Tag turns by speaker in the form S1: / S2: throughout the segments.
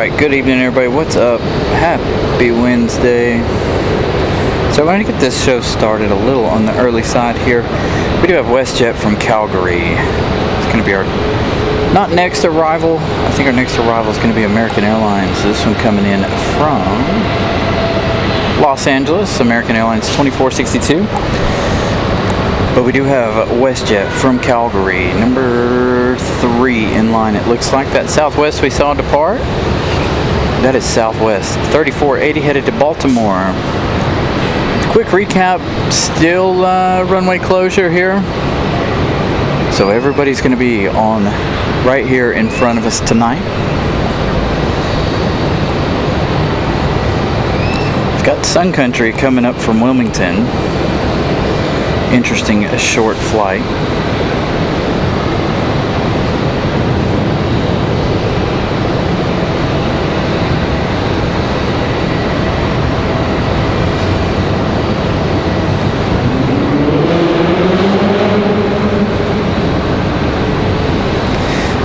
S1: Alright, good evening everybody. What's up? Happy Wednesday. So we're going to get this show started a little on the early side here. We do have WestJet from Calgary. It's going to be our not next arrival. I think our next arrival is going to be American Airlines. This one coming in from Los Angeles, American Airlines 2462. But we do have WestJet from Calgary, number 3 in line. It looks like that Southwest we saw depart. That is Southwest 3480 headed to Baltimore. Quick recap, still runway closure here. So everybody's going to be on right here in front of us tonight. We've got Sun Country coming up from Wilmington. Interesting short flight.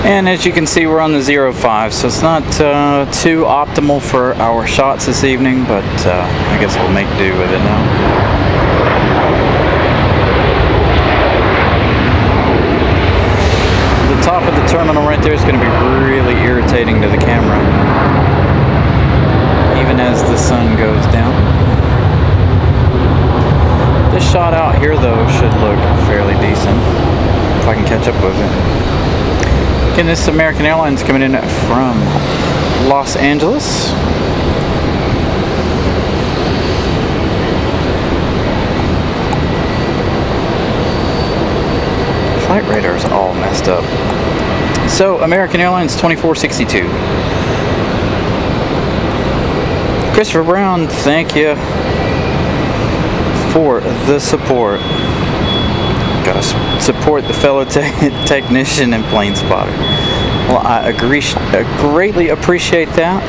S1: And as you can see, we're on the 05, so it's not too optimal for our shots this evening, but I guess we'll make do with it now. The top of the terminal right there is going to be really irritating to the camera, even as the sun goes down. This shot out here, though, should look fairly decent, if I can catch up with it. Again, this is American Airlines coming in from Los Angeles. Flight radar is all messed up. So, American Airlines 2462. Christopher Brown, thank you for the support. Gotta support the fellow technician and plane spotter. Well, I greatly appreciate that.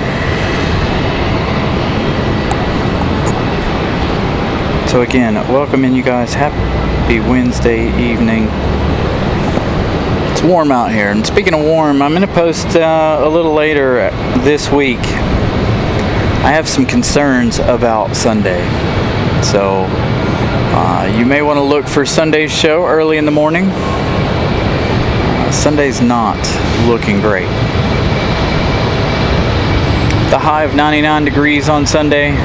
S1: So again, welcoming you guys. Happy Wednesday evening. It's warm out here, and speaking of warm, I'm going to post a little later this week. I have some concerns about Sunday, so you may want to look for Sunday's show early in the morning. Sunday's not looking great. The high of 99 degrees on Sunday.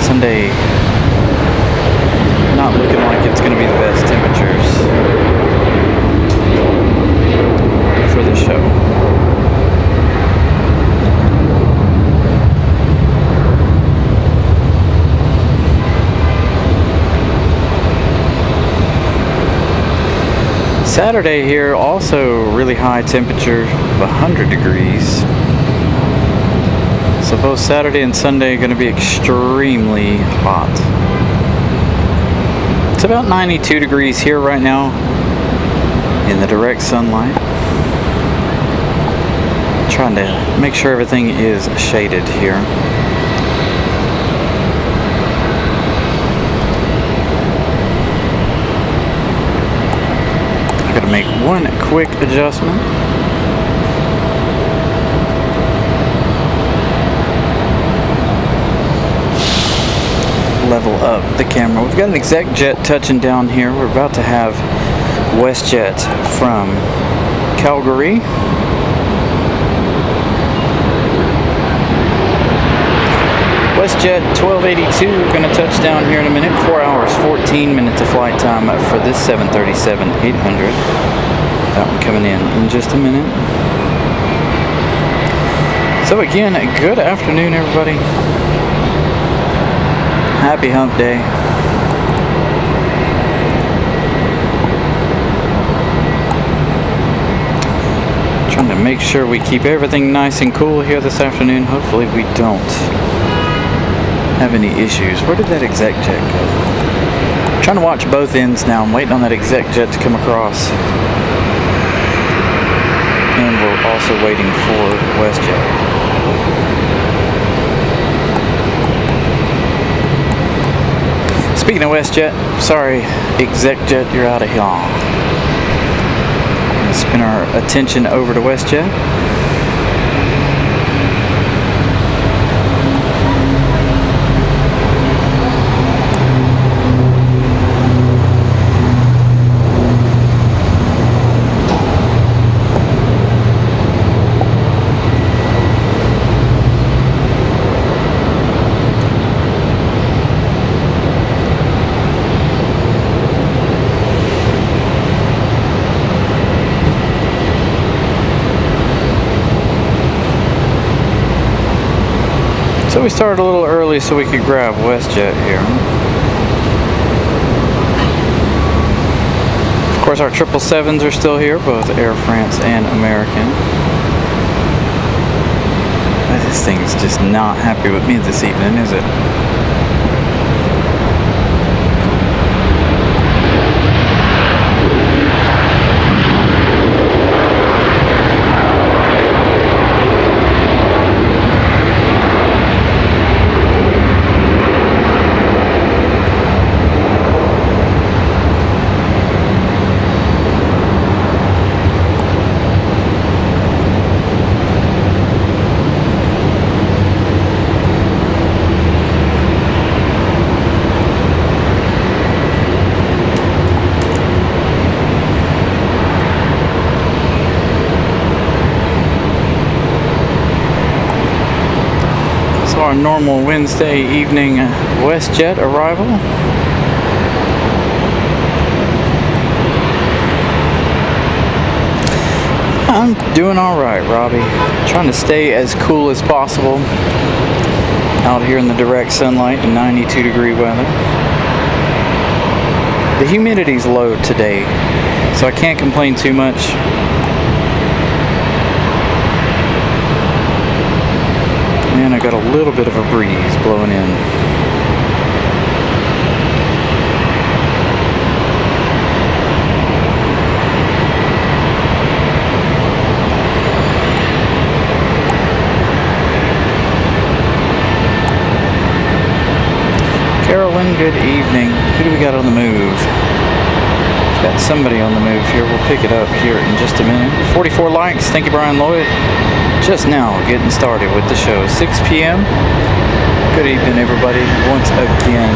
S1: Sunday not looking like it's going to be the best temperatures for the show. Saturday here, also really high temperature of 100 degrees. So both Saturday and Sunday are going to be extremely hot. It's about 92 degrees here right now in the direct sunlight. Trying to make sure everything is shaded here. Make one quick adjustment. Level up the camera. We've got an exec jet touching down here. We're about to have WestJet from Calgary. WestJet 1282 going to touch down here in a minute. 4 hours, 14 minutes of flight time for this 737-800. That one coming in just a minute. So again, good afternoon, everybody. Happy hump day. Trying to make sure we keep everything nice and cool here this afternoon. Hopefully we don't have any issues. Where did that exec jet go? I'm trying to watch both ends now. I'm waiting on that exec jet to come across. And we're also waiting for WestJet. Speaking of WestJet, sorry, exec jet, you're out of here. Spin our attention over to WestJet. So we started a little early so we could grab WestJet here. Of course, our 777s are still here, both Air France and American. But this thing's just not happy with me this evening, is it? Our normal Wednesday evening WestJet arrival. I'm doing all right, Robbie. Trying to stay as cool as possible out here in the direct sunlight and 92-degree weather. The humidity's low today, so I can't complain too much. And I got a little bit of a breeze blowing in. Carolyn, good evening. Who do we got on the move? Got somebody on the move here. We'll pick it up here in just a minute. 44 likes. Thank you, Brian Lloyd. Just now getting started with the show. 6 p.m. Good evening, everybody, once again.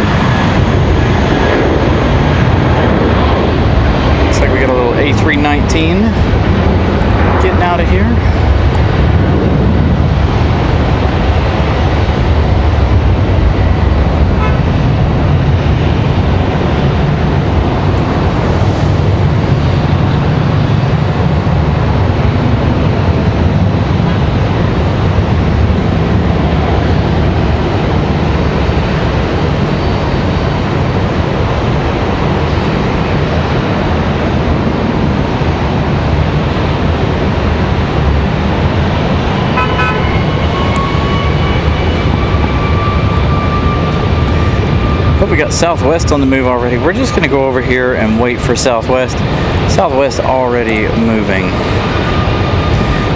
S1: Looks like we got a little A319 getting out of here. We got Southwest on the move already. We're just going to go over here and wait for Southwest. Southwest already moving.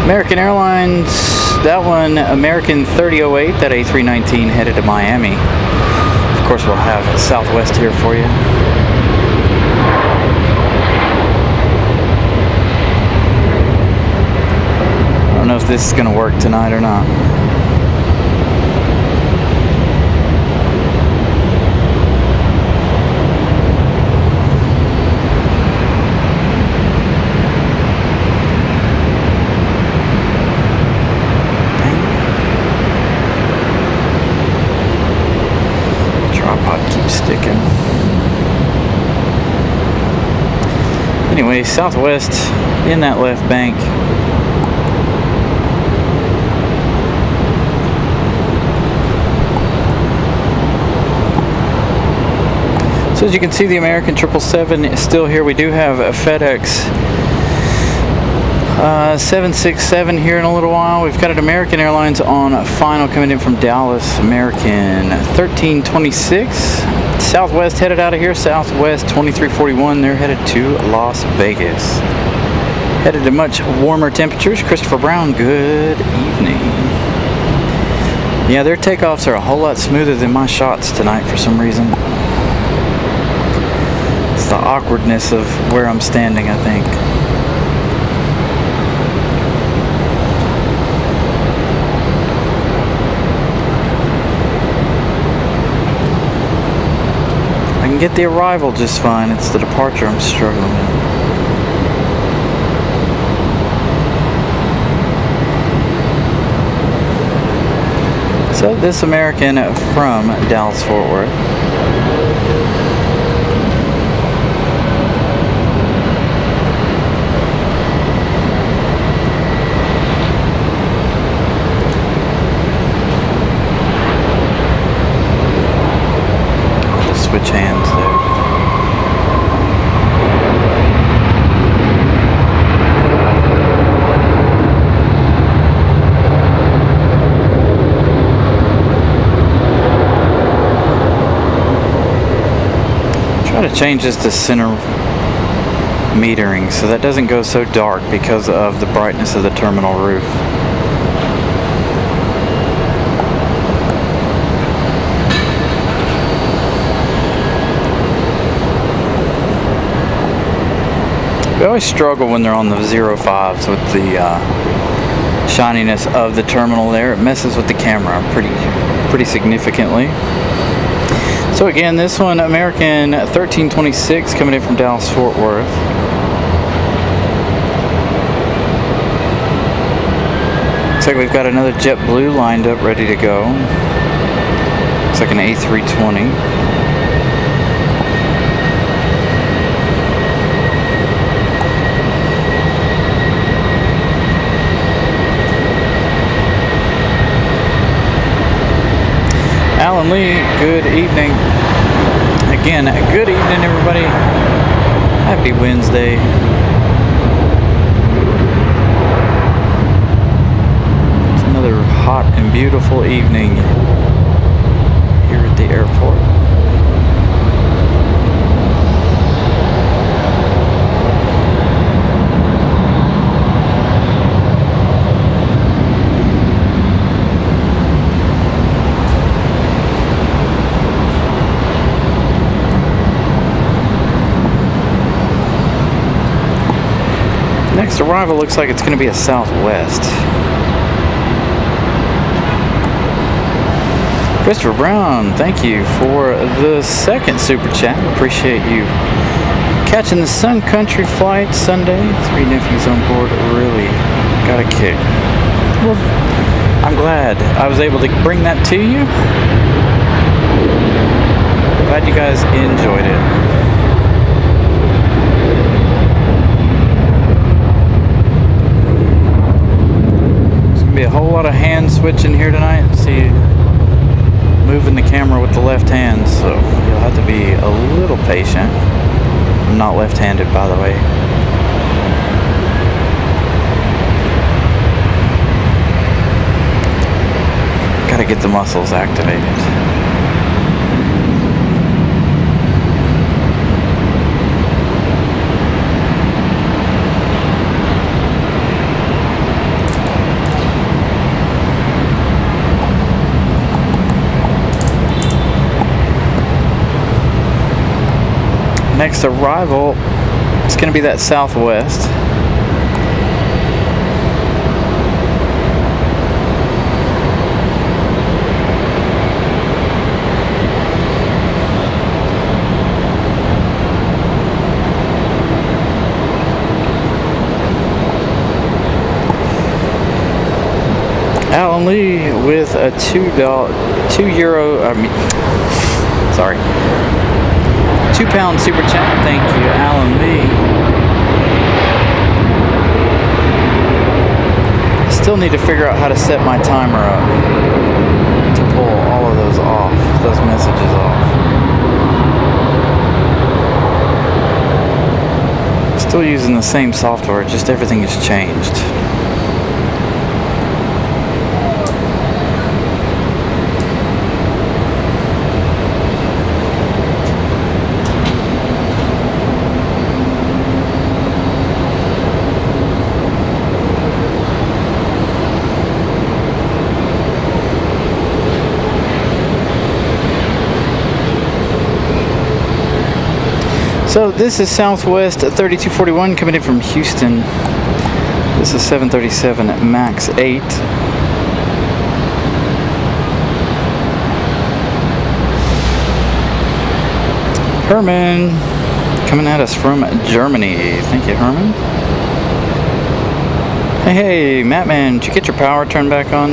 S1: American Airlines, that one, American 3008, that A319 headed to Miami. Of course, we'll have Southwest here for you. I don't know if this is going to work tonight or not. Sticking. Anyway, Southwest in that left bank. So as you can see, the American 777 is still here. We do have a FedEx 767 here in a little while. We've got an American Airlines on final coming in from Dallas. American 1326. Southwest headed out of here. Southwest 2341. They're headed to Las Vegas. Headed to much warmer temperatures. Christopher Brown, good evening. Yeah, their takeoffs are a whole lot smoother than my shots tonight for some reason. It's the awkwardness of where I'm standing, I think. I can get the arrival just fine. It's the departure I'm struggling with. So this American from Dallas Fort Worth. gotta change this to center metering so that doesn't go so dark because of the brightness of the terminal roof. We always struggle when they're on the 05s with the shininess of the terminal there. It messes with the camera pretty significantly. So again, this one, American 1326, coming in from Dallas Fort Worth. Looks like we've got another JetBlue lined up, ready to go. Looks like an A320. Alan Lee, good evening. Again, good evening, everybody. Happy Wednesday. It's another hot and beautiful evening here at the airport. Next arrival looks like it's going to be a Southwest. Christopher Brown, thank you for the second super chat. Appreciate you catching the Sun Country flight Sunday. 3 nephews on board, really got a kick. Well, I'm glad I was able to bring that to you. Glad you guys enjoyed it. Be a whole lot of hand switching here tonight. See, moving the camera with the left hand, so you'll have to be a little patient. I'm not left-handed, by the way. Gotta get the muscles activated. Next arrival, it's going to be that Southwest. Alan Lee with a £2 super chat. Thank you, Alan Lee. I still need to figure out how to set my timer up to pull all of those off, those messages off. Still using the same software, just everything has changed. So this is Southwest 3241 coming in from Houston. This is 737 MAX 8. Herman coming at us from Germany. Thank you, Herman. Hey, Mattman, did you get your power turned back on?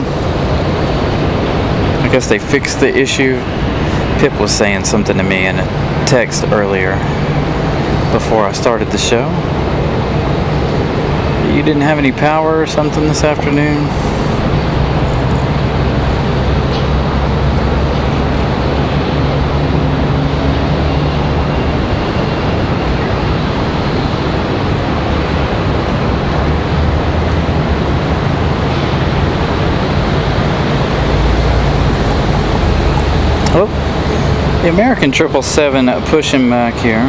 S1: I guess they fixed the issue. Pip was saying something to me in a text earlier before I started the show. You didn't have any power or something this afternoon? The American 777 pushing back here.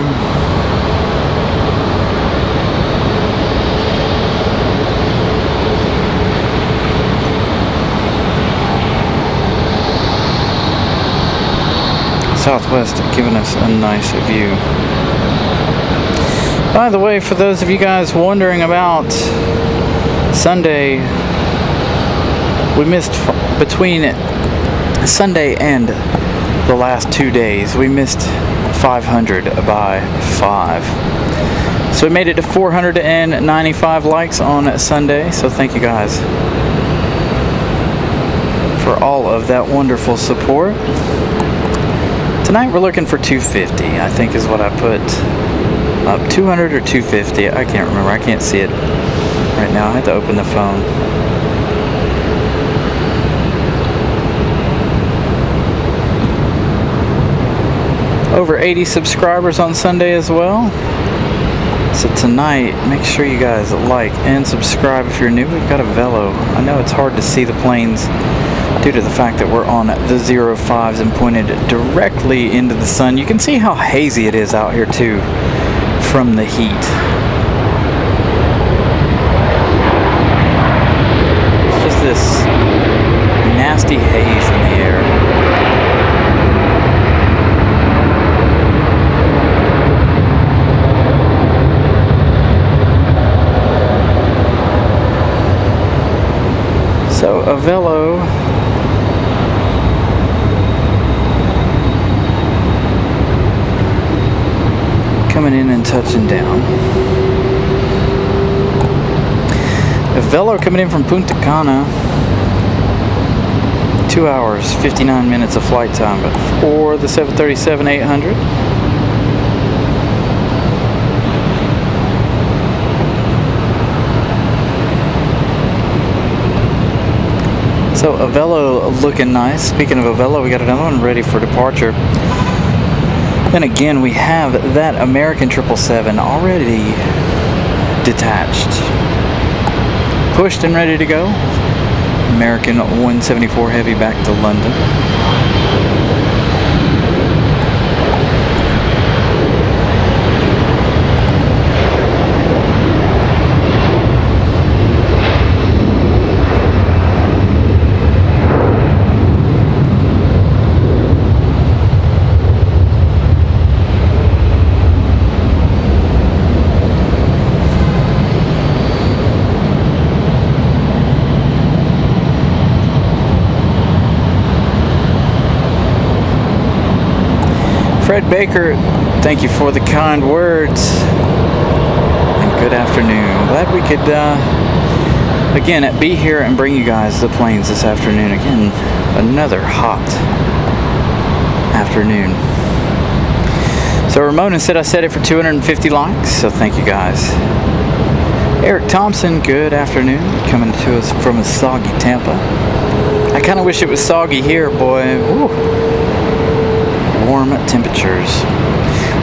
S1: Southwest giving us a nice view. By the way, for those of you guys wondering about Sunday, we missed between Sunday and the last 2 days, we missed 500 by 5. So we made it to 495 likes on Sunday, so thank you guys for all of that wonderful support. Tonight we're looking for 250, I think is what I put up. 200 or 250, I can't remember. I can't see it right now. I had to open the phone. Over 80 subscribers on Sunday as well. So tonight, make sure you guys like and subscribe if you're new. We've got a Velo. I know it's hard to see the planes due to the fact that we're on the 05s and pointed directly into the sun. You can see how hazy it is out here too from the heat. It's just this nasty haze in the air. So a Velo coming in and touching down. A Velo coming in from Punta Cana. 2 hours, 59 minutes of flight time, but for the 737-800. So a Velo looking nice. Speaking of a Velo, we got another one ready for departure. Then again, we have that American 777 already detached, pushed and ready to go. American 174 Heavy back to London. Fred Baker, thank you for the kind words and good afternoon. Glad we could again be here and bring you guys the planes this afternoon. Again, another hot afternoon. So Ramona said I set it for 250 likes, so thank you guys. Eric Thompson, good afternoon, coming to us from a soggy Tampa. I kind of wish it was soggy here, boy. Woo. Warm temperatures.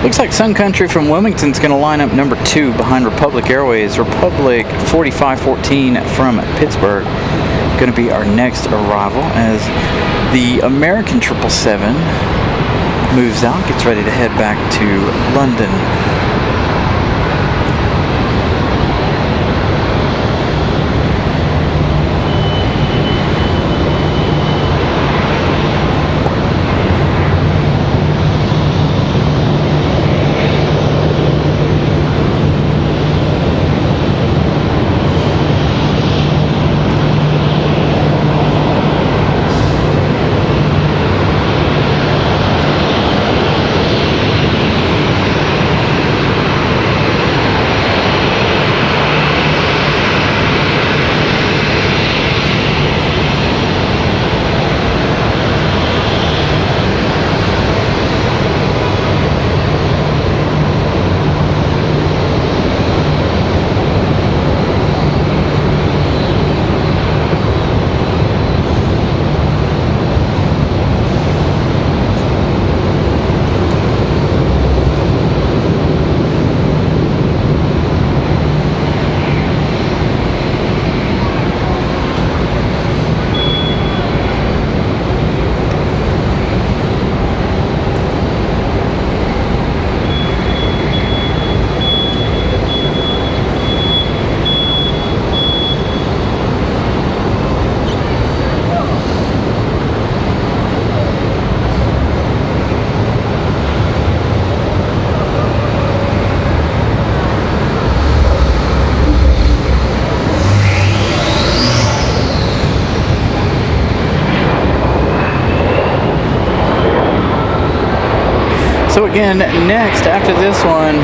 S1: Looks like Sun Country from Wilmington's going to line up number 2 behind Republic Airways. Republic 4514 from Pittsburgh going to be our next arrival as the American 777 moves out, gets ready to head back to London. So again, next after this one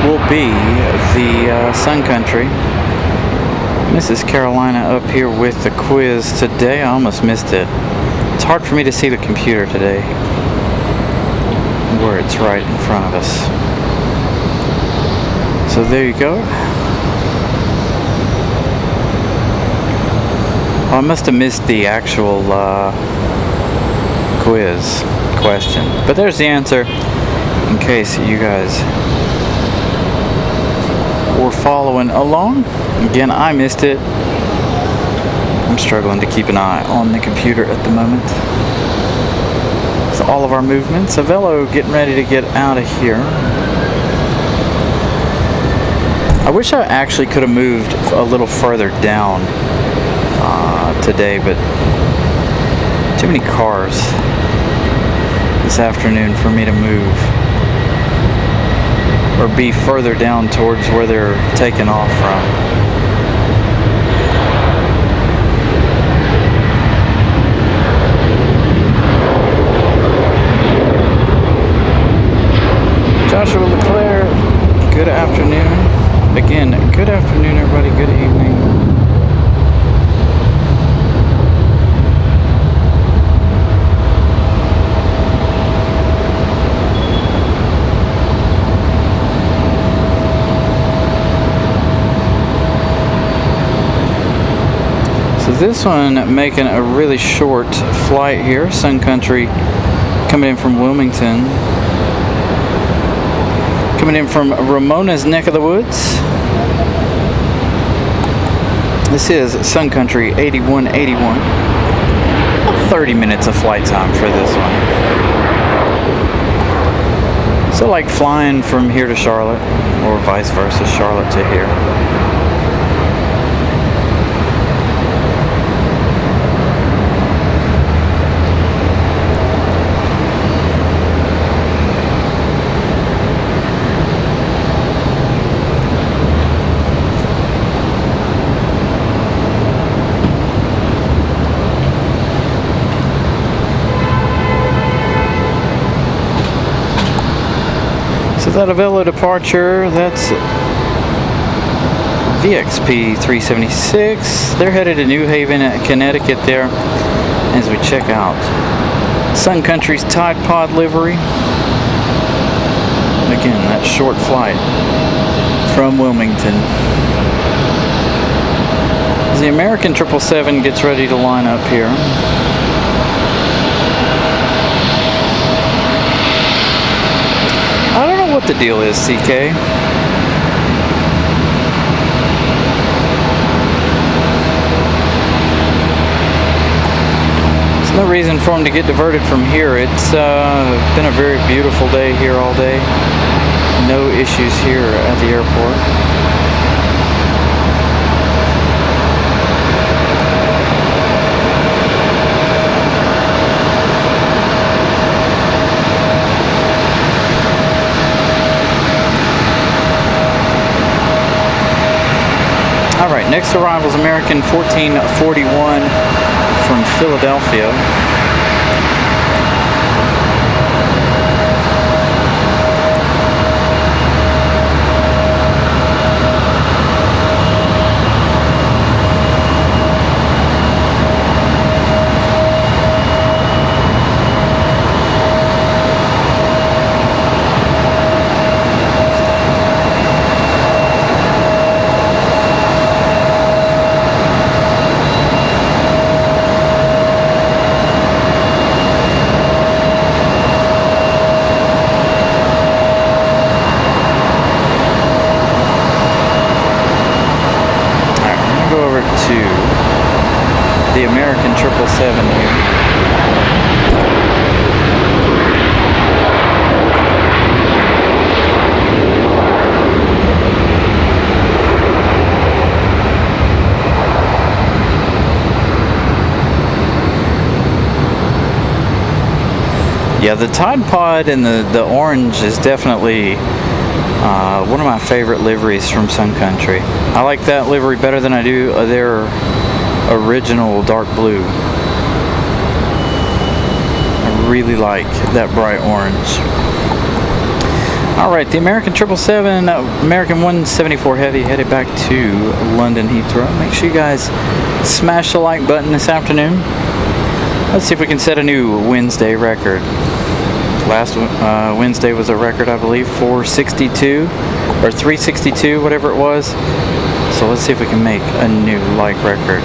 S1: will be the Sun Country. Mrs. Carolina up here with the quiz today. I almost missed it. It's hard for me to see the computer today, where it's right in front of us. So there you go. Well, I must have missed the actual quiz question, but there's the answer in case you guys were following along. Again, I missed it. I'm struggling to keep an eye on the computer at the moment. So all of our movements. Avello getting ready to get out of here. I wish I actually could have moved a little further down today, but too many cars this afternoon for me to move or be further down towards where they're taking off from. Joshua Leclerc, good afternoon. Again, good afternoon everybody, good evening. So this one making a really short flight here. Sun Country coming in from Wilmington. Coming in from Ramona's neck of the woods. This is Sun Country 8181. About 30 minutes of flight time for this one. So like flying from here to Charlotte, or vice versa, Charlotte to here. So that Avello departure, that's VXP 376. They're headed to New Haven, Connecticut there, as we check out Sun Country's Tide Pod livery. Again, that short flight from Wilmington. As the American 777 gets ready to line up here. I don't know what the deal is, CK. There's no reason for them to get diverted from here. It's been a very beautiful day here all day. No issues here at the airport. Alright, next arrival is American 1441 from Philadelphia. The American 777 here. Yeah, the Tide Pod and the orange is definitely one of my favorite liveries from Sun Country. I like that livery better than I do their original dark blue. I really like that bright orange. Alright, the American 777, American 174 Heavy headed back to London Heathrow. Make sure you guys smash the like button this afternoon. Let's see if we can set a new Wednesday record. Last Wednesday was a record, I believe, 462 or 362, whatever it was. So let's see if we can make a new like record.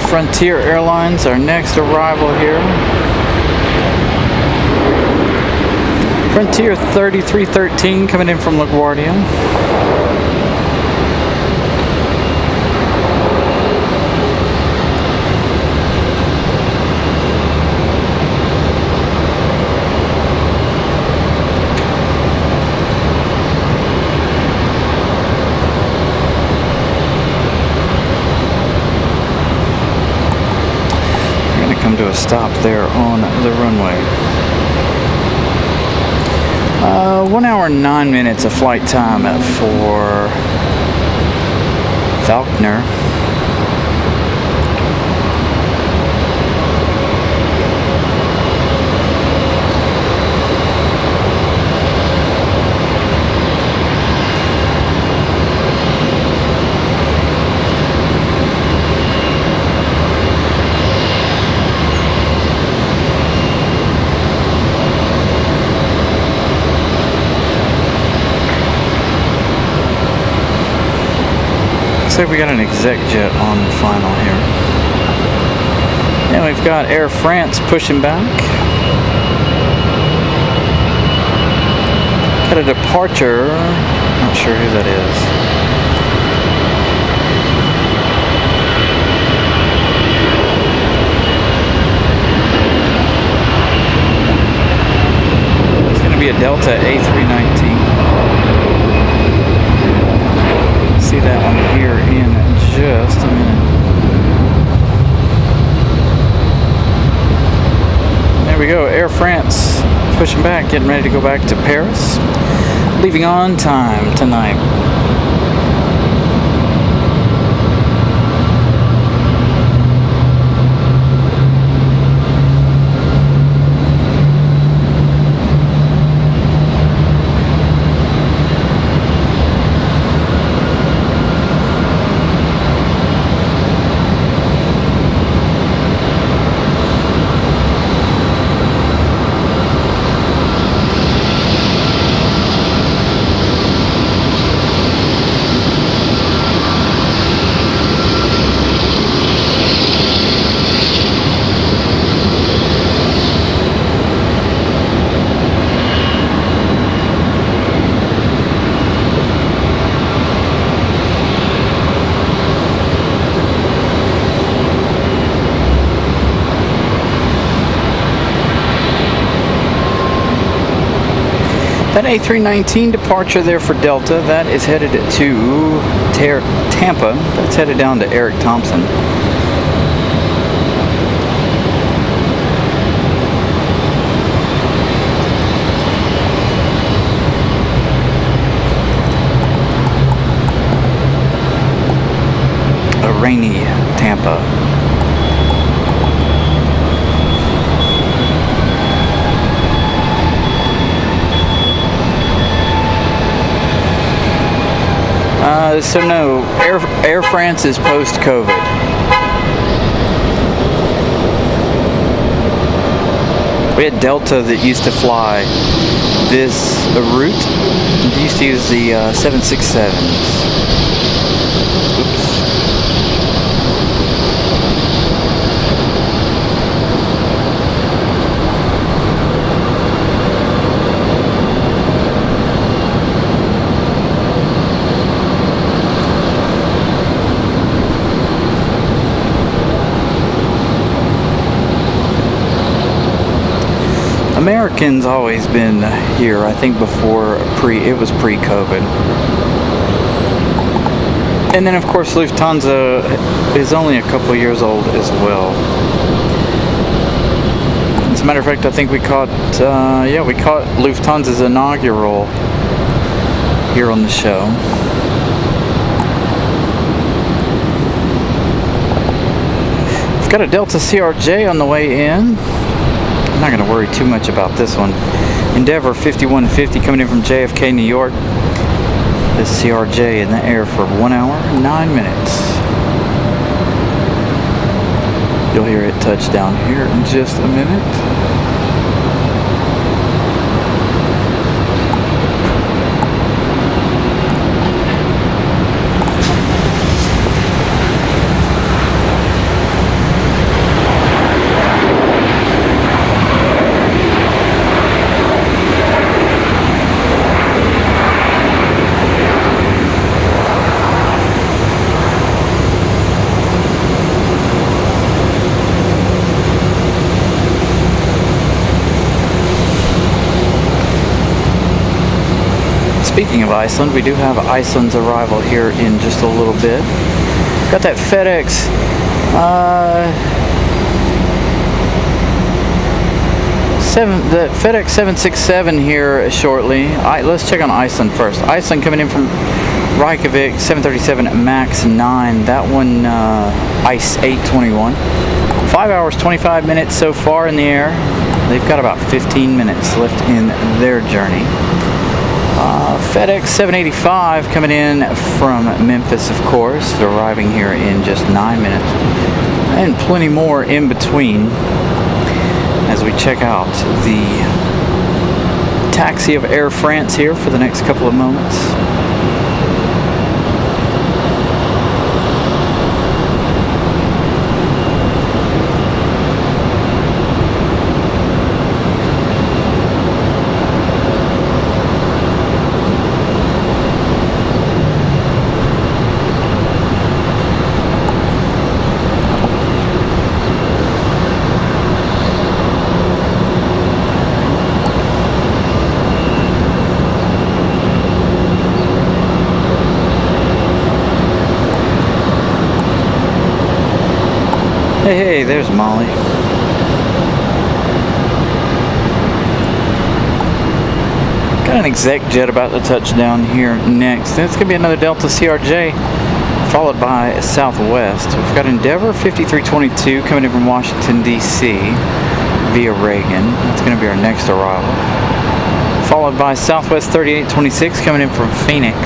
S1: Frontier Airlines, our next arrival here. Frontier 3313 coming in from LaGuardia. To a stop there on the runway. 1 hour and 9 minutes of flight time for Falconer. We got an exec jet on the final here. And we've got Air France pushing back. Got a departure. Not sure who that is. It's going to be a Delta A319. See that one here in just a minute. There we go, Air France pushing back, getting ready to go back to Paris, leaving on time tonight. That A319 departure there for Delta, that is headed to Tampa. That's headed down to Eric Thompson. A rainy Tampa. So no, Air France is post-COVID. We had Delta that used to fly this route. They used to use the 767s. Oops. American's always been here, I think before it was pre-COVID. And then of course Lufthansa is only a couple years old as well. As a matter of fact, I think we caught Lufthansa's inaugural here on the show. We've got a Delta CRJ on the way in. I'm not going to worry too much about this one. Endeavor 5150 coming in from JFK, New York. This CRJ in the air for 1 hour and 9 minutes. You'll hear it touch down here in just a minute. Speaking of Iceland, we do have Iceland's arrival here in just a little bit. Got that FedEx the FedEx 767 here shortly. Let's check on Iceland first. Iceland coming in from Reykjavik, 737 MAX 9. That one ICE 821. 5 hours 25 minutes so far in the air. They've got about 15 minutes left in their journey. FedEx 785 coming in from Memphis, of course. They're arriving here in just 9 minutes. And plenty more in between as we check out the taxi of Air France here for the next couple of moments. Hey, there's Molly. Got an exec jet about to touch down here next. It's going to be another Delta CRJ, followed by Southwest. We've got Endeavor 5322 coming in from Washington, D.C. via Reagan. That's going to be our next arrival. Followed by Southwest 3826 coming in from Phoenix.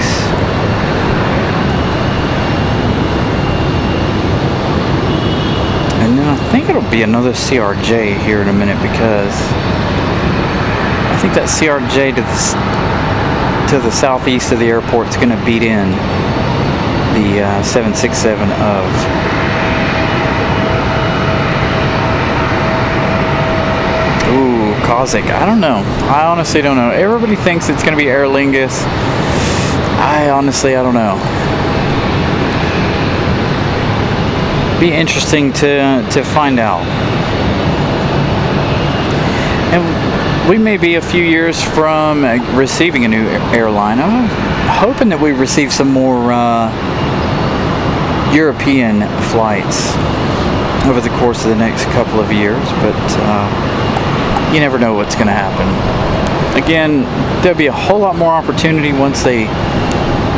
S1: And then I think it'll be another CRJ here in a minute, because I think that CRJ to the southeast of the airport is going to beat in the 767 of Kazakh. I don't know. I honestly don't know. Everybody thinks it's going to be Aer Lingus. I don't know. Be interesting to find out. And we may be a few years from receiving a new airline. I'm hoping that we receive some more European flights over the course of the next couple of years, but you never know what's going to happen. Again, there'll be a whole lot more opportunity once they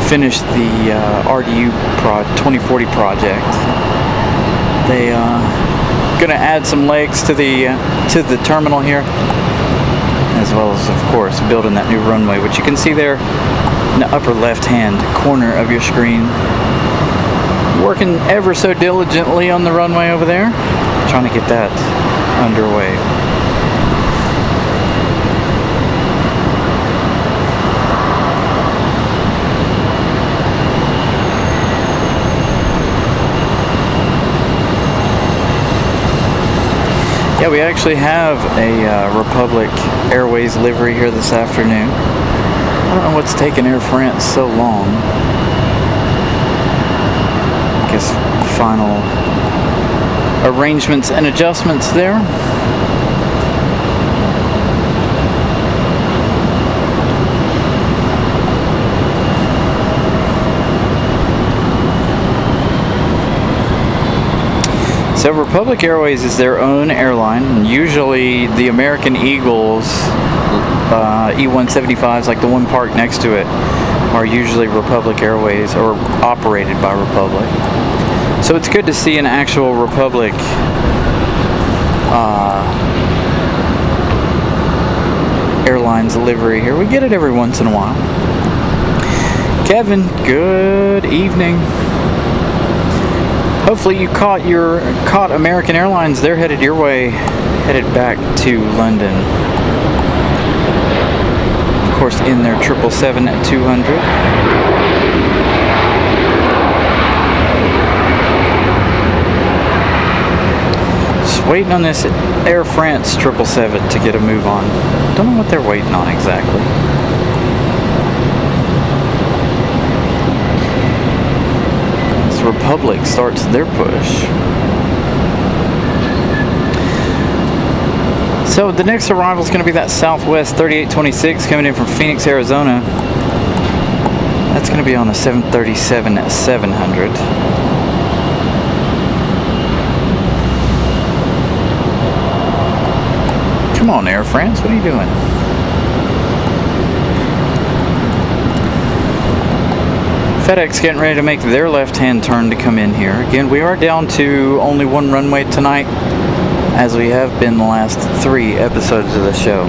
S1: finish the RDU 2040 project. They going to add some legs to the terminal here, as well as, of course, building that new runway, which you can see there in the upper left-hand corner of your screen. Working ever so diligently on the runway over there, trying to get that underway. Yeah, we actually have a Republic Airways livery here this afternoon. I don't know what's taking Air France so long. I guess final arrangements and adjustments there. So Republic Airways is their own airline. Usually the American Eagles E-175s, like the one parked next to it, are usually Republic Airways or operated by Republic. So it's good to see an actual Republic Airlines livery here. We get it every once in a while. Kevin, good evening. Hopefully you caught American Airlines. They're headed your way, headed back to London. Of course, in their 777-200. Just waiting on this Air France 777 to get a move on. Don't know what they're waiting on exactly. Republic starts their push. So the next arrival is going to be that Southwest 3826 coming in from Phoenix, Arizona. That's going to be on a 737-700. Come on, Air France, what are you doing? FedEx getting ready to make their left-hand turn to come in here. Again, we are down to only one runway tonight, as we have been the last 3 episodes of the show.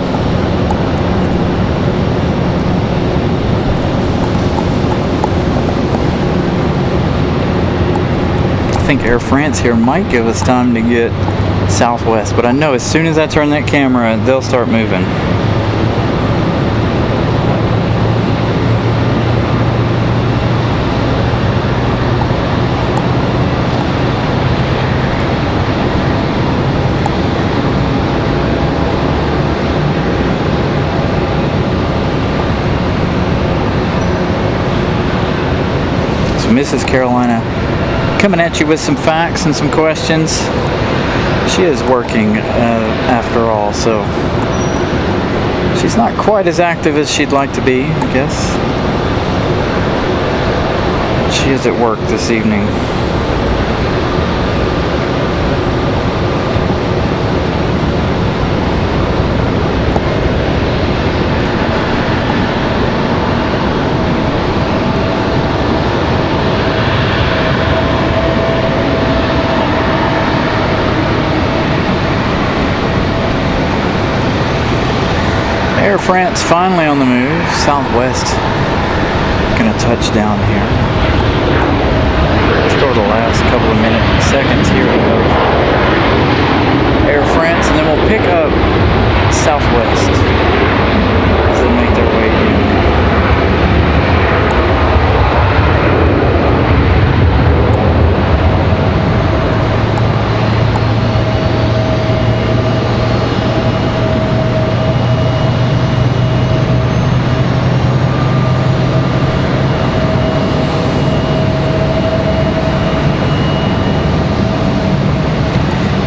S1: I think Air France here might give us time to get Southwest, but I know as soon as I turn that camera, they'll start moving. Mrs. Carolina coming at you with some facts and some questions. She is working after all, so she's not quite as active as she'd like to be, I guess. She is at work this evening. Air France finally on the move. Southwest gonna touch down here. Let's go to the last couple of seconds here of Air France, and then we'll pick up Southwest as they make their way in.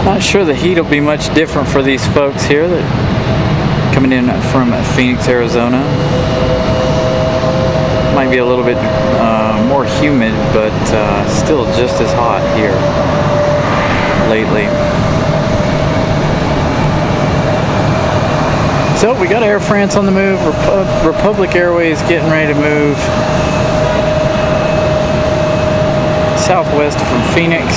S1: Not sure the heat will be much different for these folks here that coming in from Phoenix, Arizona. Might be a little bit more humid, but still just as hot here lately. So we got Air France on the move, Republic Airways getting ready to move southwest from Phoenix.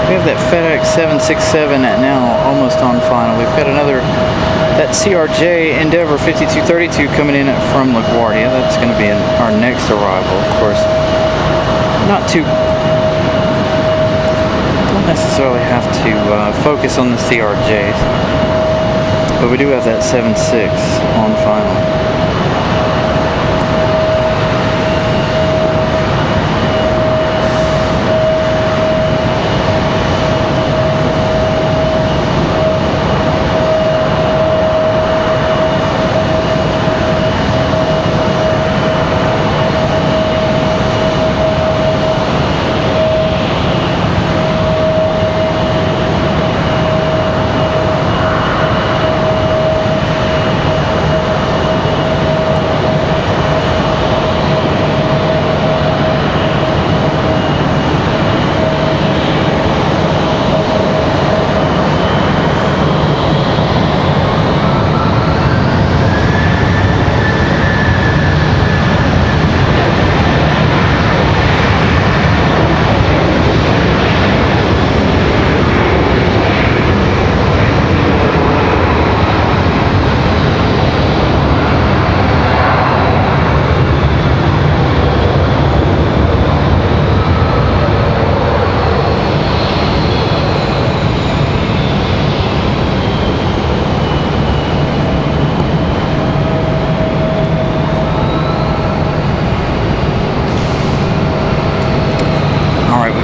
S1: We have that FedEx 767 now almost on final. We've got that CRJ Endeavor 5232 coming in from LaGuardia. That's going to be our next arrival, of course. Don't necessarily have to focus on the CRJs, but we do have that 76 on final.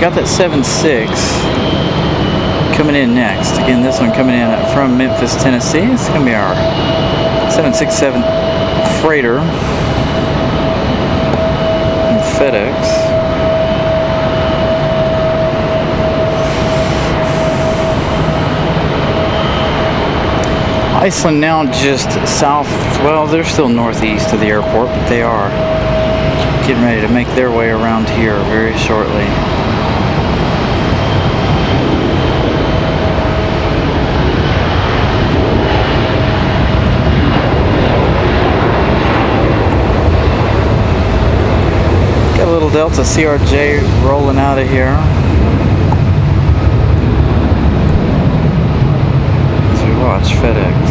S1: Got that 7.6 coming in next. Again, this one coming in from Memphis, Tennessee. It's going to be our 767 freighter from FedEx. Iceland now just south, well, they're still northeast of the airport, but they are getting ready to make their way around here very shortly. Little Delta CRJ rolling out of here as we watch FedEx.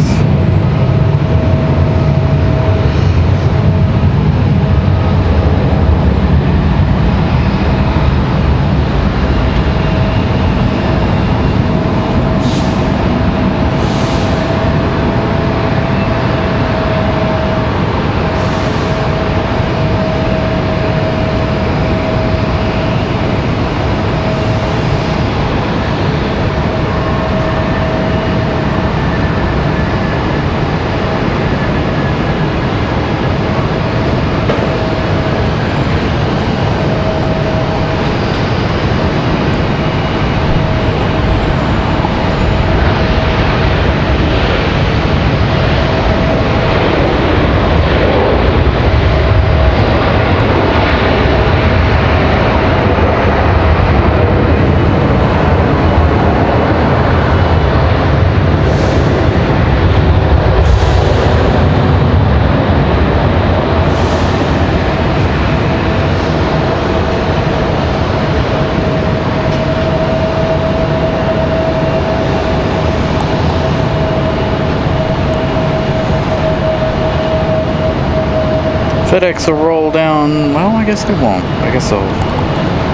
S1: FedEx will roll down, well, I guess they won't. I guess they'll,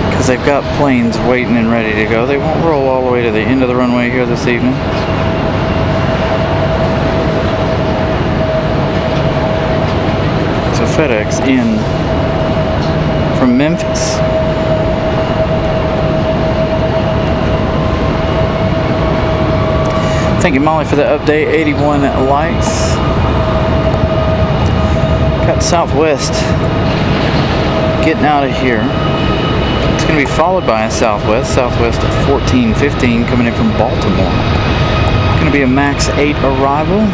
S1: because they've got planes waiting and ready to go. They won't roll all the way to the end of the runway here this evening. So FedEx in from Memphis. Thank you, Molly, for the update. 81 likes. Got Southwest getting out of here. It's going to going to be followed by a Southwest at 14:15 coming in from Baltimore. Going to be a max 8 arrival.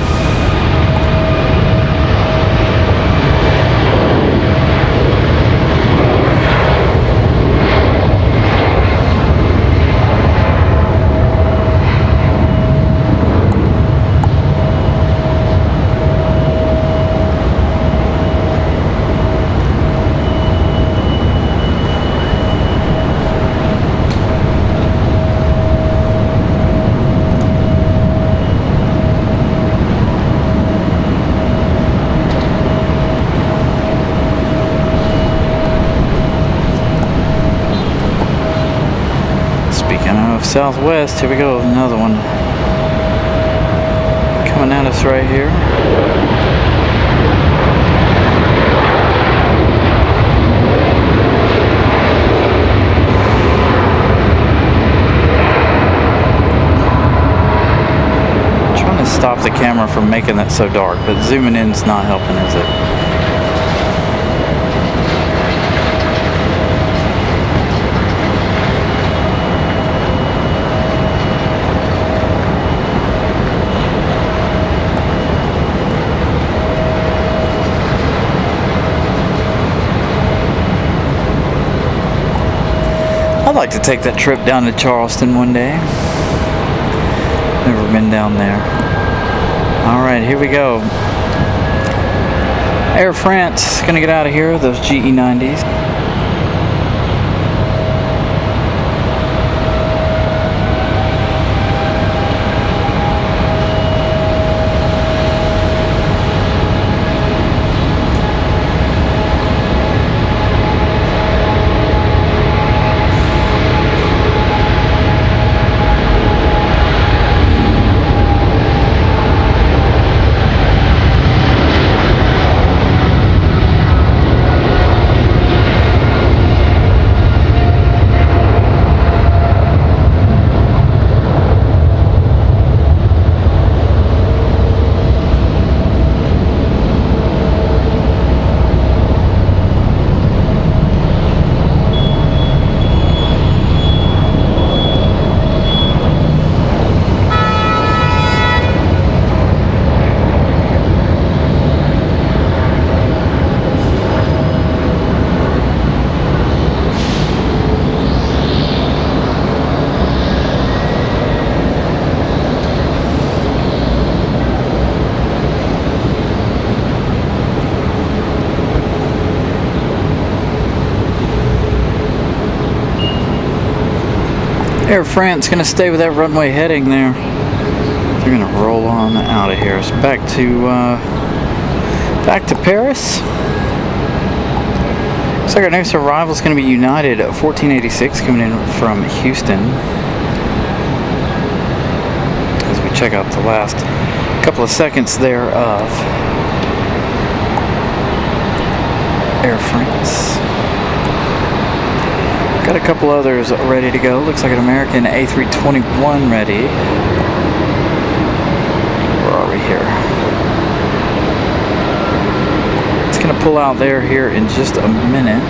S1: Southwest, here we go, another one coming at us right here. I'm trying to stop the camera from making that so dark, but zooming in is not helping, is it? I'd like to take that trip down to Charleston one day. Never been down there. Alright, here we go. Air France, gonna get out of here, those GE90s. Air France gonna stay with that runway heading there. They're gonna roll on out of here. So back to Paris. Looks like our next arrival is gonna be United at 1486 coming in from Houston. As we check out the last couple of seconds there of Air France. Got a couple others ready to go. Looks like an American A321 ready. Where are we here? It's gonna pull out there here in just a minute.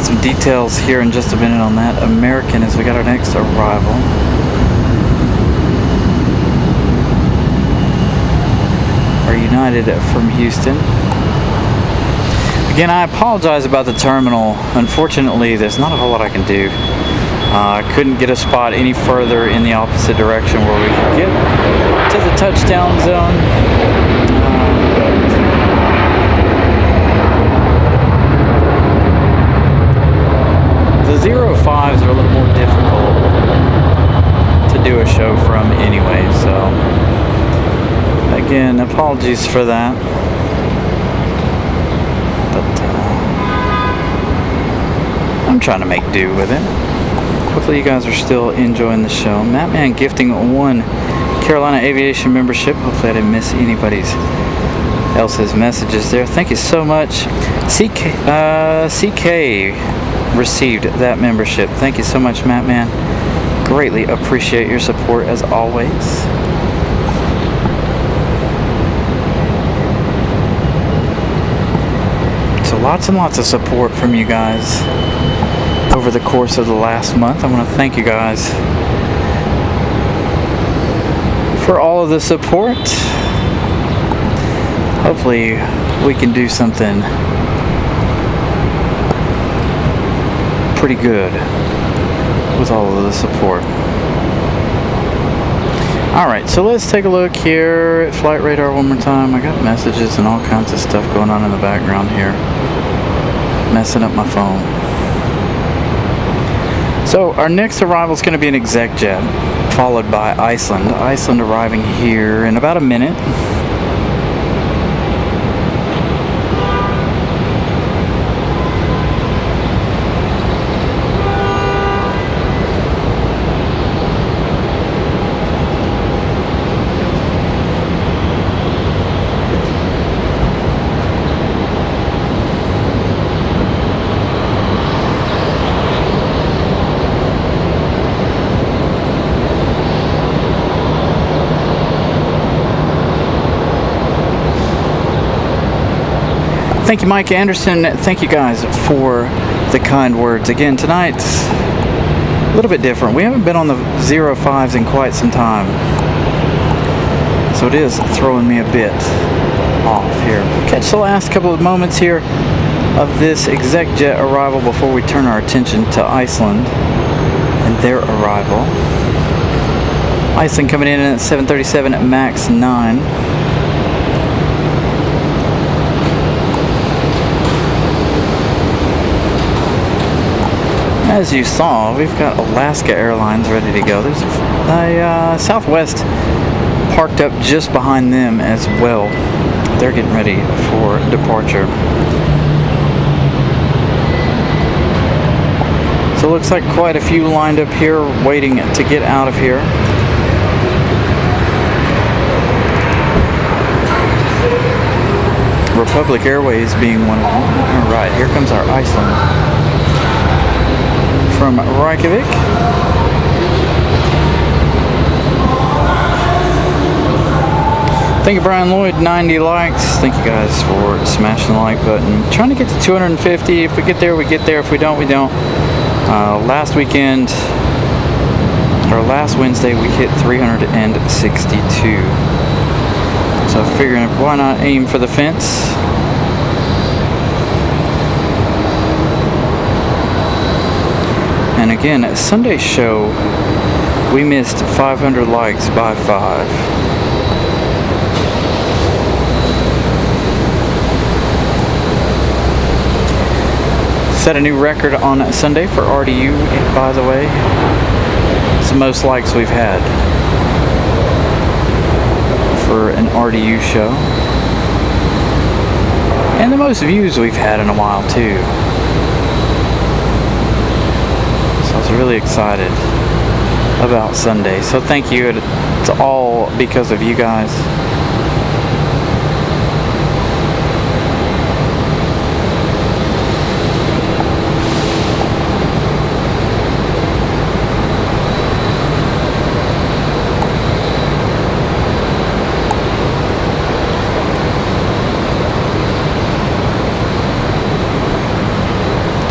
S1: Get some details here in just a minute on that American as we got our next arrival. Our United from Houston. Again, I apologize about the terminal. Unfortunately, there's not a whole lot I can do. I couldn't get a spot any further in the opposite direction where we could get to the touchdown zone. The 05s are a little more difficult to do a show from anyway, so again, apologies for that. But I'm trying to make do with it. Hopefully you guys are still enjoying the show. Mattman gifting 1 Carolina Aviation membership. Hopefully I didn't miss anybody's else's messages there. Thank you so much. CK received that membership. Thank you so much, Mattman. Greatly appreciate your support as always. So lots and lots of support from you guys over the course of the last month. I want to thank you guys for all of the support. Hopefully we can do something pretty good with all of the support. Alright, so let's take a look here at flight radar one more time. I got messages and all kinds of stuff going on in the background here, messing up my phone. So our next arrival is going to be an exec jet, followed by Iceland. Iceland arriving here in about a minute. Thank you, Mike Anderson. Thank you guys for the kind words. Again, tonight's a little bit different. We haven't been on the 05s in quite some time, so it is throwing me a bit off here. Catch the last couple of moments here of this exec jet arrival before we turn our attention to Iceland and their arrival. Iceland coming in at 737 at MAX 9. As you saw, we've got Alaska Airlines ready to go. There's a Southwest parked up just behind them as well. They're getting ready for departure. So it looks like quite a few lined up here waiting to get out of here. Republic Airways being one of them. All right, here comes our Iceland from Reykjavik. Thank you, Brian Lloyd, 90 likes. Thank you guys for smashing the like button. Trying to get to 250. If we get there, we get there. If we don't, we don't. Last weekend, or last Wednesday, we hit 362. So figuring why not aim for the fence. And again, at Sunday's show, we missed 500 likes by 5. Set a new record on Sunday for RDU, by the way. It's the most likes we've had for an RDU show. And the most views we've had in a while, too. I was really excited about Sunday. So thank you. It's all because of you guys.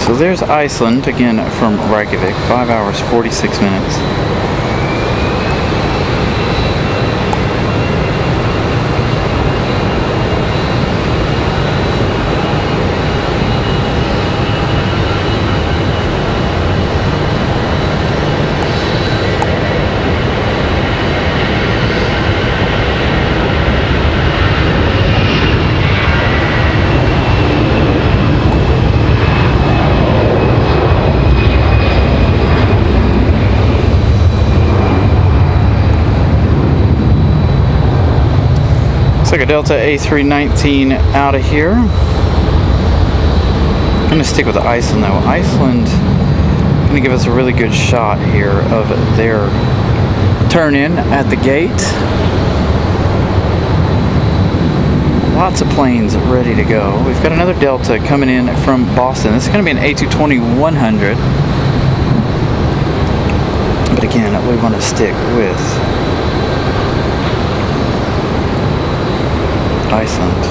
S1: So there's Iceland, again from Reykjavik, 5 hours, 46 minutes. Like a Delta A319 out of here. I'm going to stick with Iceland though. Iceland going to give us a really good shot here of their turn in at the gate. Lots of planes ready to go. We've got another Delta coming in from Boston. This is going to be an A220-100. But again, we want to stick with Iceland.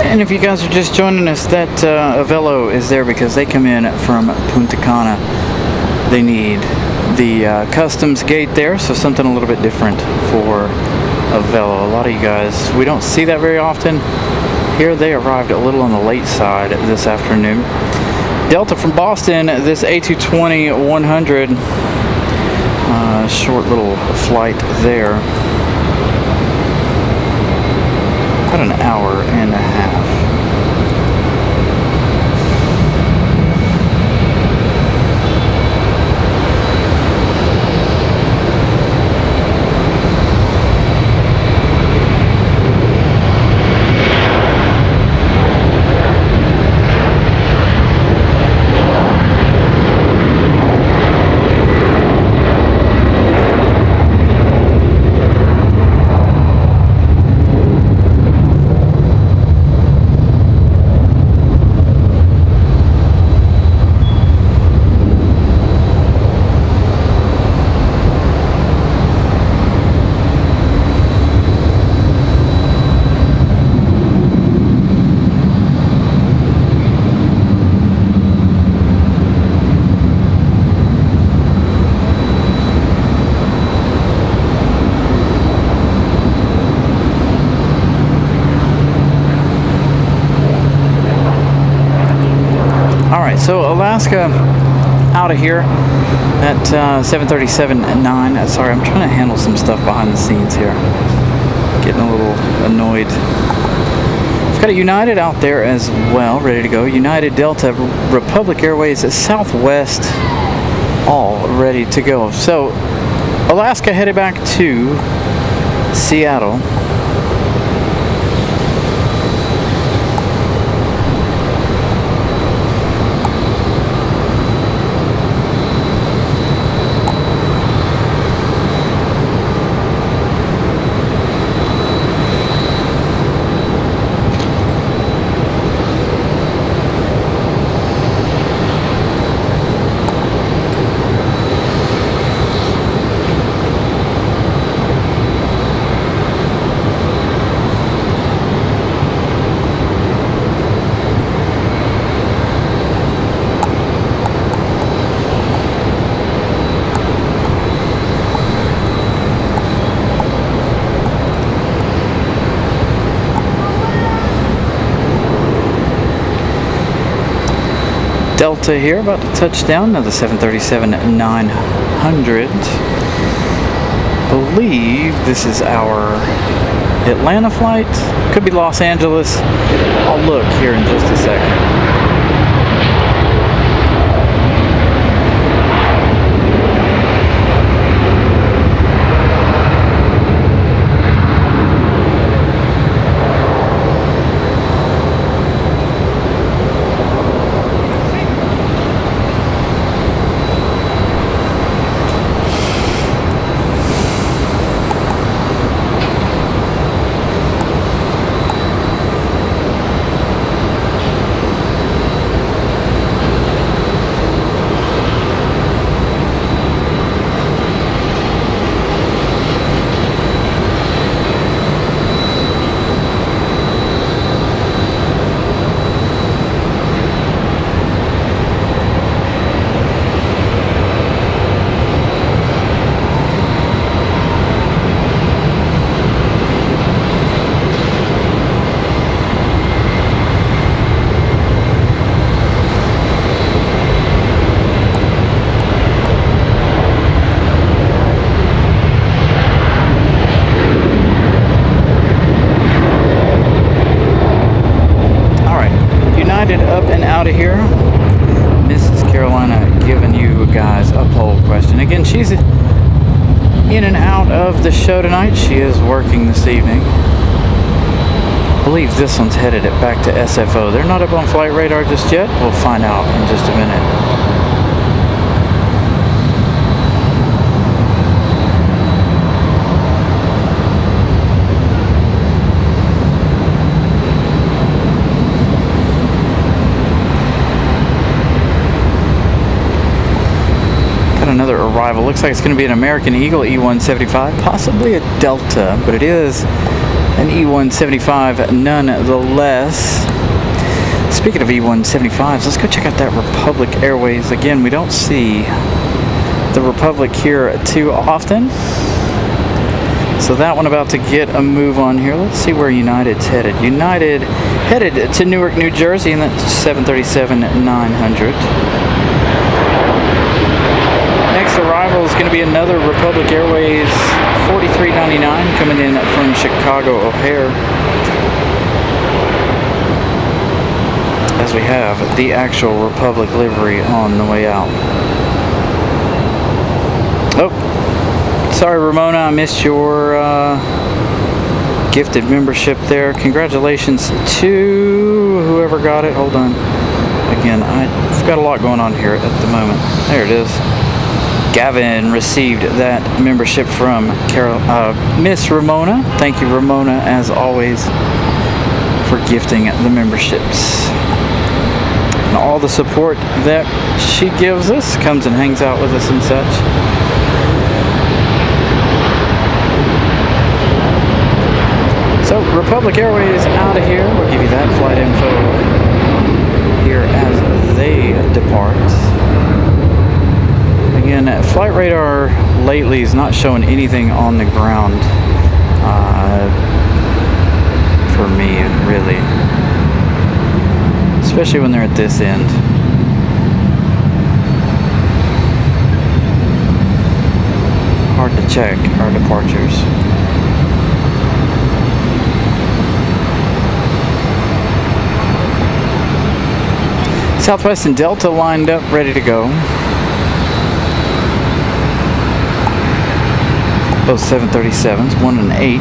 S1: And if you guys are just joining us, that Avelo is there because they come in from Punta Cana. They need the customs gate there, so something a little bit different for Avelo. A lot of you guys, we don't see that very often. Here they arrived a little on the late side this afternoon. Delta from Boston, this A220-100, short little flight there. About an hour and a half. So Alaska out of here at 7:37:09. Sorry, I'm trying to handle some stuff behind the scenes here. Getting a little annoyed. We've got a United out there as well, ready to go. United, Delta, Republic Airways, Southwest, all ready to go. So Alaska headed back to Seattle. Delta here, about to touch down. Another 737-900. Believe this is our Atlanta flight. Could be Los Angeles. I'll look here in just a second. Up and out of here. Mrs. Carolina giving you guys a poll question. Again, she's in and out of the show tonight. She is working this evening. I believe this one's headed back to SFO. They're not up on flight radar just yet. We'll find out in just a minute. Another arrival. Looks like it's going to be an American Eagle E175, possibly a Delta, but it is an E175 nonetheless. Speaking of E175s, let's go check out that Republic Airways. Again, we don't see the Republic here too often, so that one about to get a move on here. Let's see where United's headed. United headed to Newark, New Jersey, and that's 737-900. Next arrival is going to be another Republic Airways 4399 coming in from Chicago O'Hare. As we have the actual Republic livery on the way out. Oh, sorry Ramona, I missed your gifted membership there. Congratulations to whoever got it. Hold on. Again, I've got a lot going on here at the moment. There it is. Gavin received that membership from Miss Ramona. Thank you, Ramona, as always, for gifting the memberships. And all the support that she gives us, comes and hangs out with us and such. So, Republic Airways out of here. We'll give you that flight info here as they depart. Again, flight radar lately is not showing anything on the ground for me, really. Especially when they're at this end. Hard to check our departures. Southwest and Delta lined up, ready to go. Both 737s, 1 and 8.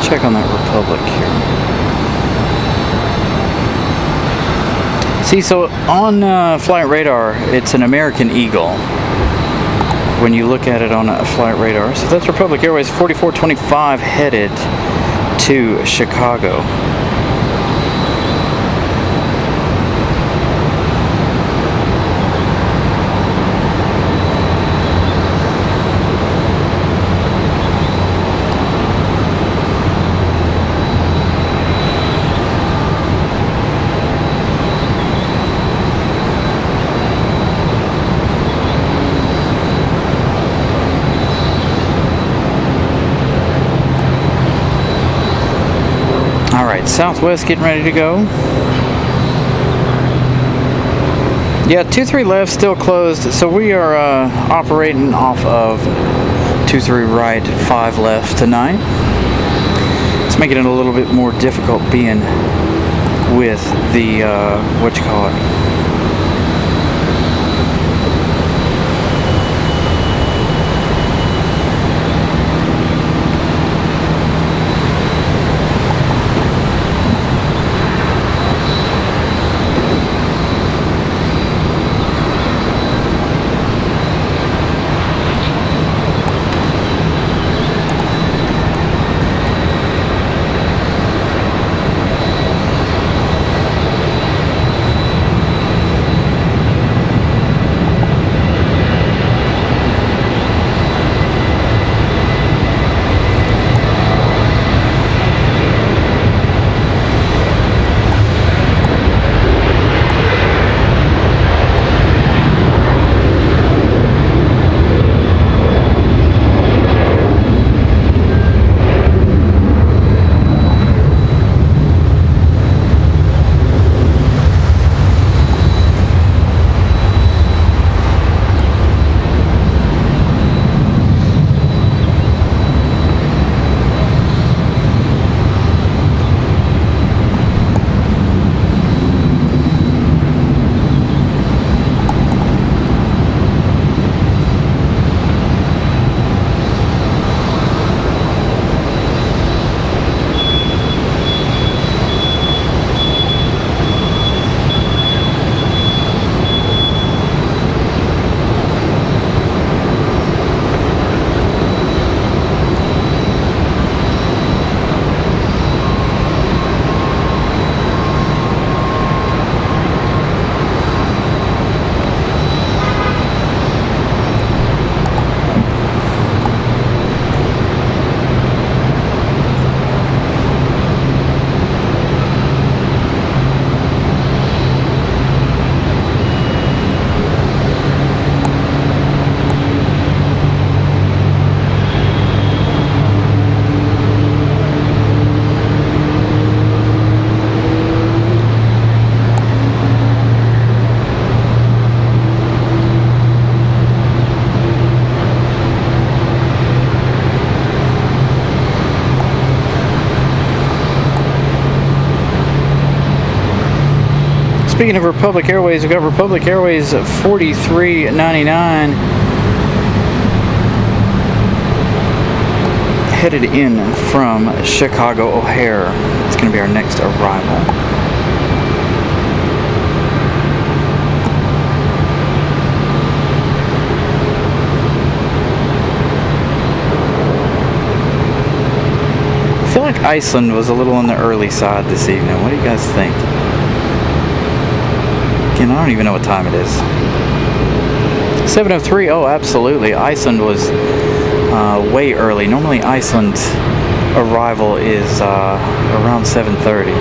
S1: Check on that Republic here. See, so on flight radar, it's an American Eagle, when you look at it on a flight radar. So that's Republic Airways 4425 headed to Chicago. Southwest getting ready to go. Yeah, 23 left, still closed. So we are operating off of 23 right, 5 left tonight. It's making it a little bit more difficult being with the, what you call it? Speaking of Republic Airways, we've got Republic Airways 4399 headed in from Chicago O'Hare. It's going to be our next arrival. I feel like Iceland was a little on the early side this evening. What do you guys think? Again, I don't even know what time it is. 7:03. Oh, absolutely. Iceland was way early. Normally, Iceland's arrival is around 7:30.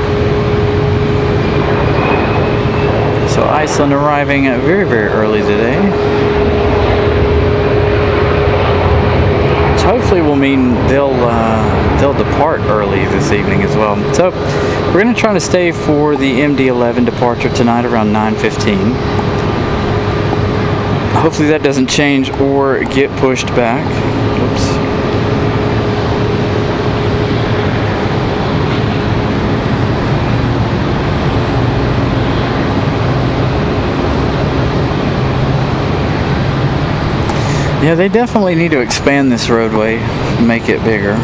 S1: So Iceland arriving very, very early today. Which hopefully will mean they'll depart early this evening as well. So we're going to try to stay for the MD-11 departure tonight around 9:15. Hopefully that doesn't change or get pushed back. Oops. Yeah, they definitely need to expand this roadway, make it bigger.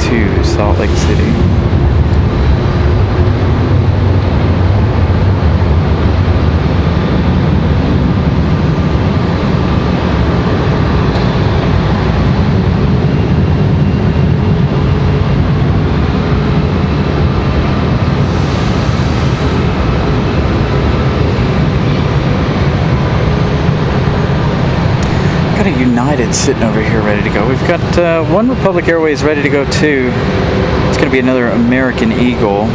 S1: to Salt Lake City. Got a United sitting over here ready to go. We've got one Republic Airways ready to go too. It's going to be another American Eagle.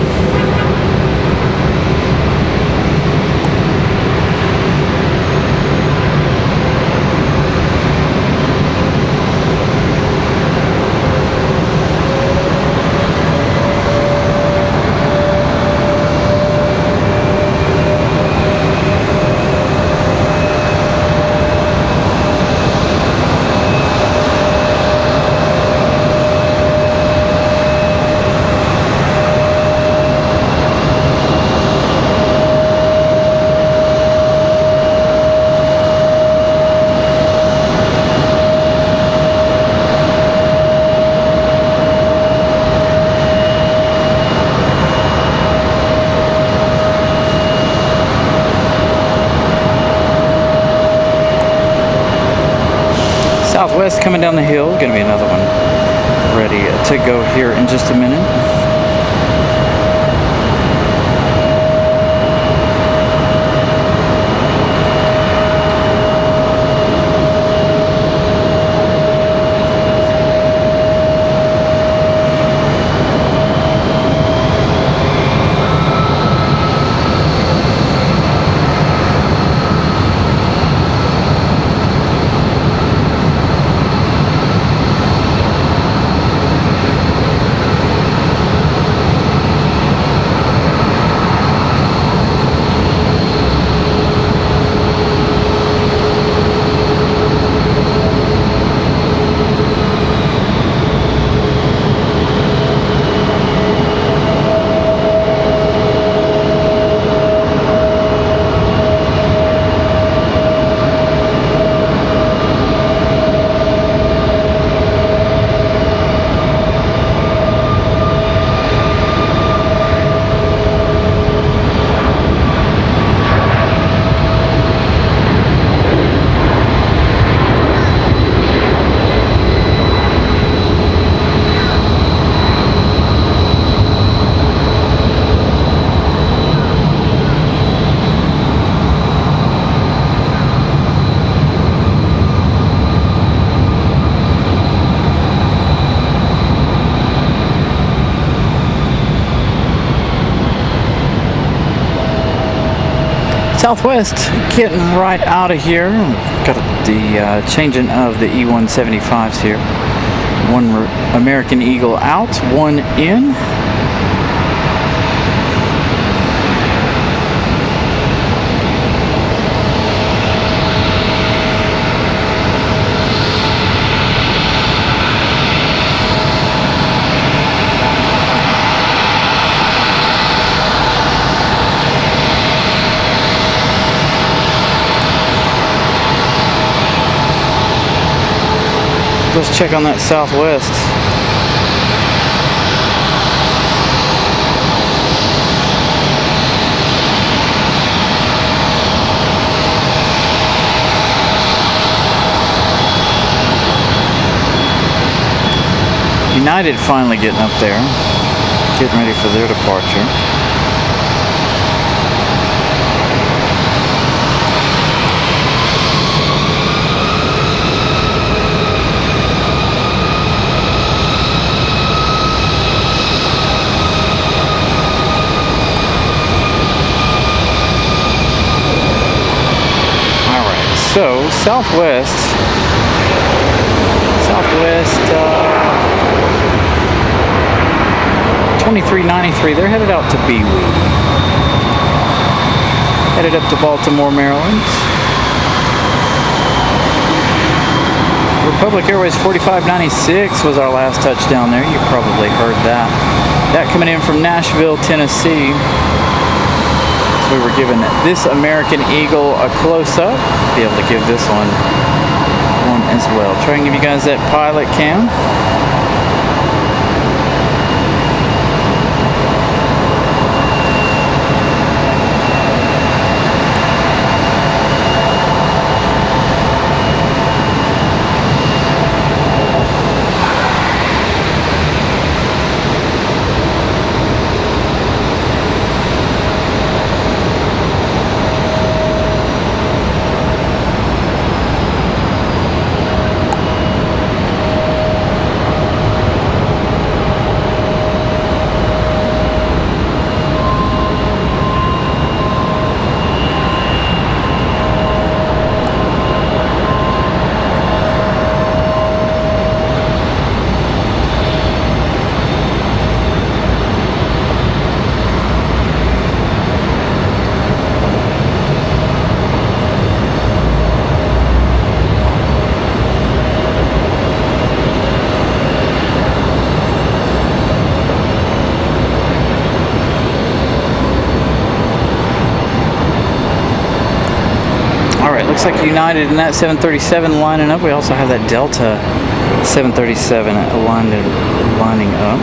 S1: Southwest coming down the hill. Going to be another one ready to go here in just a minute. Southwest getting right out of here. Got the changing of the E175s here. One American Eagle out, one in. Let's check on that Southwest. United finally getting up there, getting ready for their departure. So, Southwest, 2393, they're headed out to Bewee. Headed up to Baltimore, Maryland. Republic Airways 4596 was our last touchdown there. You probably heard that. That coming in from Nashville, Tennessee. We were giving this American Eagle a close-up. Be able to give this one as well. Try and give you guys that pilot cam. looks like United and that 737 lining up. We also have that Delta 737 lining up.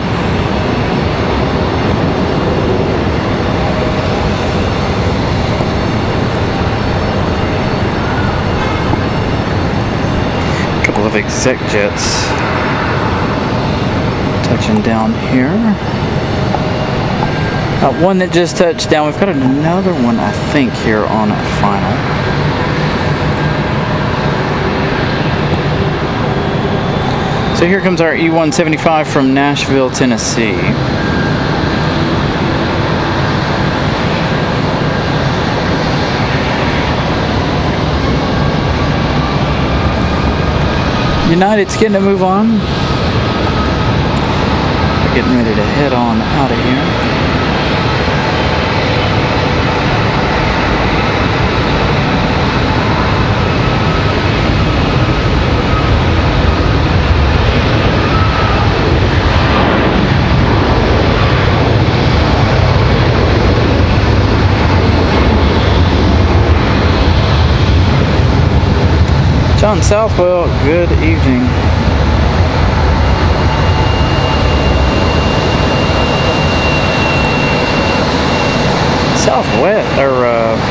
S1: A couple of exec jets touching down here. One that just touched down. We've got another one, I think, here on final. So here comes our E-175 from Nashville, Tennessee. United's getting a move on. We're getting ready to head on out of here. John Southwell, good evening.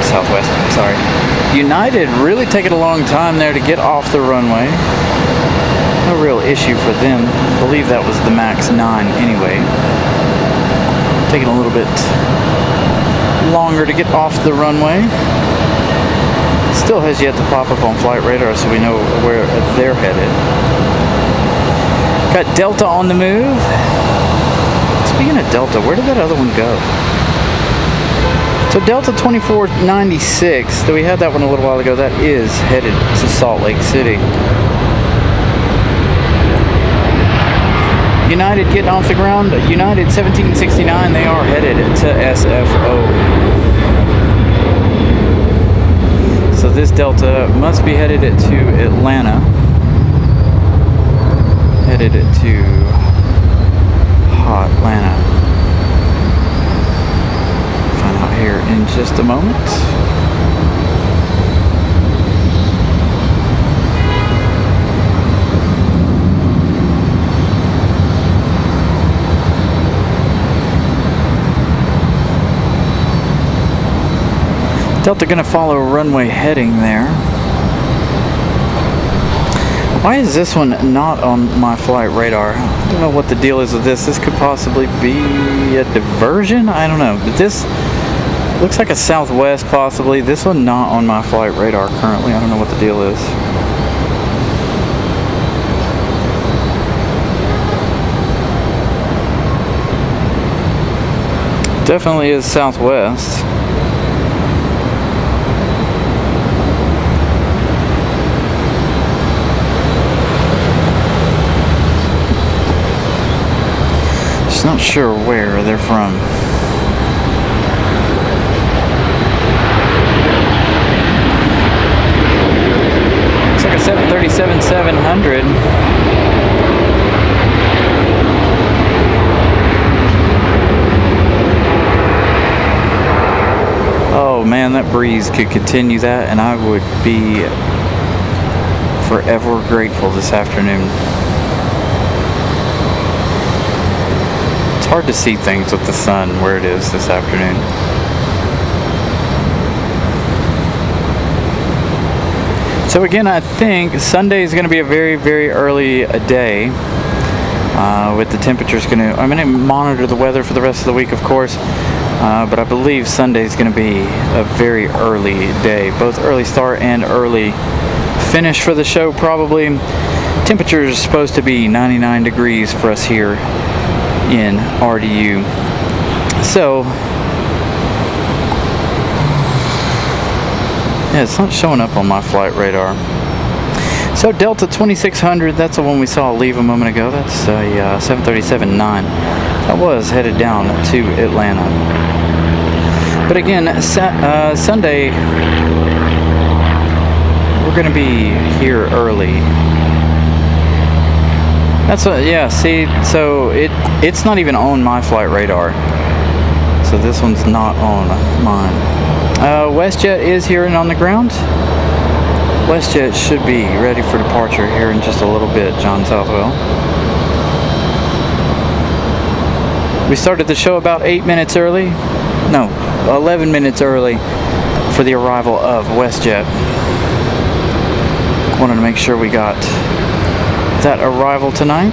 S1: Southwest, I'm sorry. United really taking a long time there to get off the runway. No real issue for them. I believe that was the MAX 9 anyway. Taking a little bit longer to get off the runway. Still has yet to pop up on flight radar, so we know where they're headed. Got Delta on the move. Speaking of Delta, where did that other one go? So Delta 2496, though we had that one a little while ago, that is headed to Salt Lake City. United getting off the ground. United 1769, they are headed to SFO. So this Delta must be headed to Atlanta. Headed to Atlanta. Find out here in just a moment. Delta gonna follow runway heading there. Why is this one not on my flight radar? I don't know what the deal is with this. This could possibly be a diversion? I don't know. But this looks like a Southwest possibly. This one not on my flight radar currently. I don't know what the deal is. Definitely is Southwest. Just not sure where they're from. Looks like a 737-700. Oh man, that breeze could continue that and I would be forever grateful this afternoon. It's hard to see things with the sun where it is this afternoon. So again, I think Sunday is going to be a very, very early day. With the temperatures going to, I'm going to monitor the weather for the rest of the week, of course. But I believe Sunday is going to be a very early day, both early start and early finish for the show probably. Temperature is supposed to be 99 degrees for us here in RDU. So, yeah, it's not showing up on my flight radar. So Delta 2600, that's the one we saw leave a moment ago. That's a 737-9. That was headed down to Atlanta. But again, Sunday, we're going to be here early. That's a, yeah, see, so it's not even on my flight radar. So this one's not on mine. WestJet is here and on the ground. WestJet should be ready for departure here in just a little bit, John Southwell. We started the show about 8 minutes early. No, 11 minutes early for the arrival of WestJet. Wanted to make sure we got that arrival tonight.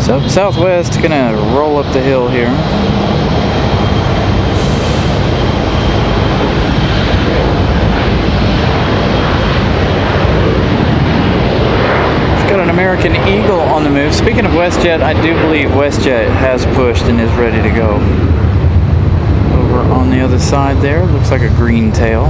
S1: So Southwest gonna roll up the hill here. Got an American Eagle on the move. Speaking of WestJet, I do believe WestJet has pushed and is ready to go. Over on the other side there, looks like a green tail.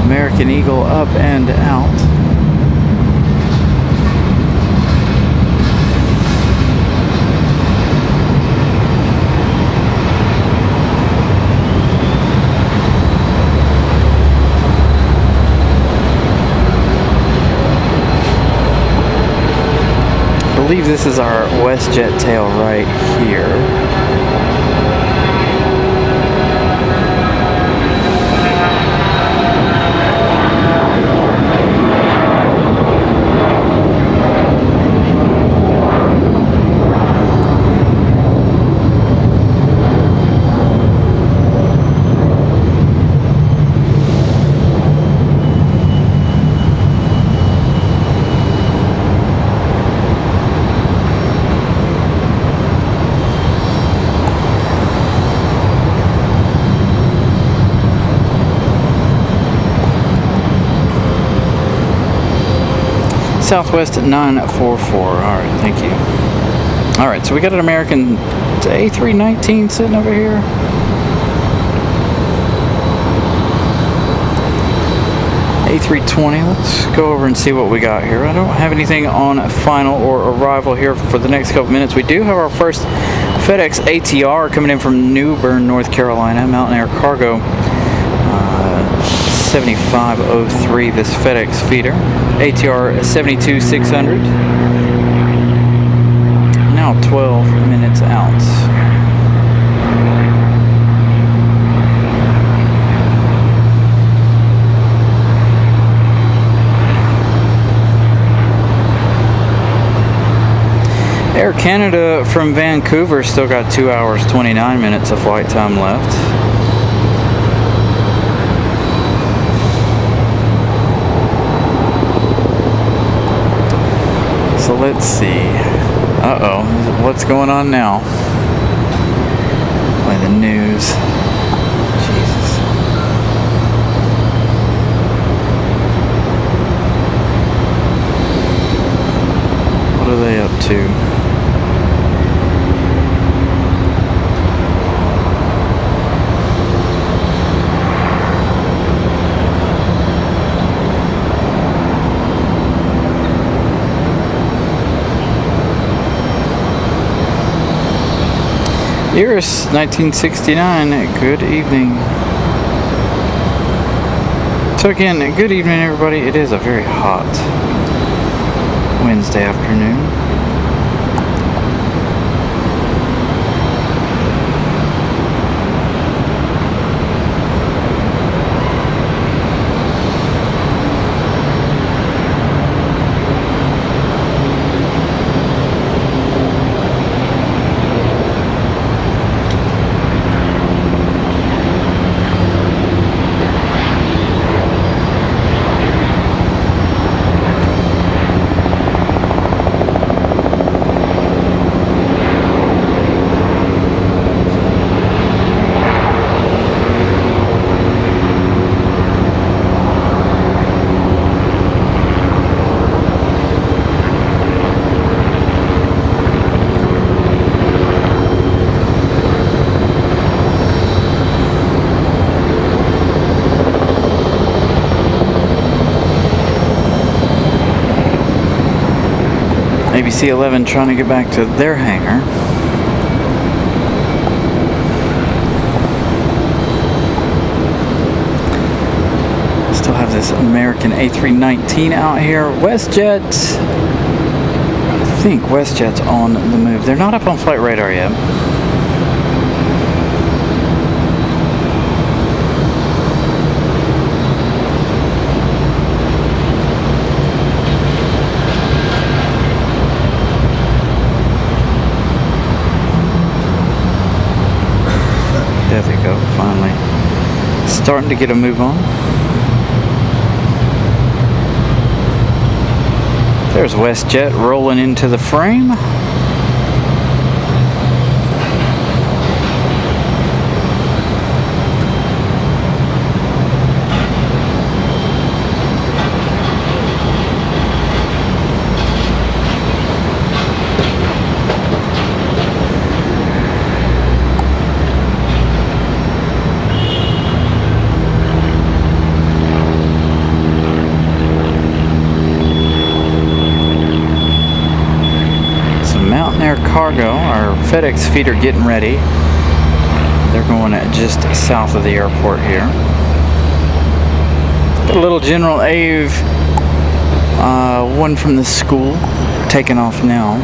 S1: American Eagle up and out. I believe this is our WestJet tail right here. Southwest 944. Alright, thank you. Alright, so we got an American A319 sitting over here. A320. Let's go over and see what we got here. I don't have anything on final or arrival here for the next couple minutes. We do have our first FedEx ATR coming in from New Bern, North Carolina. Mountain Air Cargo 7503, this FedEx feeder. ATR 72600. Now 12 minutes out. Air Canada from Vancouver still got 2 hours 29 minutes of flight time left. So let's see. Uh-oh, what's going on now? By the news. Jesus. What are they up to? Iris, 1969, good evening. So again, good evening everybody. It is a very hot Wednesday afternoon. ABC 11 trying to get back to their hangar. this American A319 out here. WestJet, I think WestJet's on the move. They're not up on flight radar yet. There they go, finally. Starting to get a move on. There's WestJet rolling into the frame. Cargo, our FedEx feeder getting ready. They're going just south of the airport here. Got a little General Ave, one from the school, taking off now.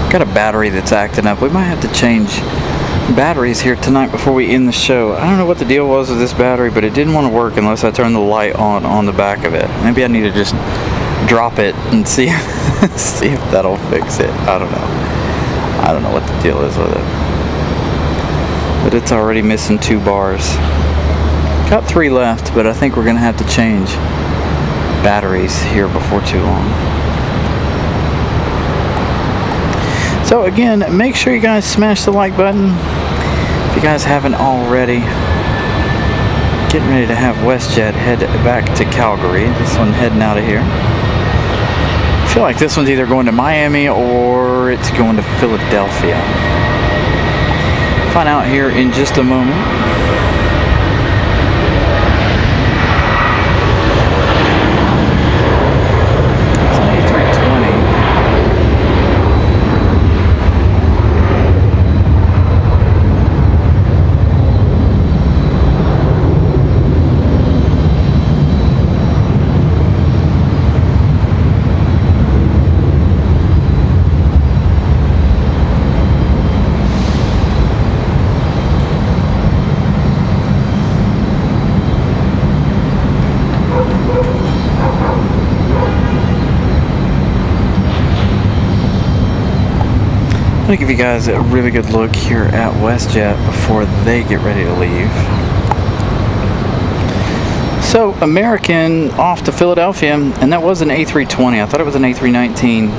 S1: Got a battery that's acting up. We might have to change batteries here tonight before we end the show. I don't know what the deal was with this battery, but it didn't want to work unless I turned the light on the back of it. Maybe I need to just drop it and see see if that'll fix it. I don't know. I don't know what the deal is with it. But it's already missing 2 bars. Got 3 left, but I think we're gonna have to change batteries here before too long. So again, make sure you guys smash the like button if you guys haven't already. Getting ready to have WestJet head back to Calgary. This one heading out of here. I feel like this one's either going to Miami or it's going to Philadelphia. Find out here in just a moment. I'm going to give you guys a really good look here at WestJet before they get ready to leave. So, American off to Philadelphia, and that was an A320. I thought it was an A319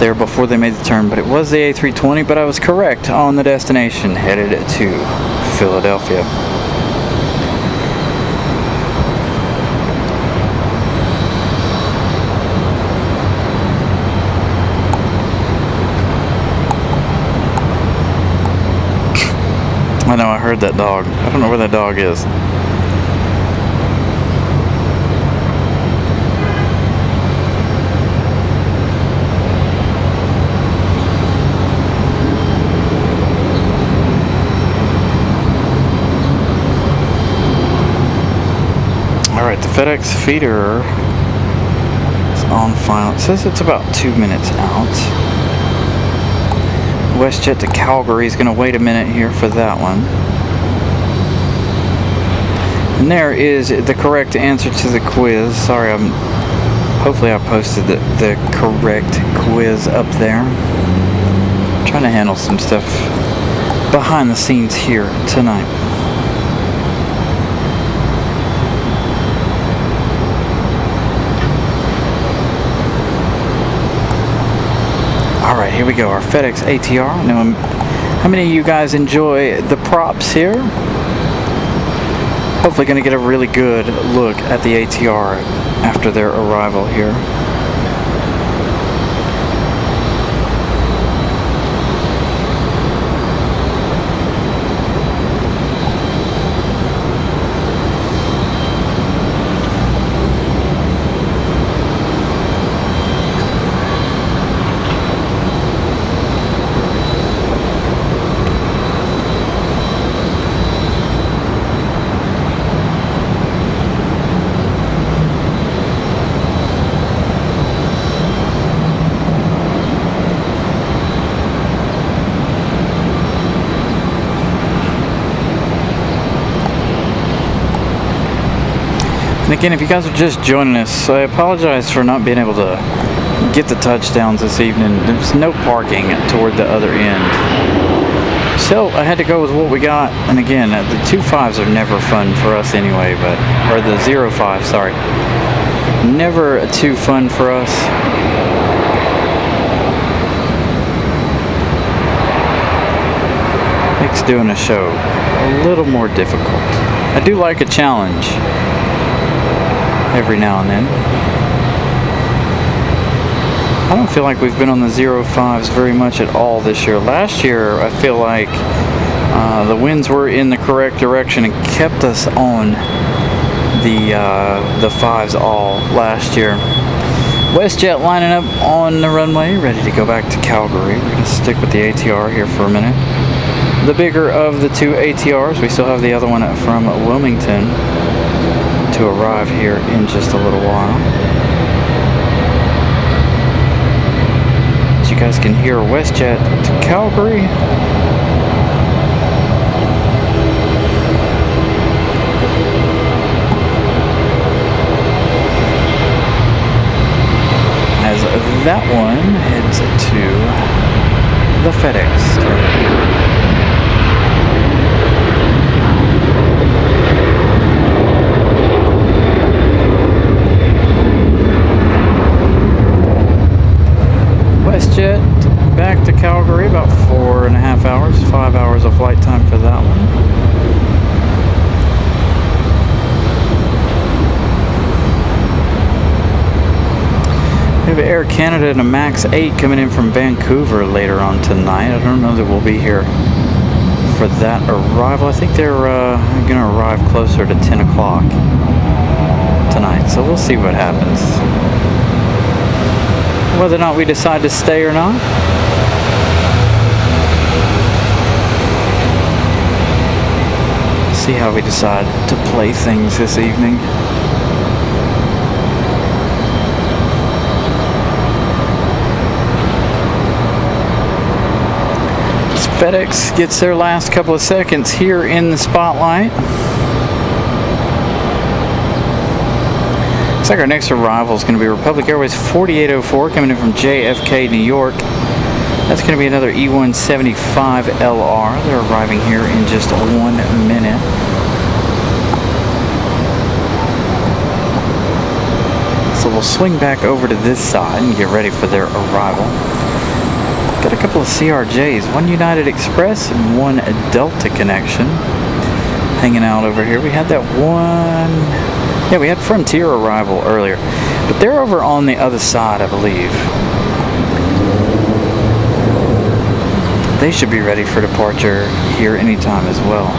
S1: there before they made the turn, but it was the A320, but I was correct on the destination, headed to Philadelphia. I know, I heard that dog. I don't know where that dog is. Alright, the FedEx feeder is on file. It says it's about 2 minutes out. WestJet to Calgary is going to wait a minute here for that one. And there is the correct answer to the quiz. Sorry, hopefully I posted the correct quiz up there. I'm trying to handle some stuff behind the scenes here tonight. Alright, here we go, our FedEx ATR. Now, how many of you guys enjoy the props here? Hopefully going to get a really good look at the ATR after their arrival here. And again, if you guys are just joining us, I apologize for not being able to get the touchdowns this evening. There's no parking toward the other end. So I had to go with what we got. And again, the 2.5s are never fun for us anyway, or the 0.5, sorry. Never too fun for us. Makes doing a show a little more difficult. I do like a challenge every now and then. I don't feel like we've been on the 0.5s very much at all this year. Last year, I feel like the winds were in the correct direction and kept us on the 5s all last year. WestJet lining up on the runway, ready to go back to Calgary. We're going to stick with the ATR here for a minute. The bigger of the two ATRs. We still have the other one from Wilmington to arrive here in just a little while. As you guys can hear, WestJet to Calgary. As that one heads to the FedEx terminal. WestJet back to Calgary, about 4.5 hours, 5 hours of flight time for that one. We have Air Canada and a MAX 8 coming in from Vancouver later on tonight. I don't know that we'll be here for that arrival. I think they're going to arrive closer to 10 o'clock tonight, so we'll see what happens. Whether or not we decide to stay or not. See how we decide to play things this evening. As FedEx gets their last couple of seconds here in the spotlight. Looks like our next arrival is going to be Republic Airways 4804 coming in from JFK, New York. That's going to be another E175 LR. They're arriving here in just 1 minute. So we'll swing back over to this side and get ready for their arrival. Got a couple of CRJs, one United Express and one Delta connection hanging out over here. We had that one... Yeah, we had Frontier arrival earlier, but they're over on the other side, I believe. They should be ready for departure here anytime as well.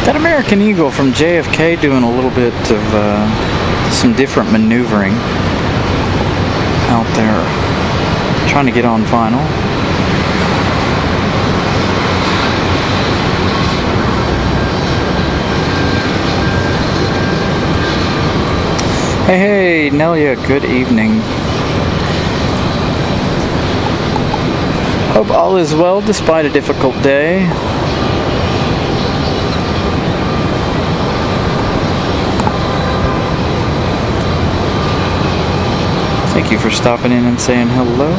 S1: That American Eagle from JFK doing a little bit of some different maneuvering out there, trying to get on final. Hey, Nelia, good evening. Hope all is well despite a difficult day. I think Thank you for stopping in and saying hello.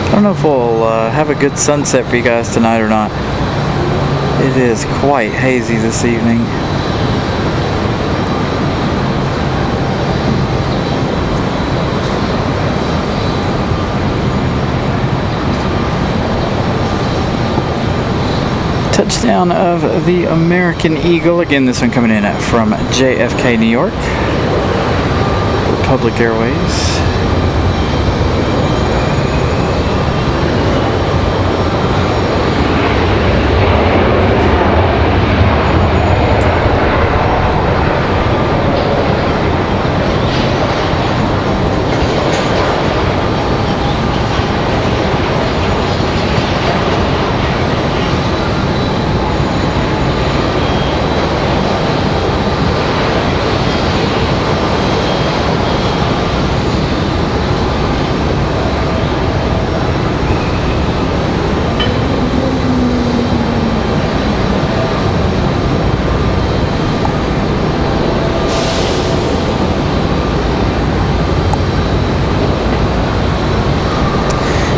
S1: I don't know if we'll have a good sunset for you guys tonight or not. It is quite hazy this evening. Touchdown of the American Eagle. Again, this one coming in from JFK, New York. Republic Airways.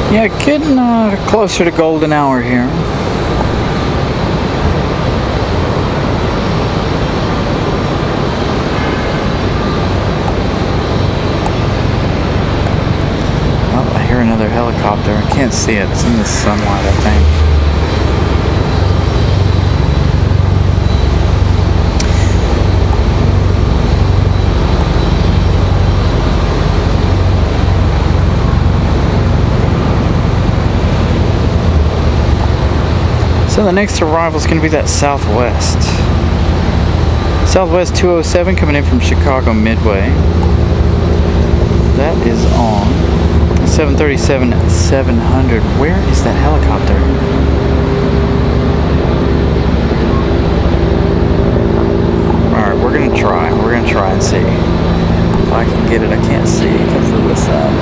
S1: Yeah, getting closer to golden hour here. Oh, I hear another helicopter. I can't see it. It's in the sunlight, I think. So the next arrival is going to be that Southwest. Southwest 207 coming in from Chicago Midway. That is on 737-700. Where is that helicopter? Alright, we're going to try. We're going to try and see if I can get it. I can't see because of the sun.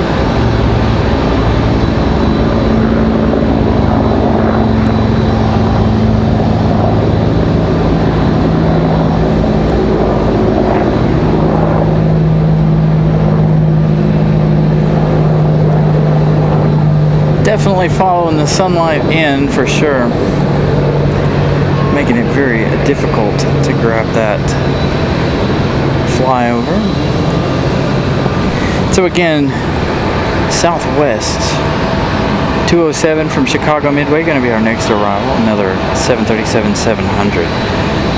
S1: Definitely following the sunlight in for sure, making it very difficult to grab that flyover. So again, Southwest 207 from Chicago Midway going to be our next arrival. Another 737-700.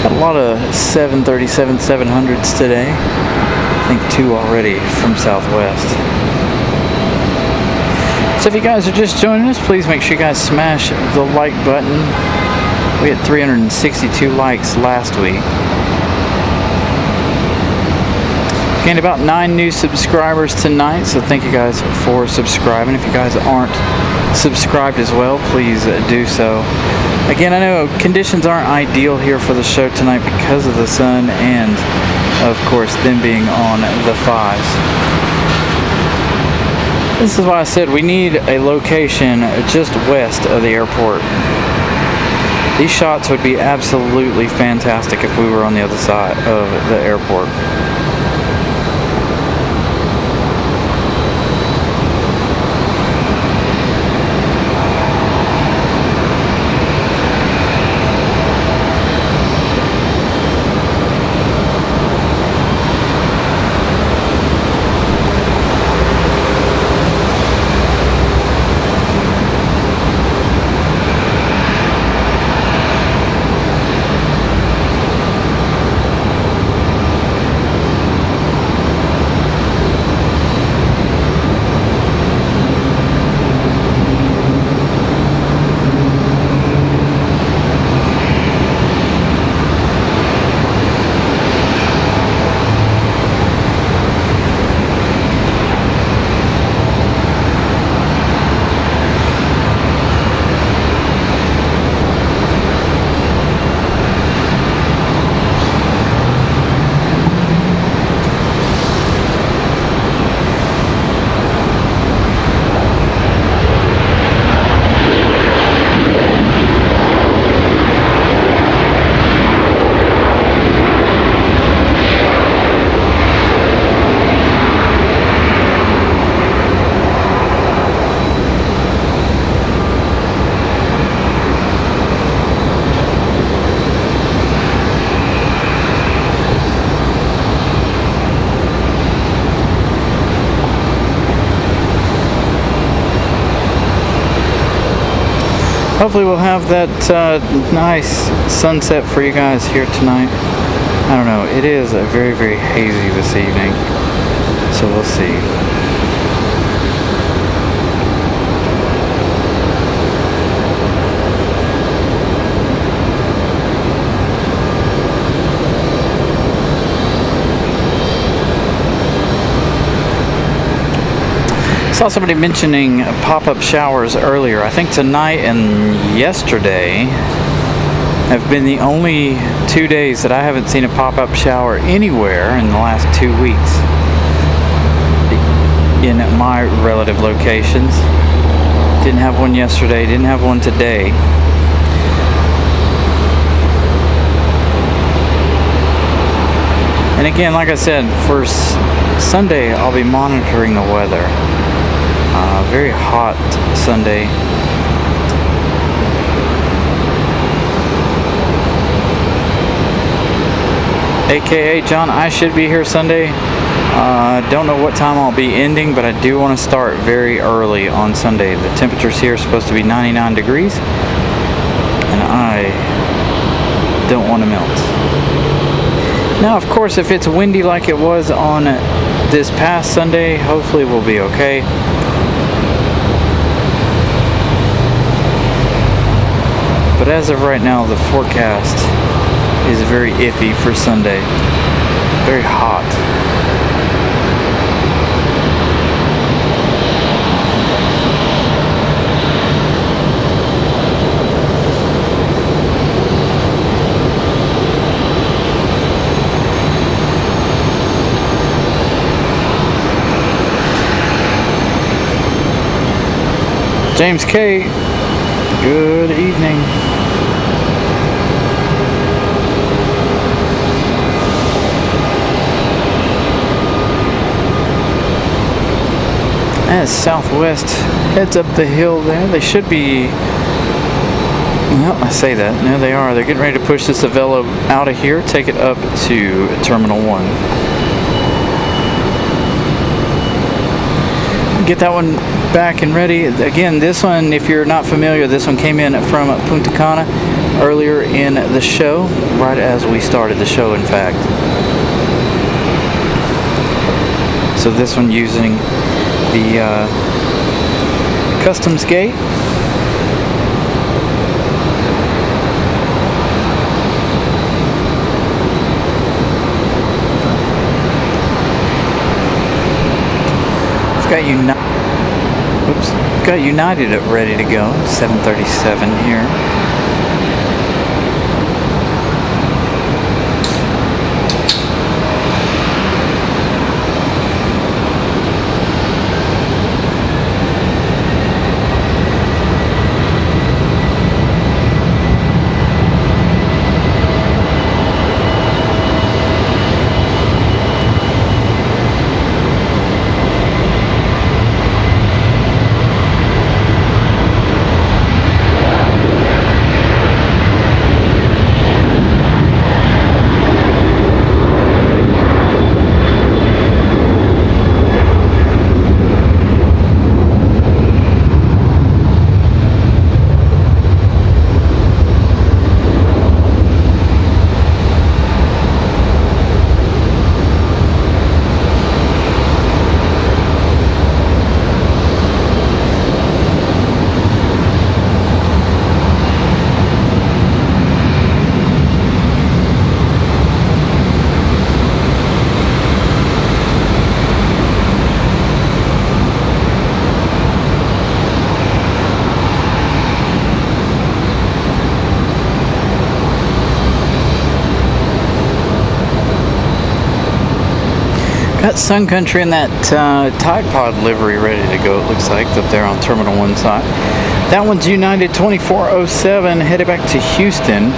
S1: Got a lot of 737-700s today. I think 2 already from Southwest. So if you guys are just joining us, please make sure you guys smash the like button. We had 362 likes last week. Gained about 9 new subscribers tonight, so thank you guys for subscribing. If you guys aren't subscribed as well, please do so. Again, I know conditions aren't ideal here for the show tonight because of the sun and, of course, them being on the 5s. This is why I said we need a location just west of the airport. These shots would be absolutely fantastic if we were on the other side of the airport. Hopefully we'll have that nice sunset for you guys here tonight. I don't know, it is very, very hazy this evening, so we'll see. I saw somebody mentioning pop-up showers earlier. I think tonight and yesterday have been the only 2 days that I haven't seen a pop-up shower anywhere in the last 2 weeks in my relative locations. Didn't have one yesterday, didn't have one today. And again, like I said, for Sunday I'll be monitoring the weather. Very hot Sunday. AKA John, I should be here Sunday. Don't know what time I'll be ending, but I do want to start very early on Sunday. The temperatures here are supposed to be 99 degrees, and I don't want to melt. Now, of course, if it's windy like it was on this past Sunday, hopefully we'll be okay. But as of right now, the forecast is very iffy for Sunday. Very hot. James K., good evening. As Southwest heads up the hill there, they should be, well, I say that, no they are, they're getting ready to push this Avelo out of here, take it up to Terminal 1. Get that one back and ready. Again, this one, if you're not familiar, this one came in from Punta Cana earlier in the show, right as we started the show, in fact. So this one using the customs gate. Got United ready to go. 737 here. Got Sun Country in that Tide Pod livery ready to go, it looks like, up there on Terminal 1 side. That one's United 2407, headed back to Houston.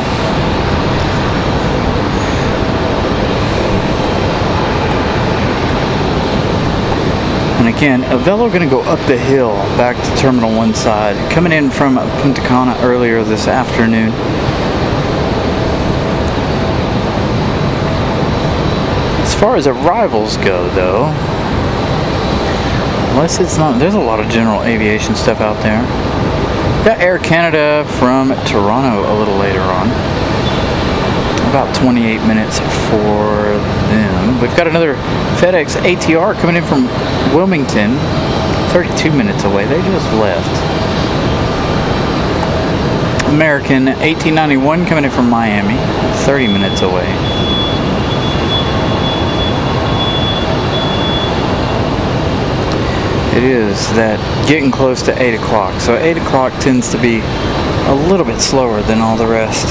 S1: And again, Avelo going to go up the hill back to Terminal 1 side, coming in from Punta Cana earlier this afternoon. As far as arrivals go, though, unless it's not, there's a lot of general aviation stuff out there. Got Air Canada from Toronto a little later on. About 28 minutes for them. We've got another FedEx ATR coming in from Wilmington, 32 minutes away. They just left. American 1891 coming in from Miami, 30 minutes away. It is that getting close to 8 o'clock. So 8 o'clock tends to be a little bit slower than all the rest.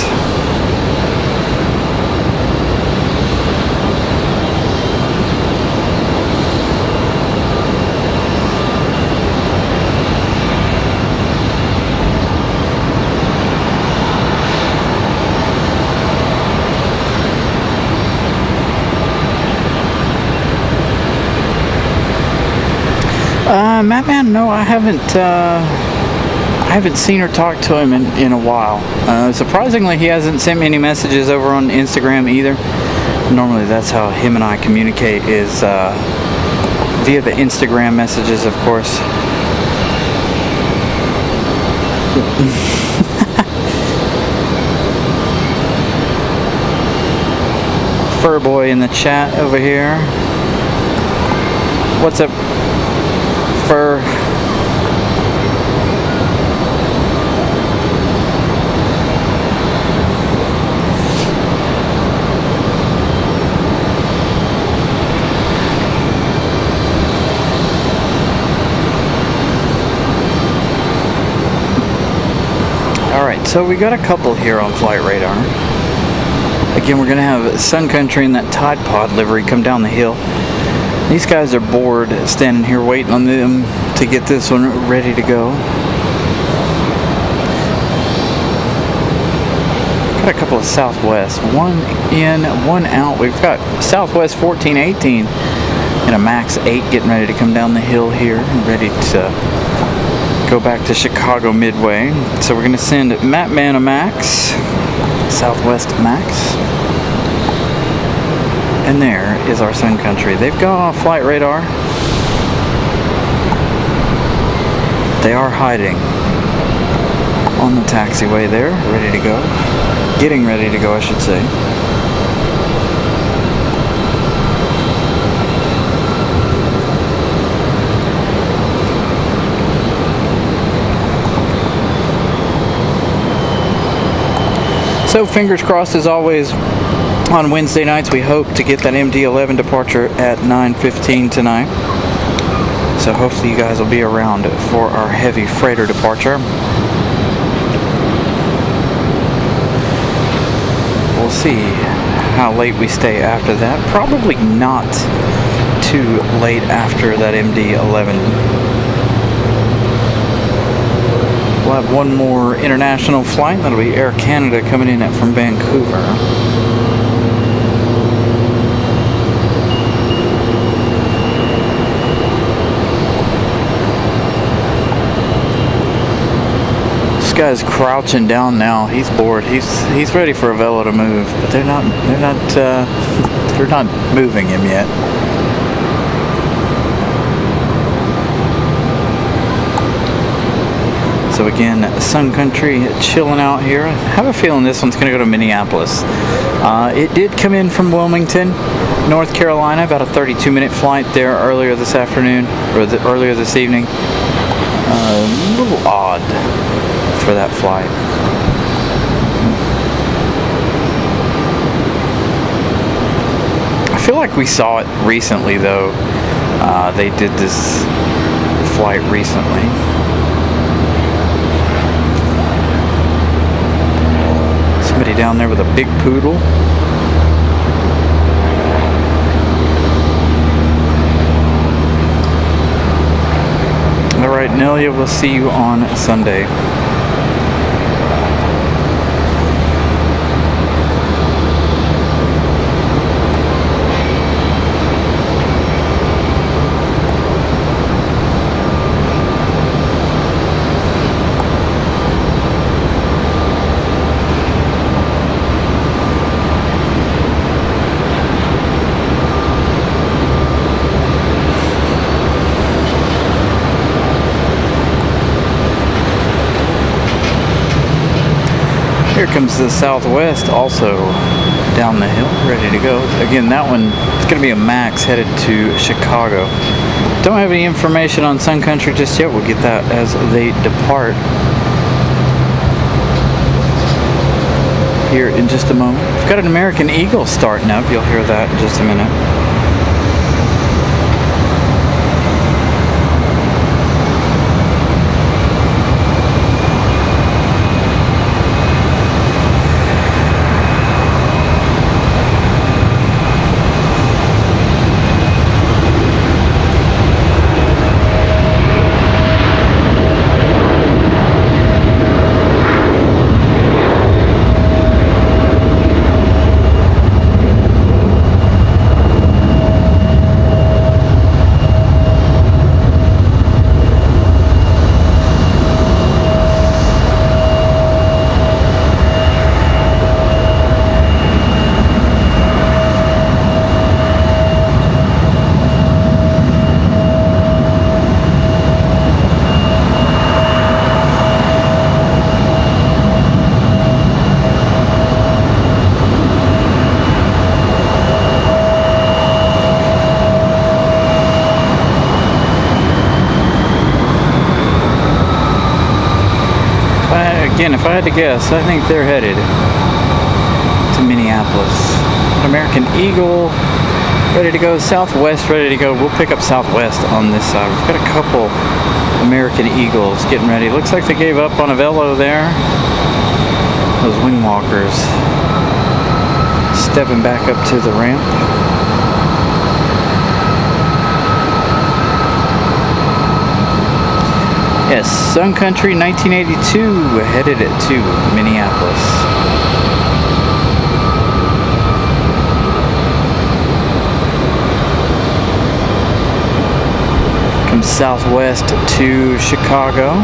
S1: Madman, no, I haven't seen or talked to him in a while. Surprisingly, he hasn't sent me any messages over on Instagram either. Normally, that's how him and I communicate, is via the Instagram messages, of course. Furboy in the chat over here. What's up, Fur? Alright, so we got a couple here on Flight Radar. Again, we're going to have Sun Country and that Tide Pod livery come down the hill. These guys are bored standing here waiting on them to get this one ready to go. Got a couple of Southwest, one in, one out. We've got Southwest 1418 and a Max 8 getting ready to come down the hill here, ready to go back to Chicago Midway. So we're going to send Mattman a Max, Southwest Max. And there is our Sun Country. They've gone off Flight Radar. They are hiding on the taxiway there, ready to go. Getting ready to go, I should say. So fingers crossed as always. On Wednesday nights, we hope to get that MD-11 departure at 9:15 tonight. So hopefully you guys will be around for our heavy freighter departure. We'll see how late we stay after that. Probably not too late after that MD-11. We'll have one more international flight. That'll be Air Canada coming in from Vancouver. Guy's crouching down now. He's bored. He's ready for a Velo to move, but they're not moving him yet. So again, Sun Country chilling out here. I have a feeling this one's gonna go to Minneapolis. It did come in from Wilmington, North Carolina, about a 32-minute flight there earlier this afternoon, or earlier this evening. A little odd for that flight. I feel like we saw it recently though. They did this flight recently. Somebody down there with a big poodle. Alright, Nelia, we'll see you on Sunday. Here comes the Southwest, also down the hill, ready to go. Again, that one is going to be a max headed to Chicago. Don't have any information on Sun Country just yet. We'll get that as they depart here in just a moment. We've got an American Eagle starting up. You'll hear that in just a minute. Again, if I had to guess, I think they're headed to Minneapolis. American Eagle, ready to go. Southwest, ready to go. We'll pick up Southwest on this side. We've got a couple American Eagles getting ready. Looks like they gave up on a Velo there. Those wing walkers stepping back up to the ramp. Yes, Sun Country 1982 headed it to Minneapolis. Comes Southwest to Chicago.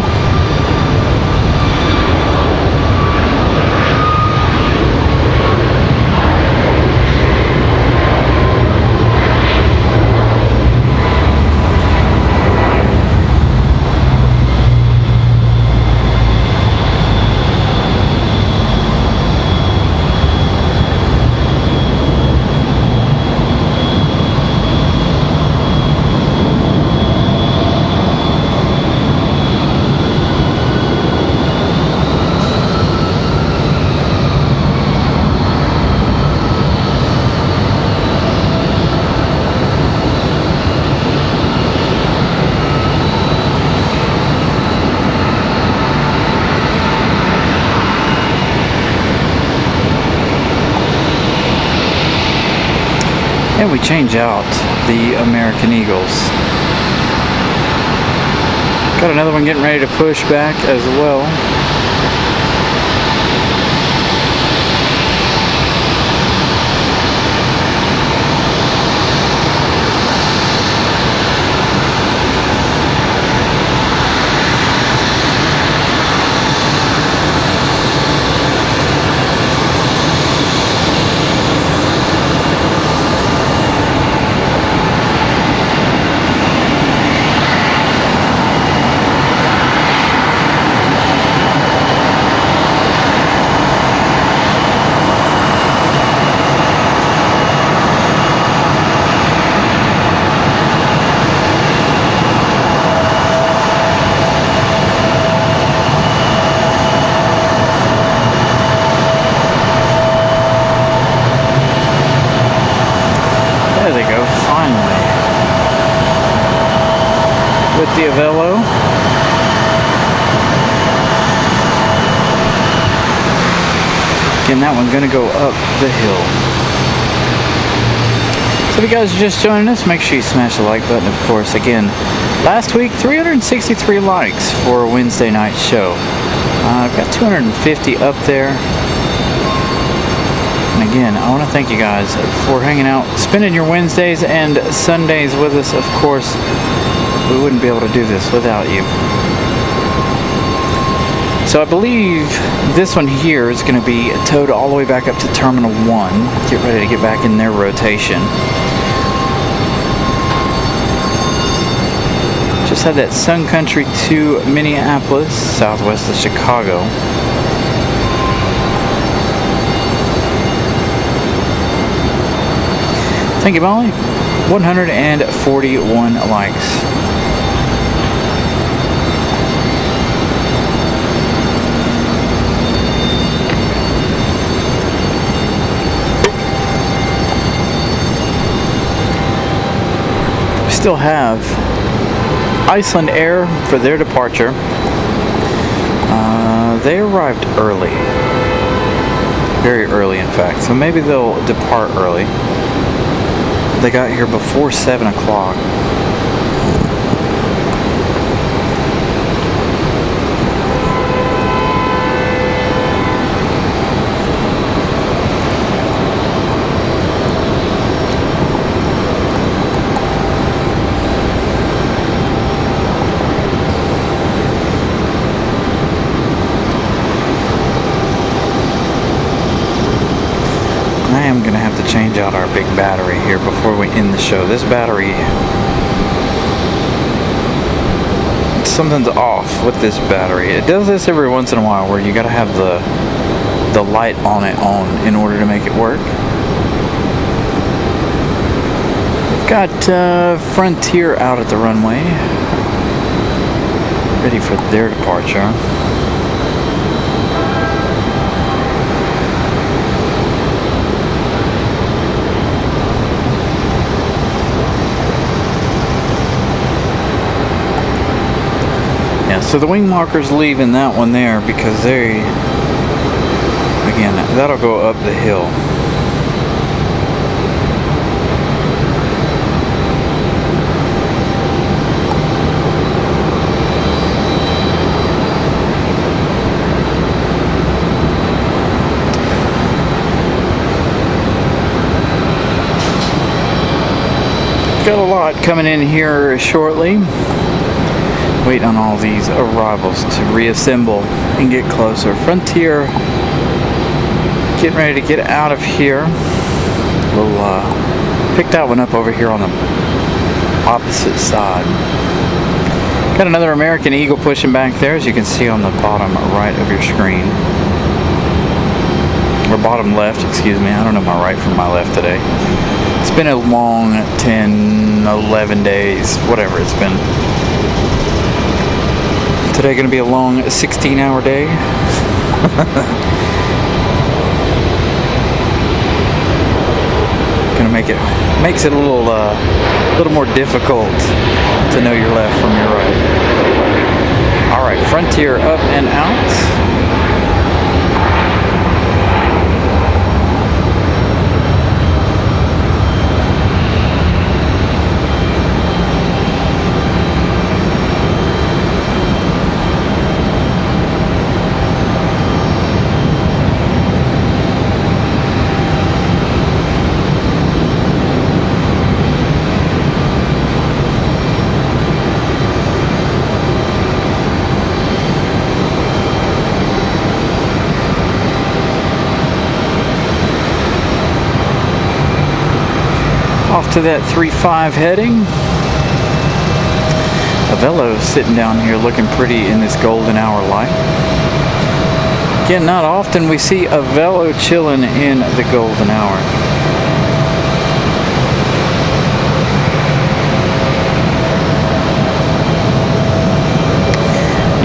S1: And we change out the American Eagles. Got another one getting ready to push back as well. The Velo. Again, that one gonna go up the hill. So if you guys are just joining us, make sure you smash the like button, of course. Again, last week, 363 likes for a Wednesday night show. I've got 250 up there. And again, I want to thank you guys for hanging out, spending your Wednesdays and Sundays with us, of course. We wouldn't be able to do this without you. So I believe this one here is going to be towed all the way back up to Terminal 1. Get ready to get back in their rotation. Just had that Sun Country to Minneapolis, southwest of Chicago. Thank you, Molly. 141 likes. We still have Icelandair for their departure. They arrived early. Very early, in fact. So maybe they'll depart early. They got here before 7 o'clock. I am going to have to change out our big battery here before we end the show. This battery, something's off with this battery. It does this every once in a while where you got to have the light on it in order to make it work. We've got Frontier out at the runway, ready for their departure. So the wing marker's leaving that one there because again, that'll go up the hill. Got a lot coming in here shortly. Wait on all these arrivals to reassemble and get closer. Frontier getting ready to get out of here. We'll pick that one up over here on the opposite side. Got another American Eagle pushing back there, as you can see on the bottom right of your screen. Or bottom left, excuse me. I don't know my right from my left today. It's been a long 10, 11 days, whatever it's been. Today going to be a long 16-hour day. Gonna makes it a little more difficult to know your left from your right. All right, Frontier up and out. Off to that 3-5 heading. Avello's sitting down here looking pretty in this golden hour light. Again, not often we see Avello chilling in the golden hour.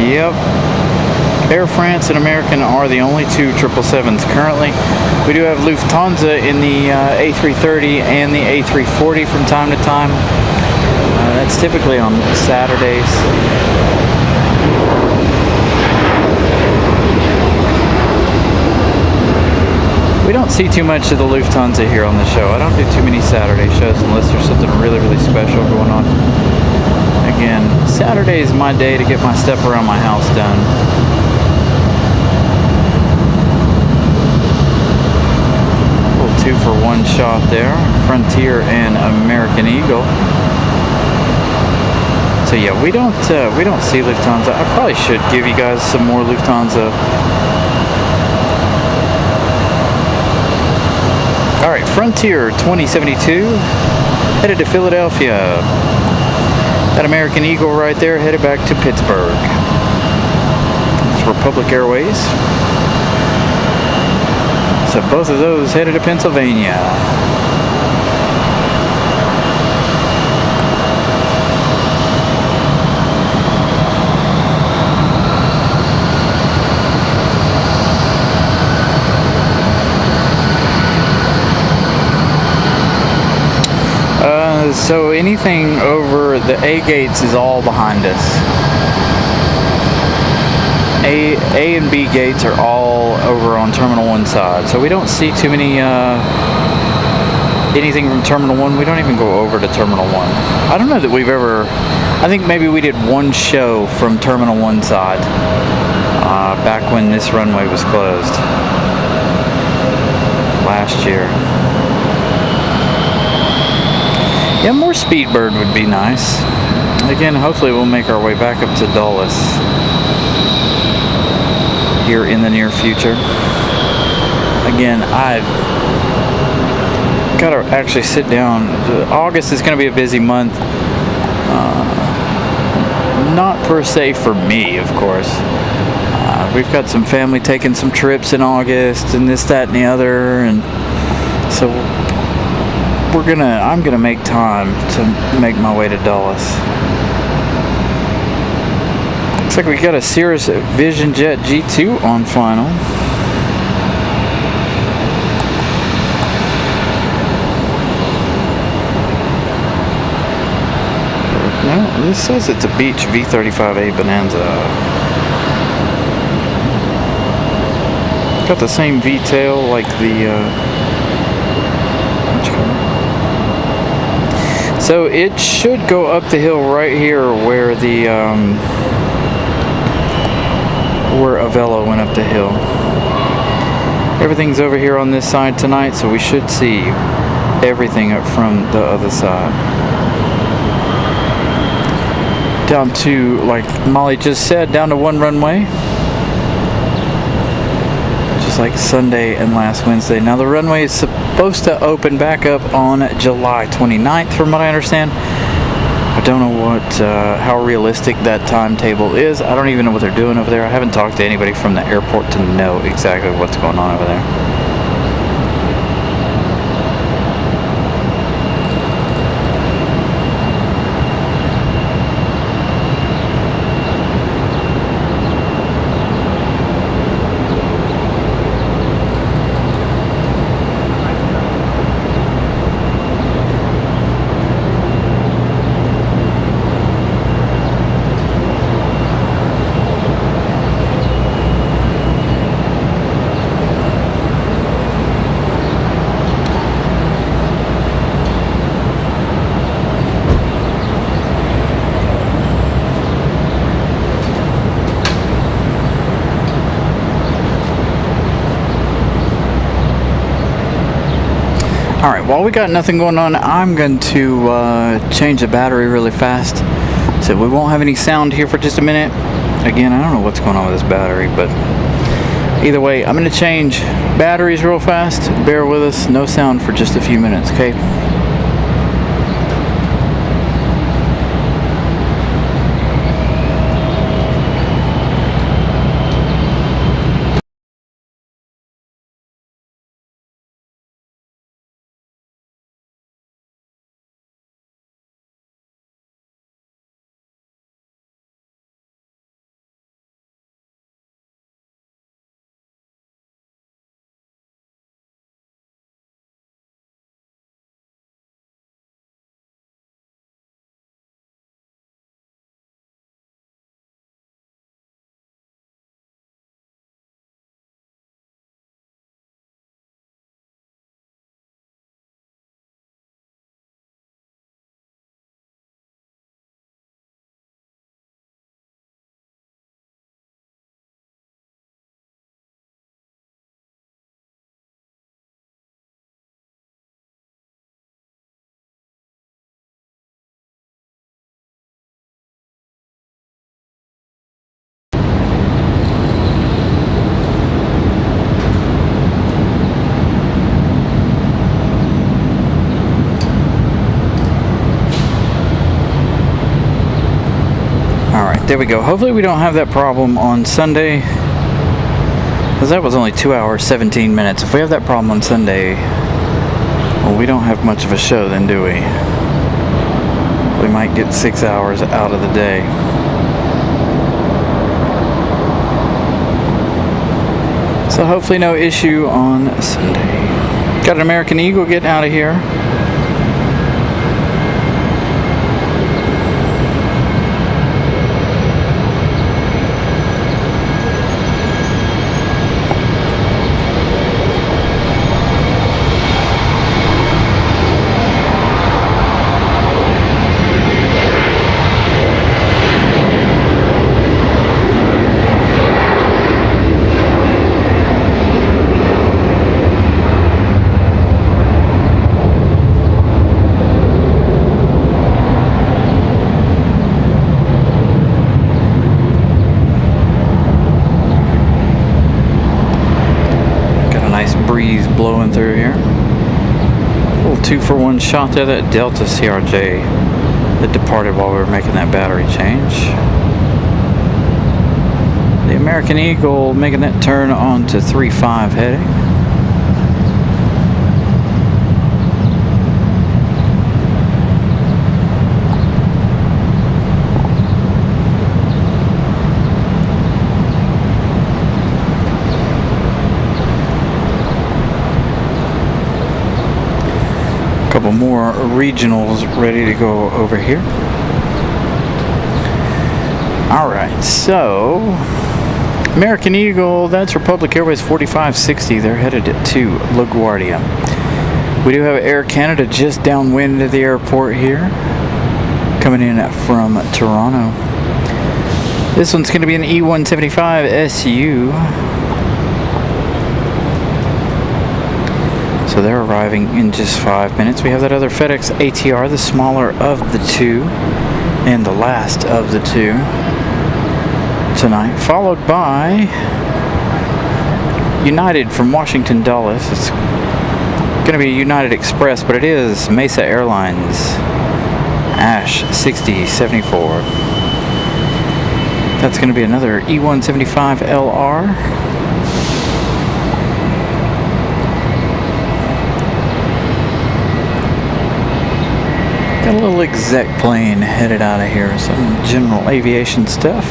S1: Yep. Air France and American are the only two 777s currently. We do have Lufthansa in the A330 and the A340 from time to time. That's typically on Saturdays. We don't see too much of the Lufthansa here on the show. I don't do too many Saturday shows unless there's something really, really special going on. Again, Saturday is my day to get my stuff around my house done. Two for one shot there, Frontier and American Eagle. So yeah, we don't see Lufthansa. I probably should give you guys some more Lufthansa. All right, Frontier 2072 headed to Philadelphia. That American Eagle right there headed back to Pittsburgh. It's Republic Airways. So both of those headed to Pennsylvania. So anything over the A gates is all behind us. A and B gates are all over on Terminal 1 side. So we don't see too many, anything from Terminal 1. We don't even go over to Terminal 1. I don't know that we've ever, I think maybe we did one show from Terminal 1 side, back when this runway was closed. Last year. Yeah, more Speedbird would be nice. Again, hopefully we'll make our way back up to Dulles here in the near future. Again, I've got to actually sit down. August is going to be a busy month. Not per se for me, of course. We've got some family taking some trips in August and this, that, and the other, and so I'm gonna make time to make my way to Dulles. Looks like we got a Cirrus Vision Jet G2 on final. No, this says it's a Beech V35A Bonanza. Got the same V-tail like the so it should go up the hill right here where the where Avelo went up the hill. Everything's over here on this side tonight, so we should see everything up from the other side. Down to, like Molly just said, down to one runway. Like Sunday and last Wednesday. Now the runway is supposed to open back up on July 29th from what I understand. I don't know how realistic that timetable is. I don't even know what they're doing over there. I haven't talked to anybody from the airport to know exactly what's going on over there. Alright, while we got nothing going on, I'm going to change the battery really fast. So we won't have any sound here for just a minute. Again, I don't know what's going on with this battery, but either way, I'm going to change batteries real fast. Bear with us, no sound for just a few minutes, okay? There we go. Hopefully we don't have that problem on Sunday, because that was only 2 hours 17 minutes. If we have that problem on Sunday, well, we don't have much of a show then, do we? We might get 6 hours out of the day. So hopefully no issue on Sunday. Got an American Eagle getting out of here. 2-for-1 shot there. That Delta CRJ that departed while we were making that battery change. The American Eagle making that turn on to 3-5 heading. Couple more regionals ready to go over here. Alright, so American Eagle, that's Republic Airways 4560. They're headed to LaGuardia. We do have Air Canada just downwind of the airport here, coming in from Toronto. This one's going to be an E175 SU. So they're arriving in just 5 minutes. We have that other FedEx ATR, the smaller of the two, and the last of the two tonight, followed by United from Washington Dulles. It's going to be United Express, but it is Mesa Airlines Ash 6074. That's going to be another E175 LR. Got a little exec plane headed out of here, some general aviation stuff.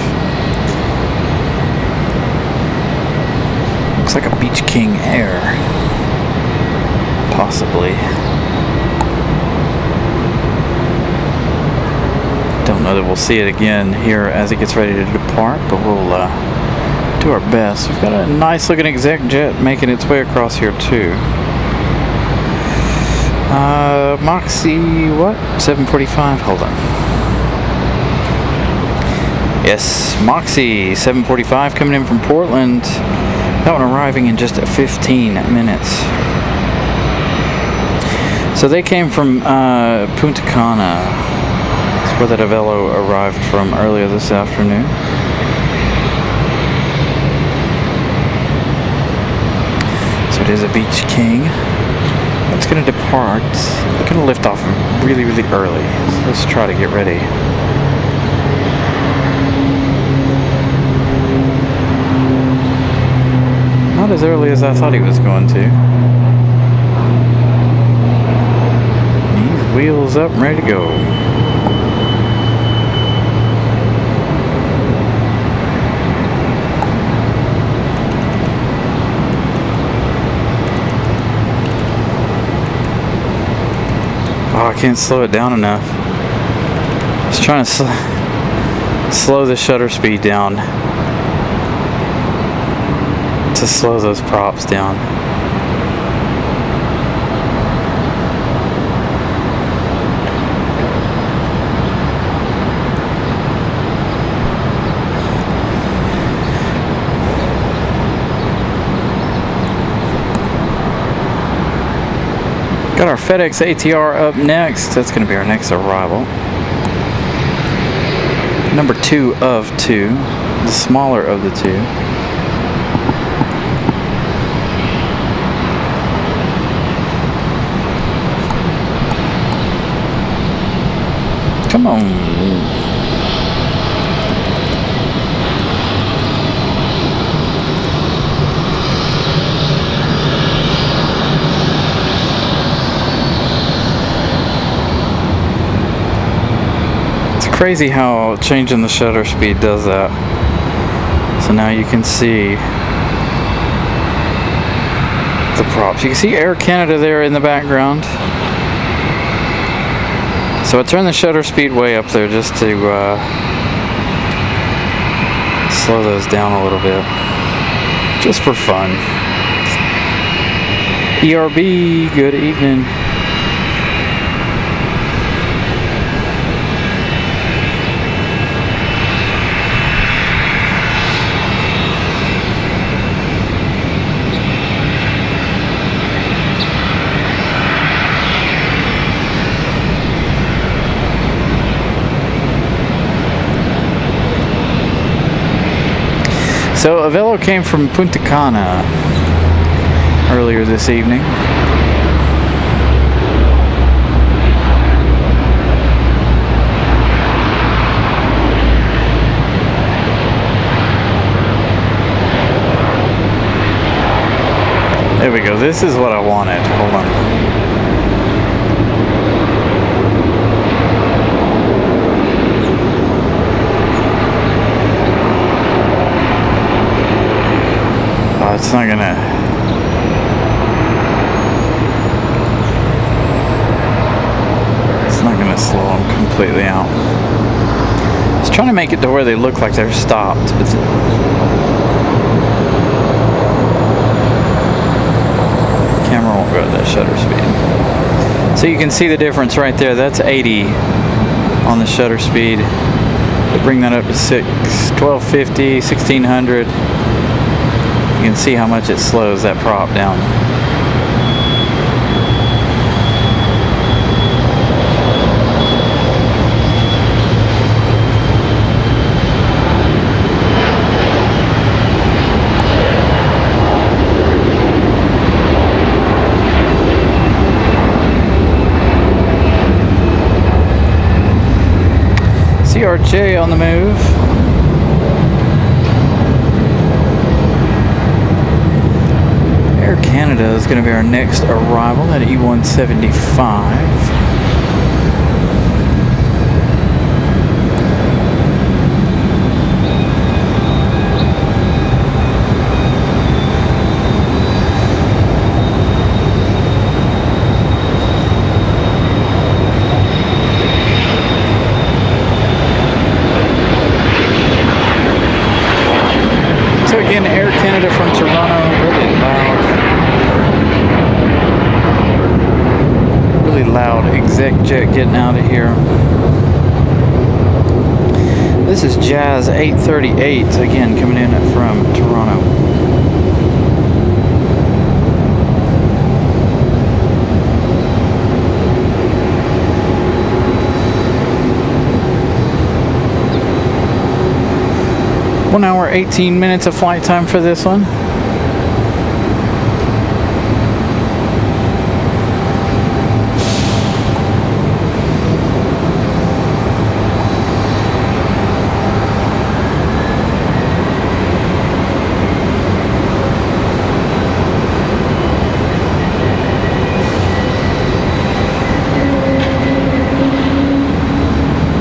S1: Looks like a Beach King Air, possibly. Don't know that we'll see it again here as it gets ready to depart, but we'll do our best. We've got a nice looking exec jet making its way across here too. Moxie, what? 745, hold on. Yes, Moxie, 745 coming in from Portland. That one arriving in just 15 minutes. So they came from Punta Cana. That's where that Avelo arrived from earlier this afternoon. So it is a Beach King. It's going to depart. It's going to lift off really, really early. So let's try to get ready. Not as early as I thought he was going to. He's wheels up and ready to go. Oh, I can't slow it down enough. Just trying to slow the shutter speed down to slow those props down. Got our FedEx ATR up next. That's going to be our next arrival. Number 2 of 2, the smaller of the two. Come on. Crazy how changing the shutter speed does that. So now you can see the props. You can see Air Canada there in the background. So I turned the shutter speed way up there just to slow those down a little bit, just for fun. ERB, good evening. So Avelo came from Punta Cana earlier this evening. There we go. This is what I wanted. Hold on. Oh, it's not gonna. It's not gonna slow them completely out. I was trying to make it to where they look like they're stopped, but camera won't go at that shutter speed. So you can see the difference right there. That's 80 on the shutter speed. To bring that up to 1250, 1600. You can see how much it slows that prop down. CRJ on the move. Air Canada is going to be our next arrival at E175. Again, Air Canada from Toronto, really loud exec jet getting out of here. This is Jazz 838, again coming in from Toronto. One hour, 18 minutes of flight time for this one.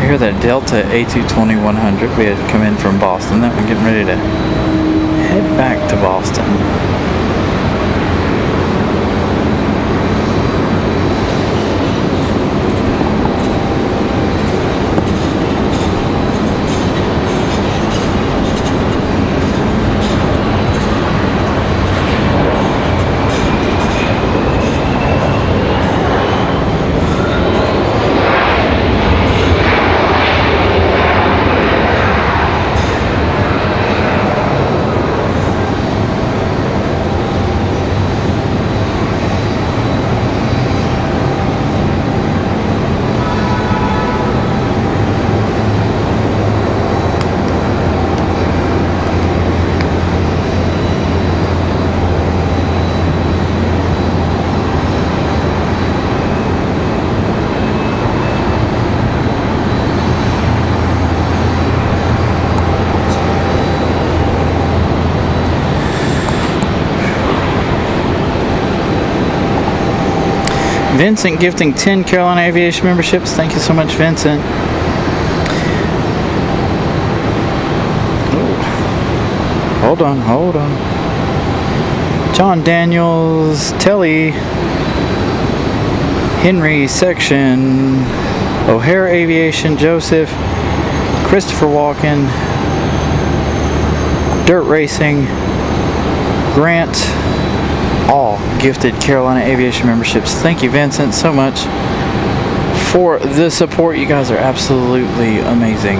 S1: Hear that Delta A220-100 we had come in from Boston. That one getting ready to head back to Boston. Vincent gifting 10 Carolina Aviation memberships. Thank you so much, Vincent. Ooh. Hold on. John Daniels, Telly, Henry Section, O'Hare Aviation, Joseph, Christopher Walken, Dirt Racing, Grant, all gifted Carolina Aviation memberships. Thank you, Vincent, so much for the support. You guys are absolutely amazing.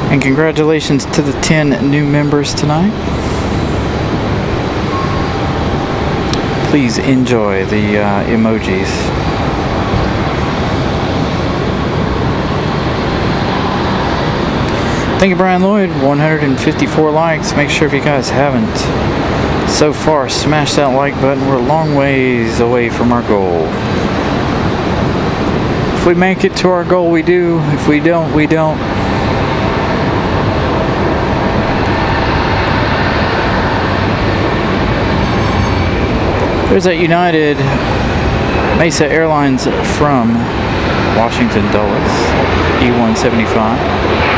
S1: And congratulations to the 10 new members tonight. Please enjoy the emojis. Thank you, Brian Lloyd. 154 likes. Make sure if you guys haven't so far, smash that like button. We're a long ways away from our goal. If we make it to our goal, we do. If we don't, we don't. There's that United Mesa Airlines from Washington Dulles, E175.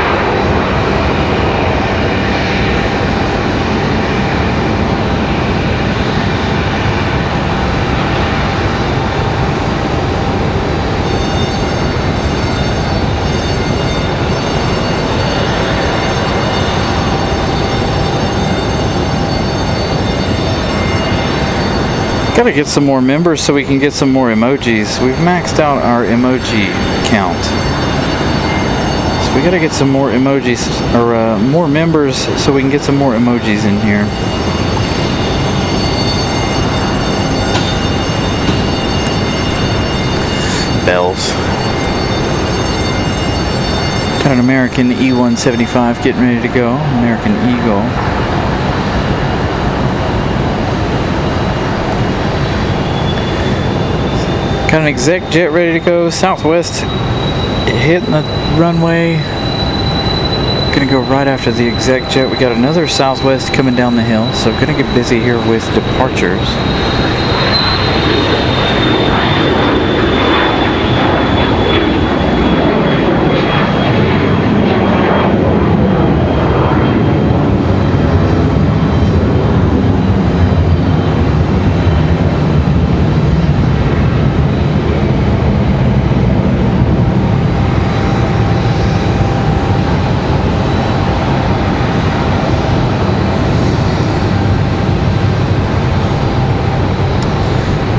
S1: Gotta get some more members so we can get some more emojis. We've maxed out our emoji count. So we gotta get some more emojis, or more members so we can get some more emojis in here. Bells. Got an American E175 getting ready to go. American Eagle. Got an exec jet ready to go. Southwest hitting the runway. Gonna go right after the exec jet. We got another Southwest coming down the hill, so gonna get busy here with departures.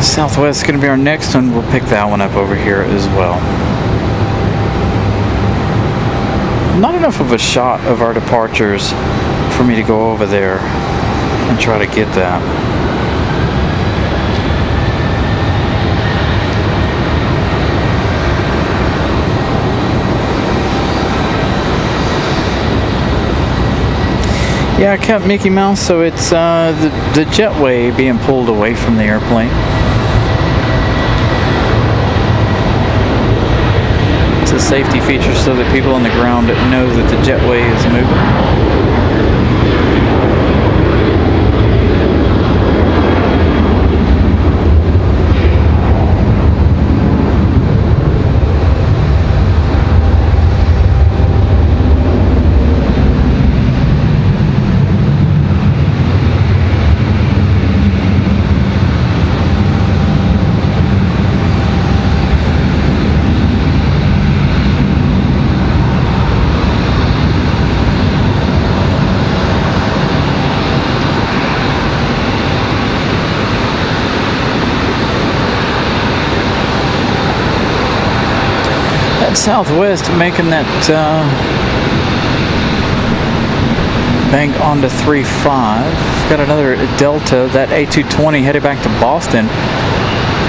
S1: Southwest is going to be our next one. We'll pick that one up over here as well. Not enough of a shot of our departures for me to go over there and try to get that. Yeah, I kept Mickey Mouse, so it's the jetway being pulled away from the airplane. It's a safety feature so that people on the ground know that the jetway is moving. Southwest making that bank onto 3.5. Got another Delta, that A220 headed back to Boston.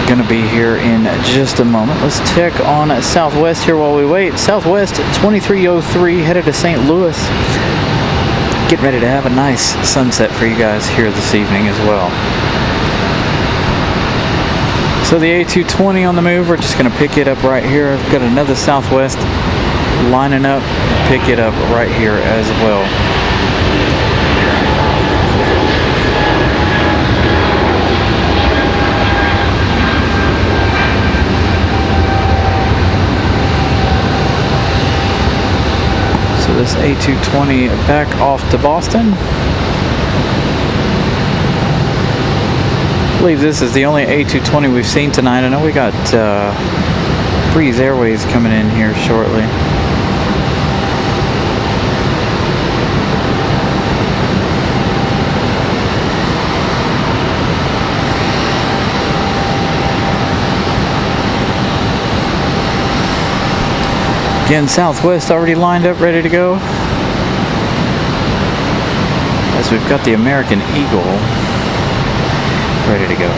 S1: Gonna be here in just a moment. Let's check on Southwest here while we wait. Southwest 2303 headed to St. Louis. Getting ready to have a nice sunset for you guys here this evening as well. So the A220 on the move, we're just going to pick it up right here. I've got another Southwest lining up, pick it up right here as well. So this A220 back off to Boston. I believe this is the only A220 we've seen tonight. I know we got Breeze Airways coming in here shortly. Again, Southwest already lined up, ready to go. As we've got the American Eagle ready to go.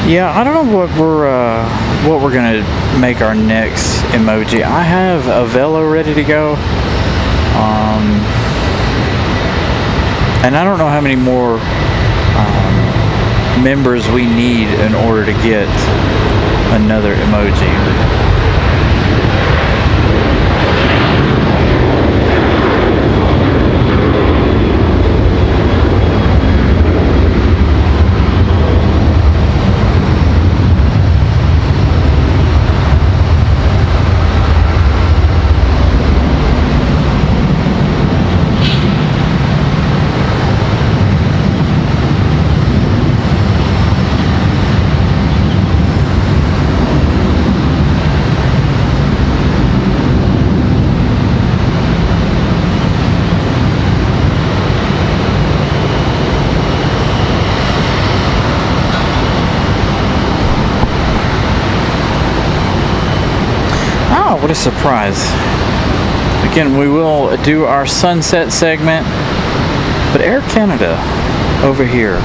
S1: Yeah, I don't know what we're gonna make our next emoji. I have a Velo ready to go, and I don't know how many more members we need in order to get another emoji. What a surprise. Again, we will do our sunset segment, but Air Canada over here.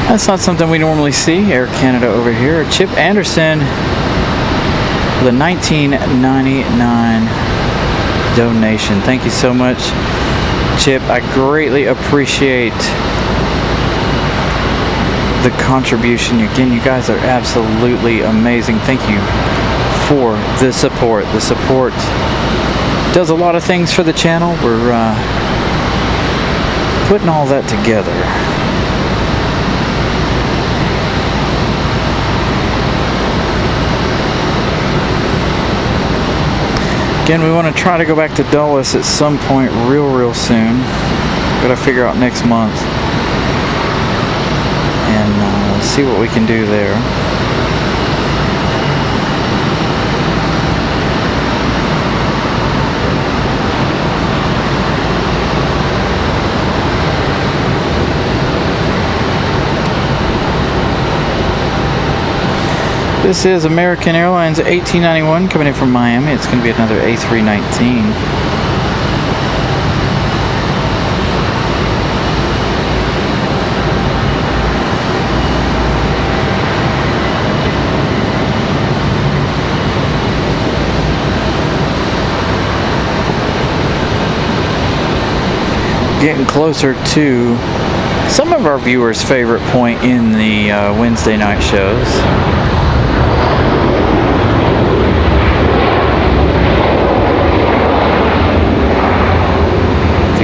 S1: That's not something we normally see. Air Canada over here. Chip Anderson with a $19.99 donation. Thank you so much, Chip. I greatly appreciate the contribution. Again, you guys are absolutely amazing. Thank you for the support. The support does a lot of things for the channel. We're putting all that together. Again, we want to try to go back to Dulles at some point real soon. Got to figure out next month and see what we can do there. This is American Airlines 1891 coming in from Miami. It's going to be another A319. Getting closer to some of our viewers' favorite point in the Wednesday night shows.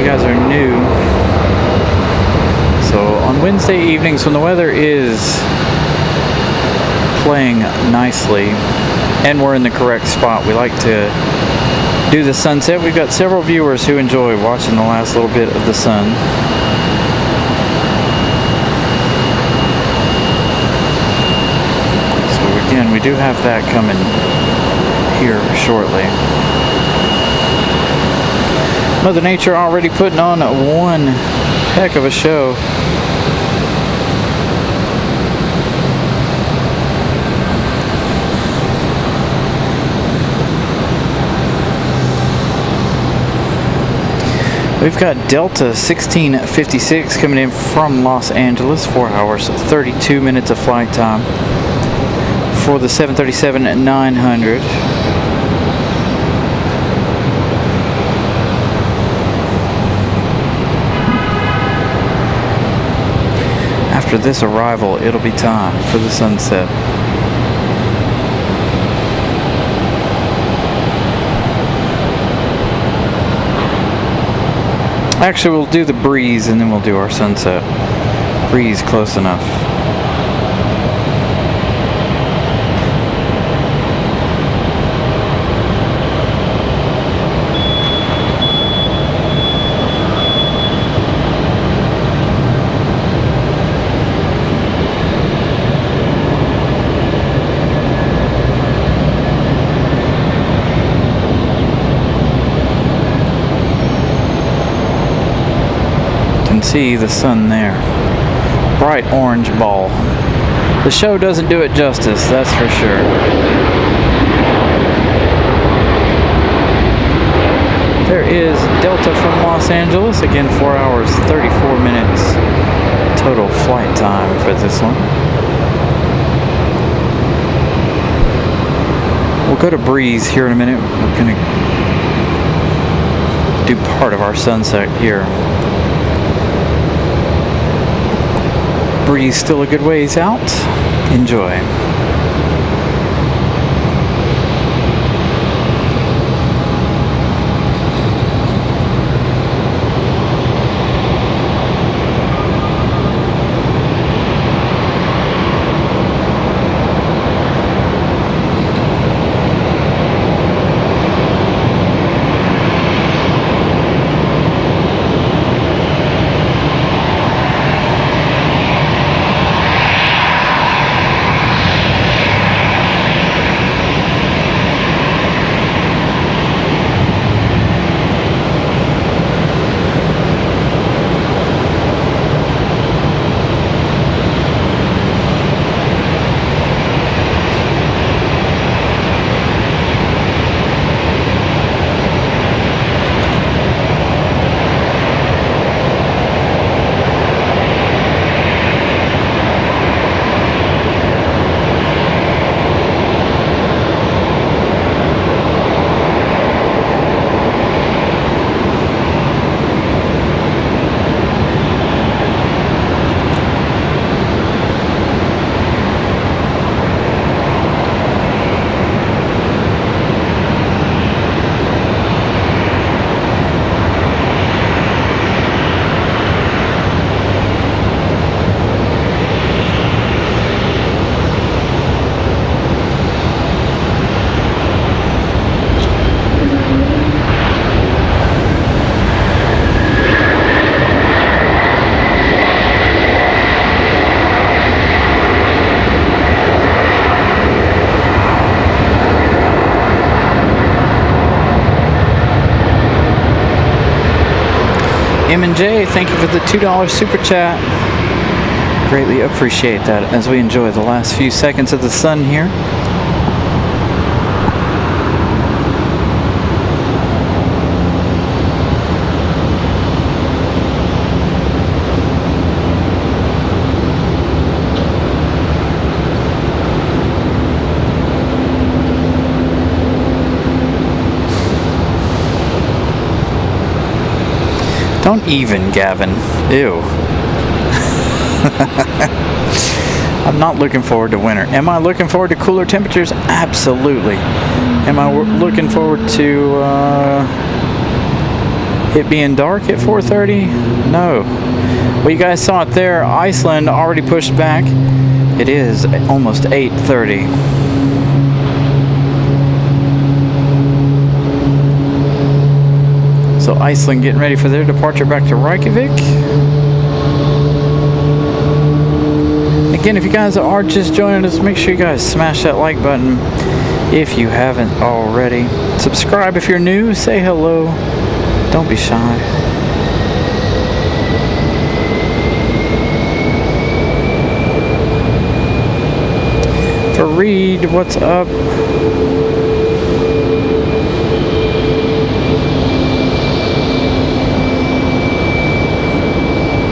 S1: Guys are new, so on Wednesday evenings when the weather is playing nicely and we're in the correct spot, we like to do the sunset. We've got several viewers who enjoy watching the last little bit of the sun. So again, we do have that coming here shortly. Mother Nature already putting on one heck of a show. We've got Delta 1656 coming in from Los Angeles, 4 hours, 32 minutes of flight time for the 737-900. After this arrival, it'll be time for the sunset. Actually, we'll do the breeze and then we'll do our sunset. Breeze close enough. See the sun there. Bright orange ball. The show doesn't do it justice, that's for sure. There is Delta from Los Angeles. Again, 4 hours, 34 minutes total flight time for this one. We'll go to breeze here in a minute. We're going to do part of our sunset here. Breeze still a good ways out. Enjoy. M&J, thank you for the $2 super chat. Greatly appreciate that as we enjoy the last few seconds of the sun here. Don't even, Gavin. Ew. I'm not looking forward to winter. Am I looking forward to cooler temperatures? Absolutely. Am I looking forward to it being dark at 4:30? No. Well, you guys saw it there. Iceland already pushed back. It is almost 8:30. So Iceland getting ready for their departure back to Reykjavik. Again, if you guys are just joining us, make sure you guys smash that like button if you haven't already. Subscribe if you're new. Say hello. Don't be shy. For Reed, what's up?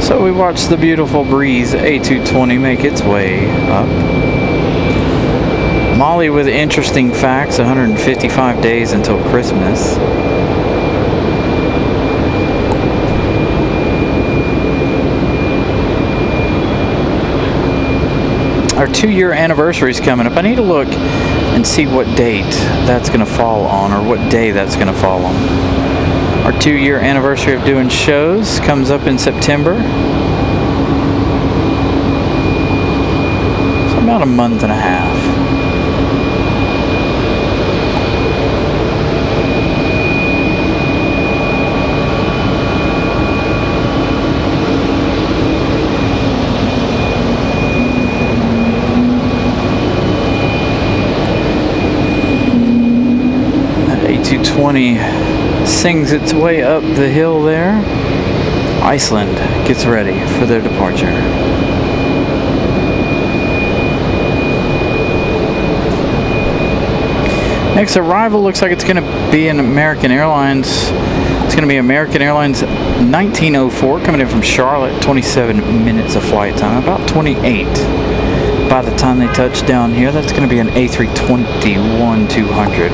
S1: So we watched the beautiful Breeze A220 make its way up. Molly with interesting facts, 155 days until Christmas. Our 2-year anniversary is coming up. I need to look and see what date that's going to fall on, or what day that's going to fall on. Our 2-year anniversary of doing shows comes up in September. So about a month and a half. That A220 sings its way up the hill there. Iceland gets ready for their departure. Next arrival looks like it's going to be an American Airlines. It's going to be American Airlines 1904 coming in from Charlotte. 27 minutes of flight time, about 28 by the time they touch down here. That's going to be an A321-200.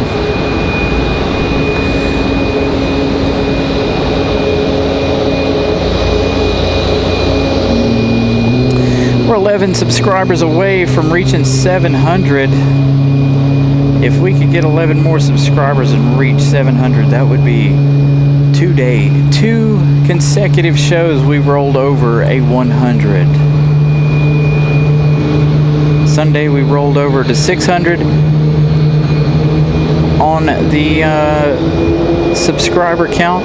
S1: We're 11 subscribers away from reaching 700. If we could get 11 more subscribers and reach 700, that would be 2 consecutive shows we rolled over a 100. Sunday we rolled over to 600. On the subscriber count,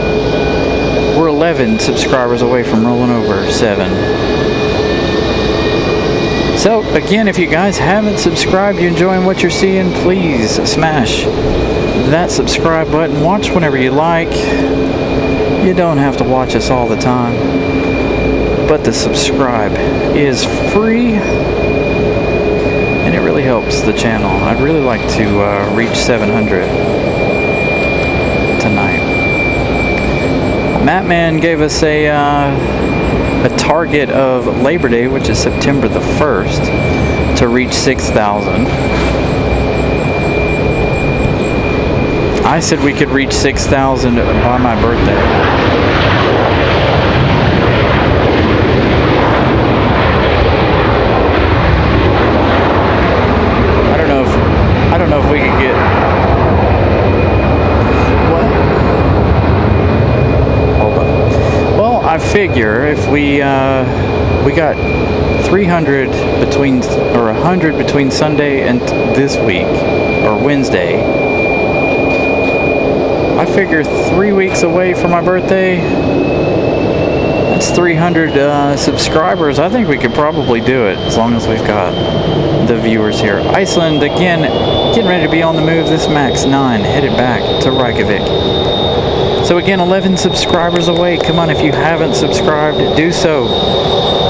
S1: we're 11 subscribers away from rolling over 7. So, again, if you guys haven't subscribed, you're enjoying what you're seeing, please smash that subscribe button. Watch whenever you like. You don't have to watch us all the time. But the subscribe is free, and it really helps the channel. I'd really like to reach 700 tonight. Mattman gave us a target of Labor Day, which is September the 1st, to reach 6,000. I said we could reach 6,000 by my birthday. I don't know if we could get. What? Hold on. Well, I figure if we got 300 between, or 100 between Sunday and this week, or Wednesday. I figure 3 weeks away from my birthday, that's 300 subscribers. I think we could probably do it as long as we've got the viewers here. Iceland, again, getting ready to be on the move. This MAX 9 headed back to Reykjavik. So So again, 11 subscribers away. Come on, if you haven't subscribed, do so.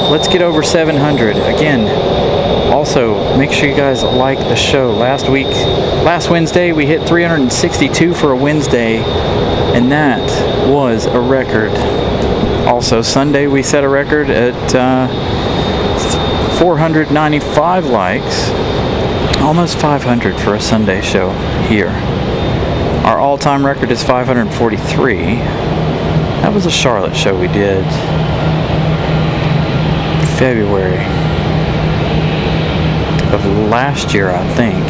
S1: Let's get over 700. Again, also, make sure you guys like the show. Last Wednesday, we hit 362 for a Wednesday, and that was a record. Also, Sunday, we set a record at 495 likes. Almost 500 for a Sunday show here. Our all-time record is 543. That was a Charlotte show we did February of last year, I think.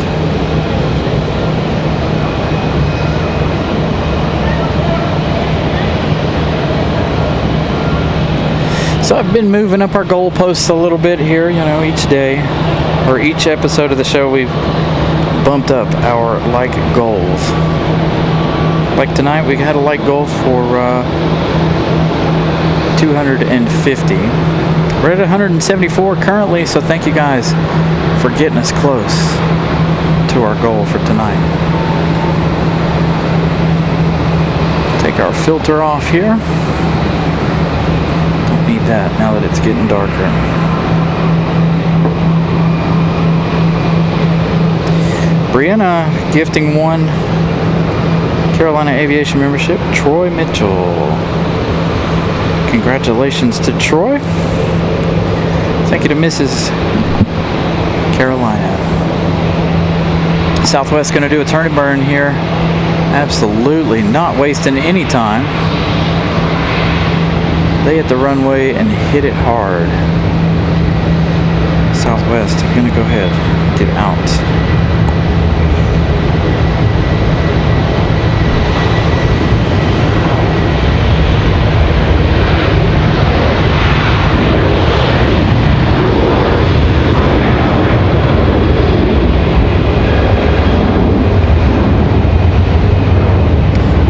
S1: So I've been moving up our goalposts a little bit here, each day, or each episode of the show, we've bumped up our like goals. Like tonight, we had a like goal for 250. We're at 174 currently, so thank you guys for getting us close to our goal for tonight. Take our filter off here. Don't need that now that it's getting darker. Brianna gifting one Carolina Aviation membership, Troy Mitchell. Congratulations to Troy. Thank you to Mrs. Carolina. Southwest going to do a turn and burn here. Absolutely not wasting any time. They hit the runway and hit it hard. Southwest going to go ahead, get out.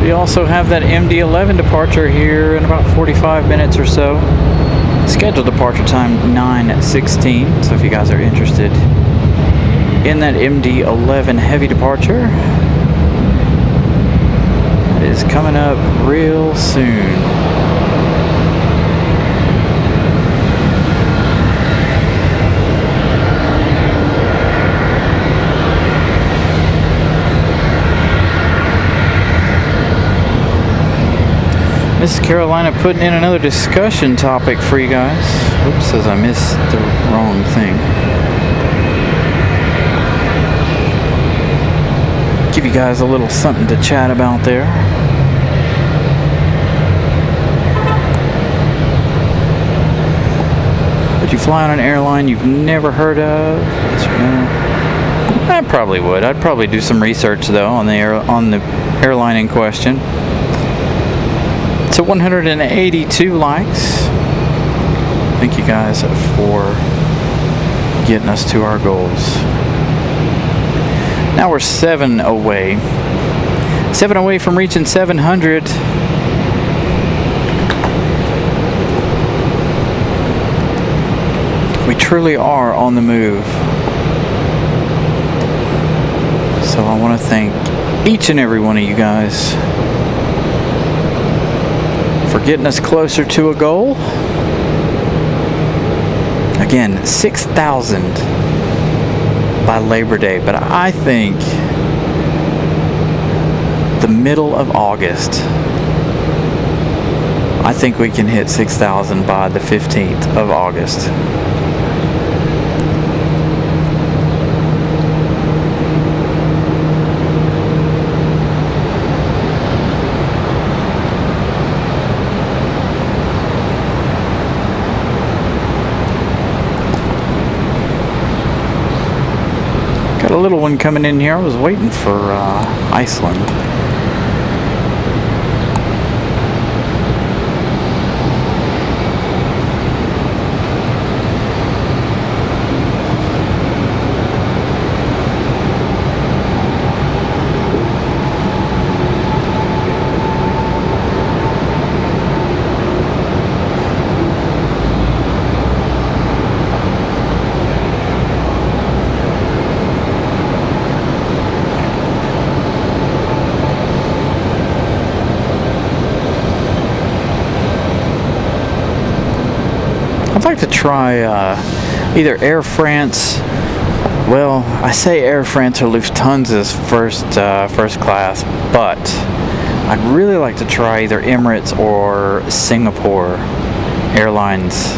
S1: We also have that MD-11 departure here in about 45 minutes or so. Scheduled departure time 9:16. So if you guys are interested in that MD-11 heavy departure, it is coming up real soon. Mrs. Carolina putting in another discussion topic for you guys. Oops, says I missed the wrong thing. Give you guys a little something to chat about there. Would you fly on an airline you've never heard of? Yes or no? I probably would. I'd probably do some research though on the airline in question. So 182 likes. Thank you guys for getting us to our goals. Now we're 7 away. 7 away from reaching 700. We truly are on the move. So I want to thank each and every one of you guys for getting us closer to a goal. Again, 6,000 by Labor Day, but I think the middle of August, I think we can hit 6,000 by the 15th of August. A little one coming in here. I was waiting for Iceland. try either Air France. Well, I say Air France or Lufthansa's first class, but I'd really like to try either Emirates or Singapore Airlines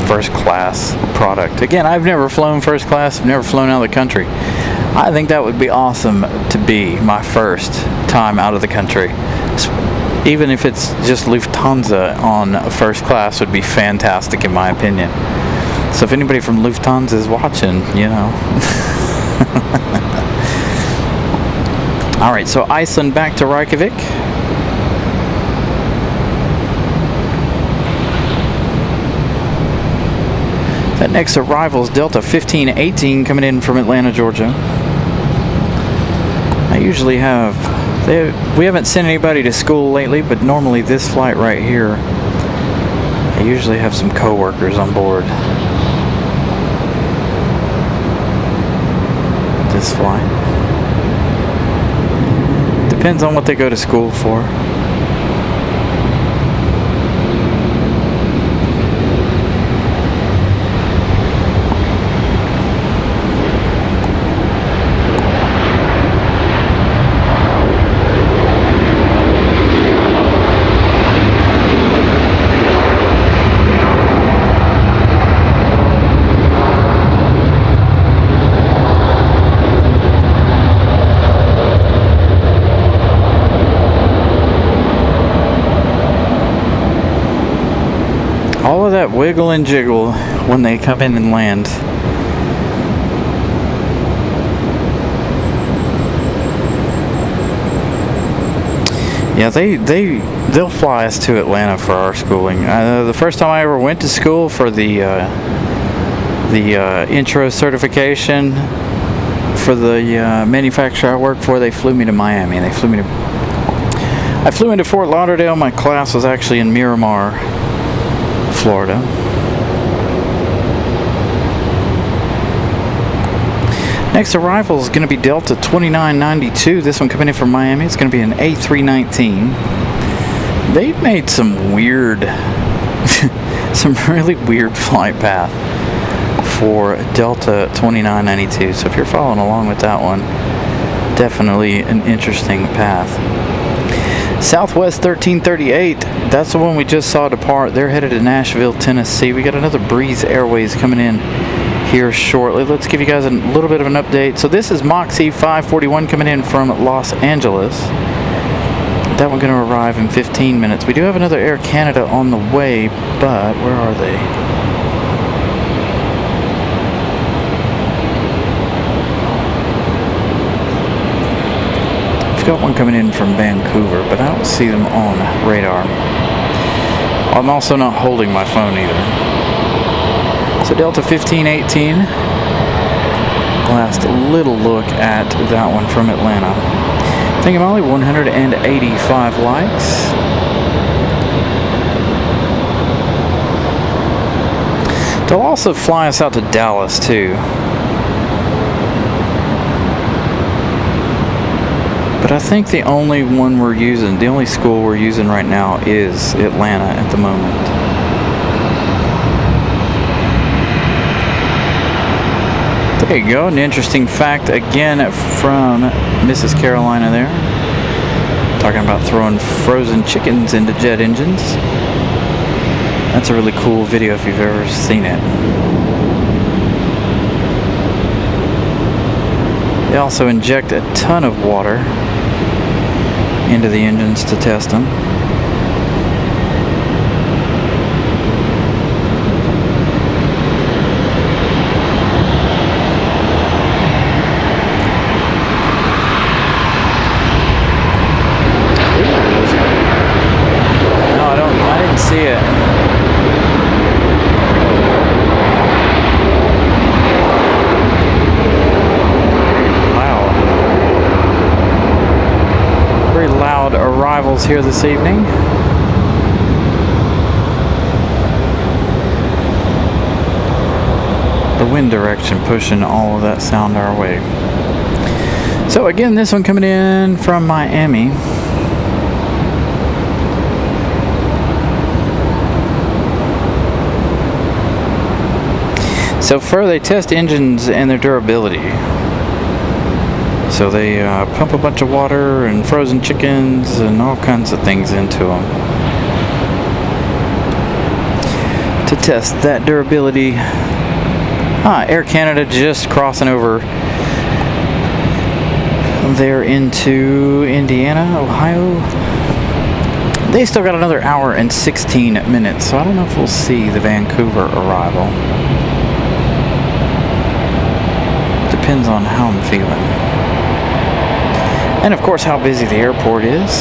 S1: first class product. Again, I've never flown first class. I've never flown out of the country. I think that would be awesome to be my first time out of the country. Even if it's just Lufthansa on first class would be fantastic in my opinion. So if anybody from Lufthansa is watching, you know. Alright, so Iceland back to Reykjavik. That next arrival is Delta 1518 coming in from Atlanta, Georgia. I usually have, we haven't sent anybody to school lately, but normally this flight right here, I usually have some co-workers on board. This flight. Depends on what they go to school for. All of that wiggle and jiggle when they come in and land. Yeah, they'll fly us to Atlanta for our schooling. The first time I ever went to school for the intro certification for the manufacturer I work for, they flew me to Miami. I flew into Fort Lauderdale. My class was actually in Miramar, Florida. Next arrival is going to be Delta 2992. This one coming in from Miami. It's going to be an A319. They've made some weird, some really weird flight path for Delta 2992. So if you're following along with that one, definitely an interesting path. Southwest 1338, that's the one we just saw depart. They're headed to Nashville, Tennessee. We got another Breeze Airways coming in here shortly. Let's give you guys a little bit of an update. So this is Moxie 541 coming in from Los Angeles. That one's going to arrive in 15 minutes. We do have another Air Canada on the way, but where are they? Got one coming in from Vancouver, but I don't see them on radar. I'm also not holding my phone either. So Delta 1518. Last little look at that one from Atlanta. I think I'm only 185 likes. They'll also fly us out to Dallas too. But I think the only one we're using, the only school we're using right now is Atlanta at the moment. There you go, an interesting fact again from Mrs. Carolina there. Talking about throwing frozen chickens into jet engines. That's a really cool video if you've ever seen it. They also inject a ton of water into the engines to test them. No, I didn't see it. Loud arrivals here this evening. The wind direction pushing all of that sound our way. So again, this one coming in from Miami. So fur, they test engines and their durability. So they pump a bunch of water and frozen chickens and all kinds of things into them to test that durability. Air Canada just crossing over there into Indiana, Ohio. They still got another hour and 16 minutes, so I don't know if we'll see the Vancouver arrival. Depends on how I'm feeling. And of course how busy the airport is.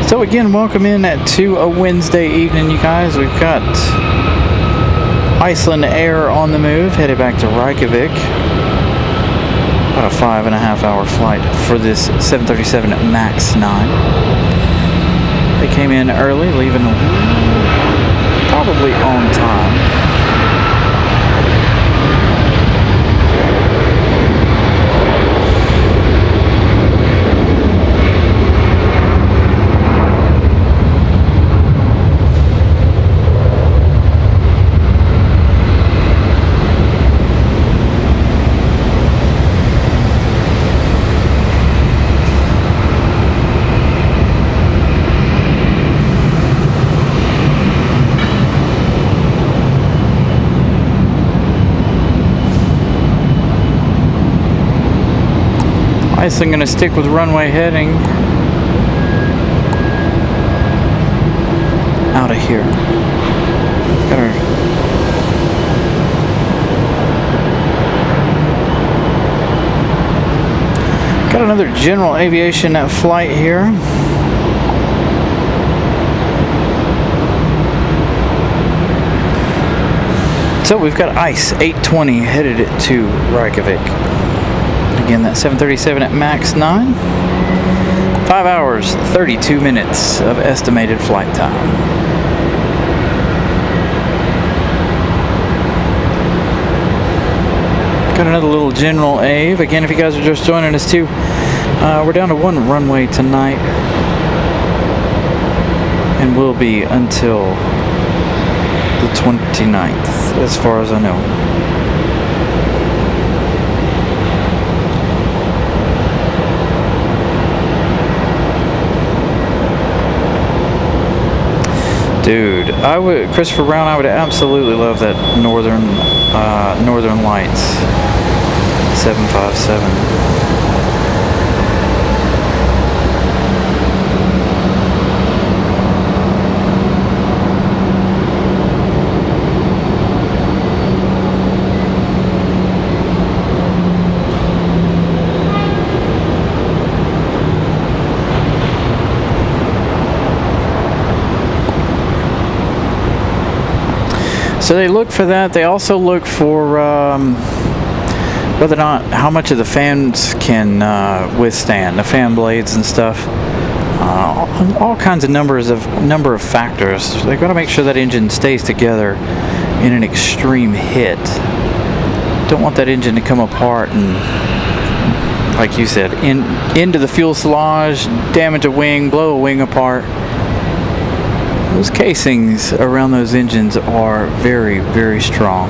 S1: So again, welcome in to a Wednesday evening, you guys. We've got Icelandair on the move, headed back to Reykjavik. About a 5.5 hour flight for this 737 MAX 9. They came in early, leaving probably on time. I'm going to stick with runway heading out of here. Got another general aviation flight here. So we've got ICE 820 headed to Reykjavik. Again, that 737 at MAX 9. 5 hours, 32 minutes of estimated flight time. Got another little general Ave. Again, if you guys are just joining us too, we're down to one runway tonight. And will be until the 29th, as far as I know. Dude, Christopher Brown, I would absolutely love that Northern Lights 757. So they look for that. They also look for whether or not how much of the fans can withstand, the fan blades and stuff. All kinds of number of factors. They've got to make sure that engine stays together in an extreme hit. Don't want that engine to come apart and, like you said, into the fuselage, damage a wing, blow a wing apart. Those casings around those engines are very, very strong.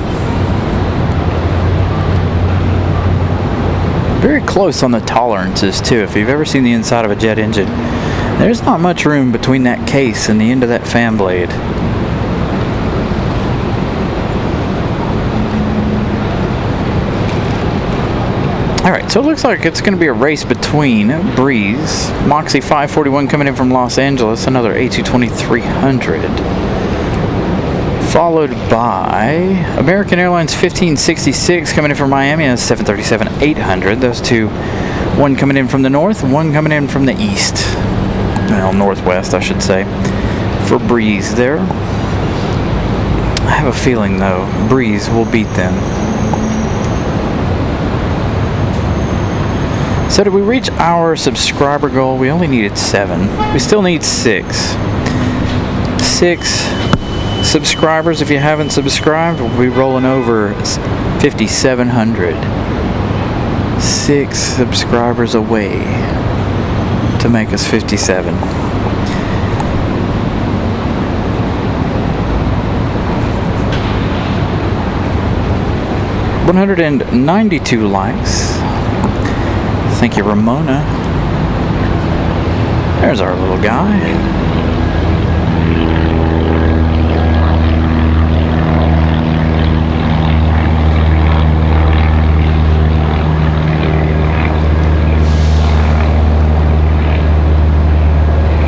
S1: Very close on the tolerances too. If you've ever seen the inside of a jet engine, there's not much room between that case and the end of that fan blade. Alright, so it looks like it's going to be a race between Breeze, Moxie 541 coming in from Los Angeles, another A220-300, followed by American Airlines 1566 coming in from Miami, a 737-800. Those two, one coming in from the north, one coming in from the east. Well, northwest, I should say, for Breeze there. I have a feeling, though, Breeze will beat them. So did we reach our subscriber goal? We only needed 7. We still need 6. 6 subscribers. If you haven't subscribed, we'll be rolling over 5,700. 6 subscribers away to make us 57. 192 likes. Thank you, Ramona. There's our little guy.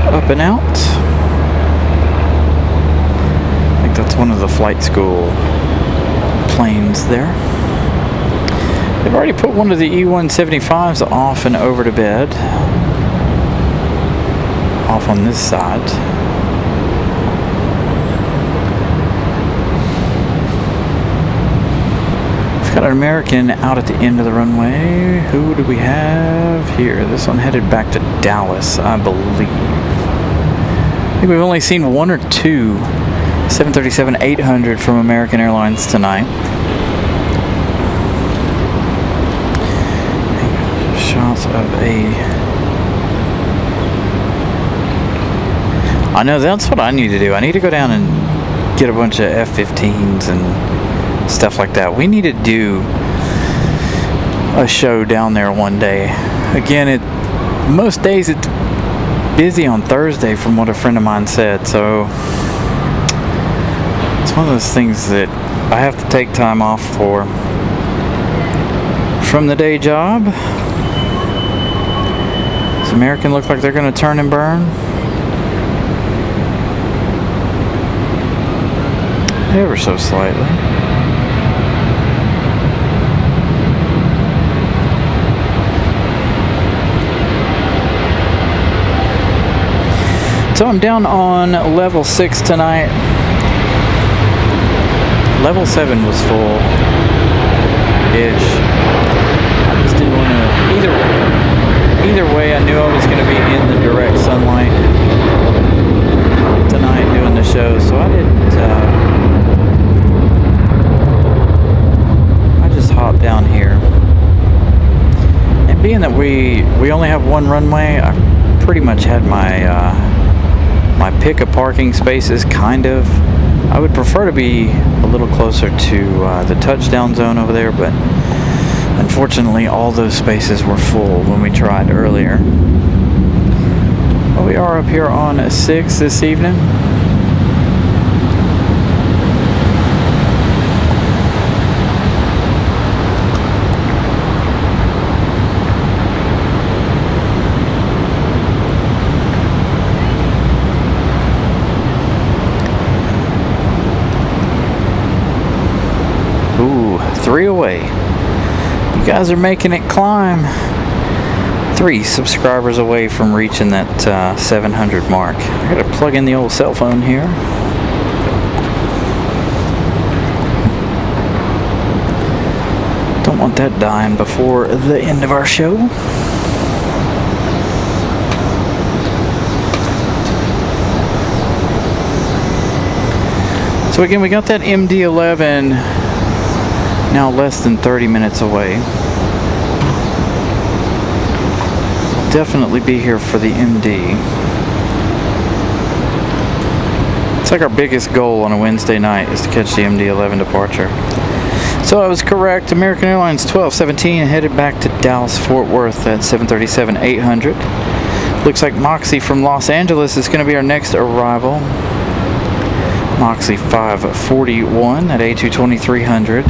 S1: Up and out. I think that's one of the flight school planes there. They've already put one of the E-175s off and over to bed. Off on this side. We've got an American out at the end of the runway. Who do we have here? This one headed back to Dallas, I believe. I think we've only seen one or two 737-800 from American Airlines tonight. Shots of I know that's what I need to do. I need to go down and get a bunch of F-15s and stuff like that. We need to do a show down there one day. Again, most days it's busy on Thursday from what a friend of mine said, so it's one of those things that I have to take time off for from the day job. Does American look like they're going to turn and burn? Ever so slightly. So I'm down on level 6 tonight. Level 7 was full-ish. I just didn't want to... Either way, I knew I was going to be in the direct sunlight tonight doing the show, so I didn't... I just hopped down here. And being that we only have one runway, I pretty much had my... my pick of parking spaces, kind of. I would prefer to be a little closer to the touchdown zone over there, but unfortunately all those spaces were full when we tried earlier. Well, we are up here on 6 this evening. Ooh, 3 away. You guys are making it climb. 3 subscribers away from reaching that 700 mark. I gotta plug in the old cell phone here. Don't want that dying before the end of our show. So again, we got that MD-11 now less than 30 minutes away. Definitely be here for the MD. It's like our biggest goal on a Wednesday night is to catch the MD-11 departure. So I was correct. American Airlines 1217 headed back to Dallas Fort Worth at 737-800. Looks like Moxie from Los Angeles is going to be our next arrival. Moxie 541 at A220-300.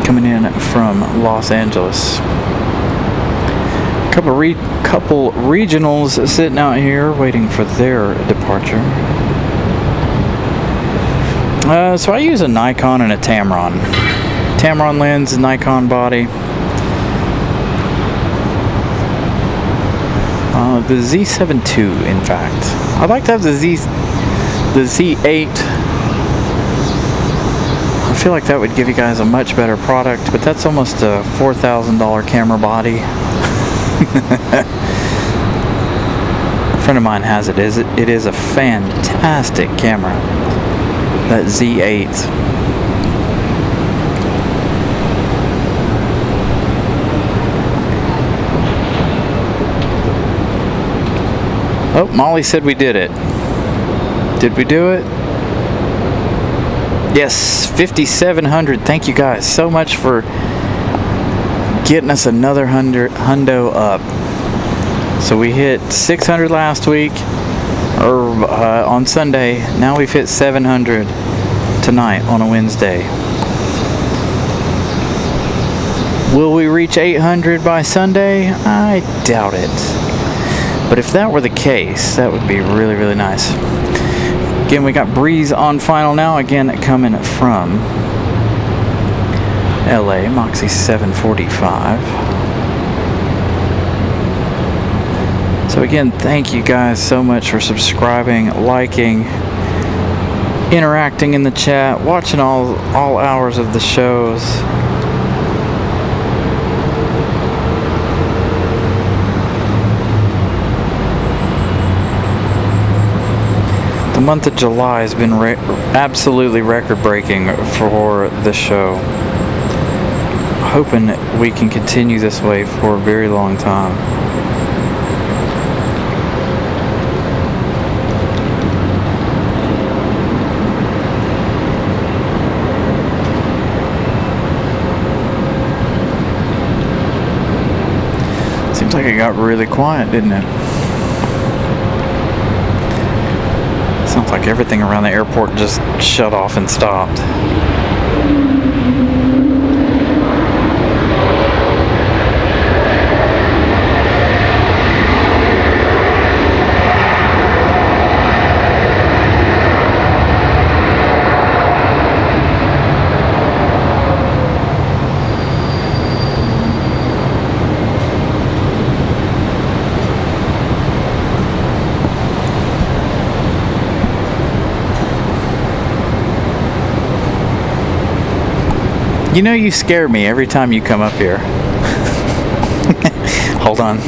S1: Coming in from Los Angeles. Couple regionals sitting out here waiting for their departure. So I use a Nikon and a Tamron. Tamron lens, Nikon body. The Z7 II, in fact. I'd like to have the Z8. I feel like that would give you guys a much better product, but that's almost a $4,000 camera body. A friend of mine has it. It is a fantastic camera. That Z8. Oh, Molly said we did it. Did we do it? Yes, 5,700. Thank you guys so much for getting us another hundo up. So we hit 600 last week, or on Sunday. Now we've hit 700 tonight on a Wednesday. Will we reach 800 by Sunday? I doubt it. But if that were the case, that would be really, really nice. Again, we got Breeze on final now. Again, coming from LA, Moxie 745. So again, thank you guys so much for subscribing, liking, interacting in the chat, watching all hours of the shows. The month of July has been absolutely record-breaking for the show. Hoping we can continue this way for a very long time. Seems like it got really quiet, didn't it? Sounds like everything around the airport just shut off and stopped. You know you scare me every time you come up here. Hold on.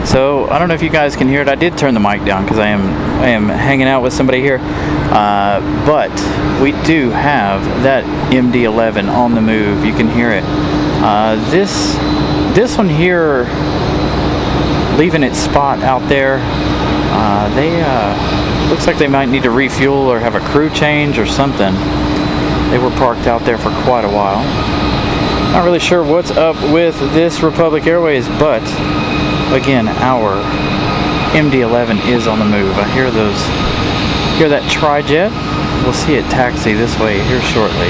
S1: So I don't know if you guys can hear it. I did turn the mic down because I am hanging out with somebody here. But we do have that MD-11 on the move. You can hear it. This one here, leaving its spot out there. Looks like they might need to refuel or have a crew change or something. They were parked out there for quite a while. Not really sure what's up with this Republic Airways, but again, our MD-11 is on the move. I hear that tri-jet. We'll see it taxi this way here shortly.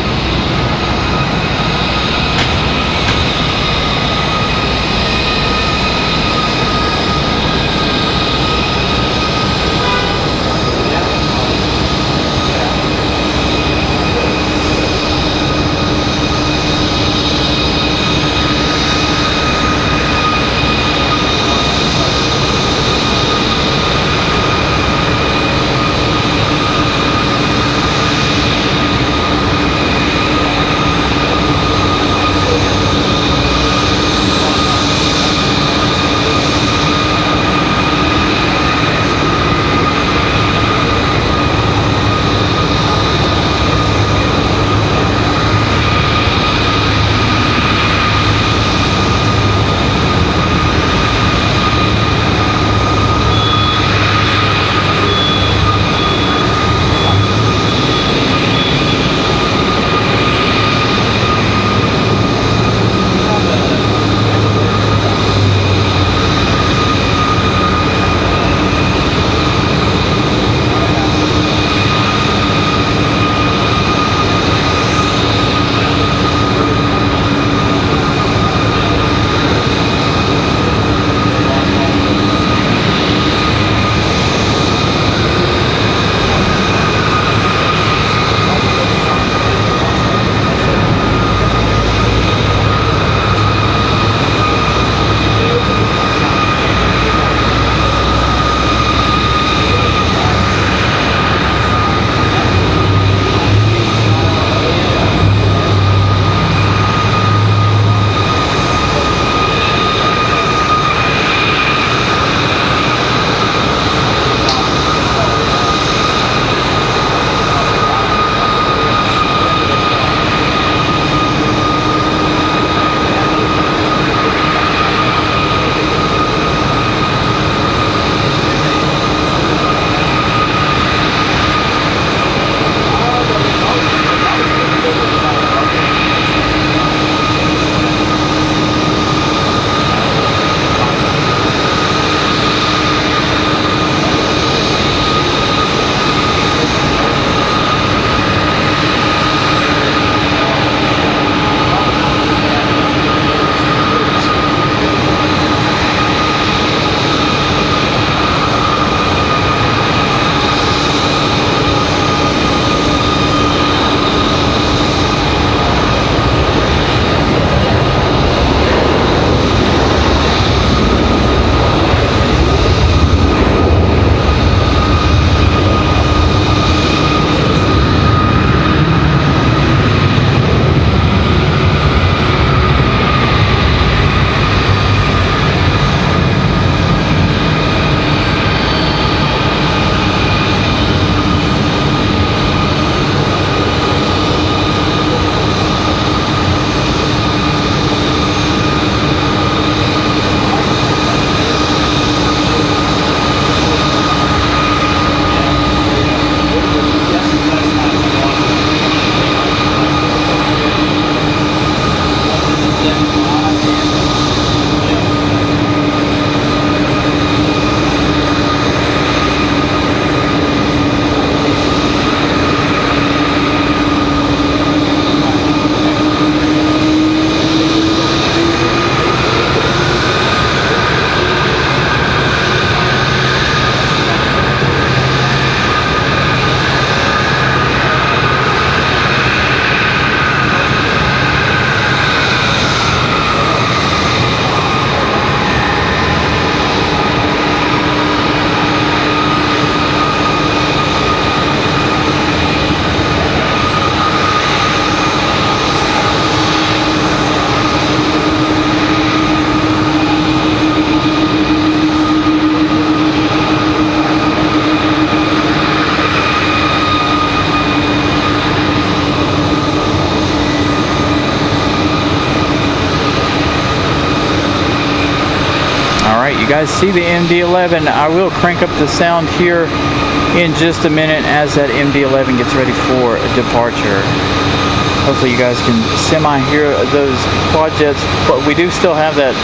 S1: guys see the MD-11. I will crank up the sound here in just a minute as that MD-11 gets ready for a departure. Hopefully you guys can semi-hear those quad jets, but we do still have that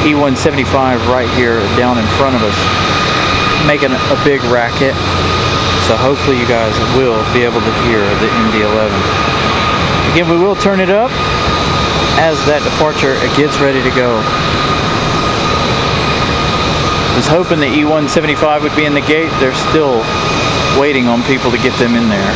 S1: E-175 right here down in front of us, making a big racket. So hopefully you guys will be able to hear the MD-11. Again, we will turn it up as that departure gets ready to go. Was hoping the E-175 would be in the gate. They're still waiting on people to get them in there.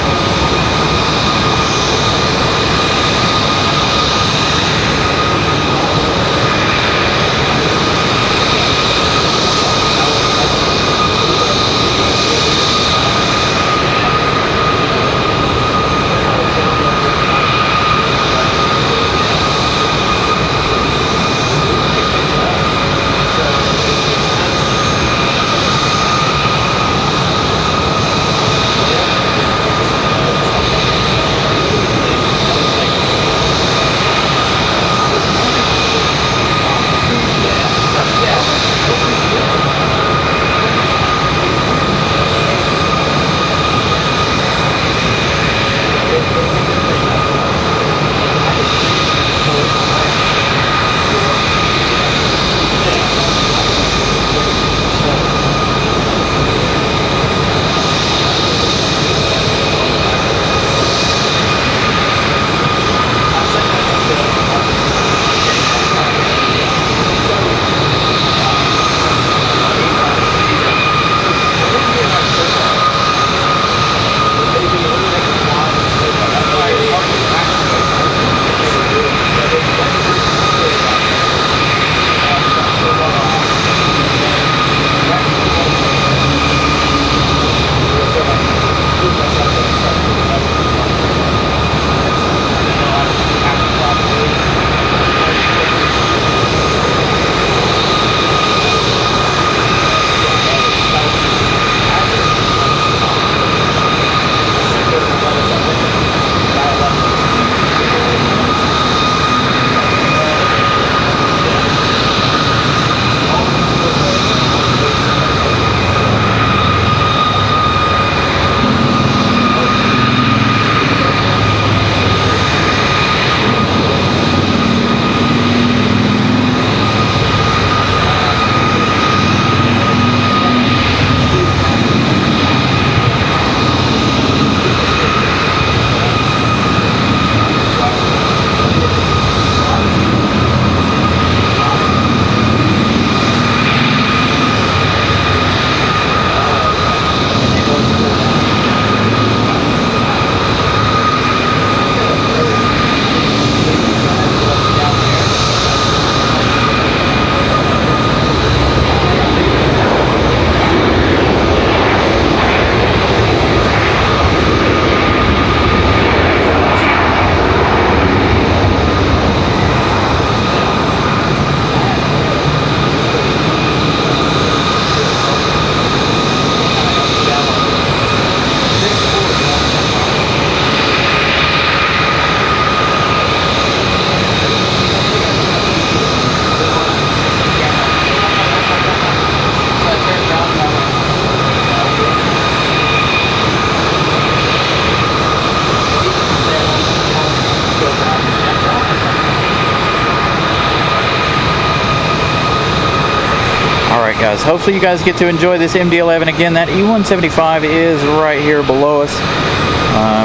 S1: Alright guys, hopefully you guys get to enjoy this MD-11. Again, that E-175 is right here below us.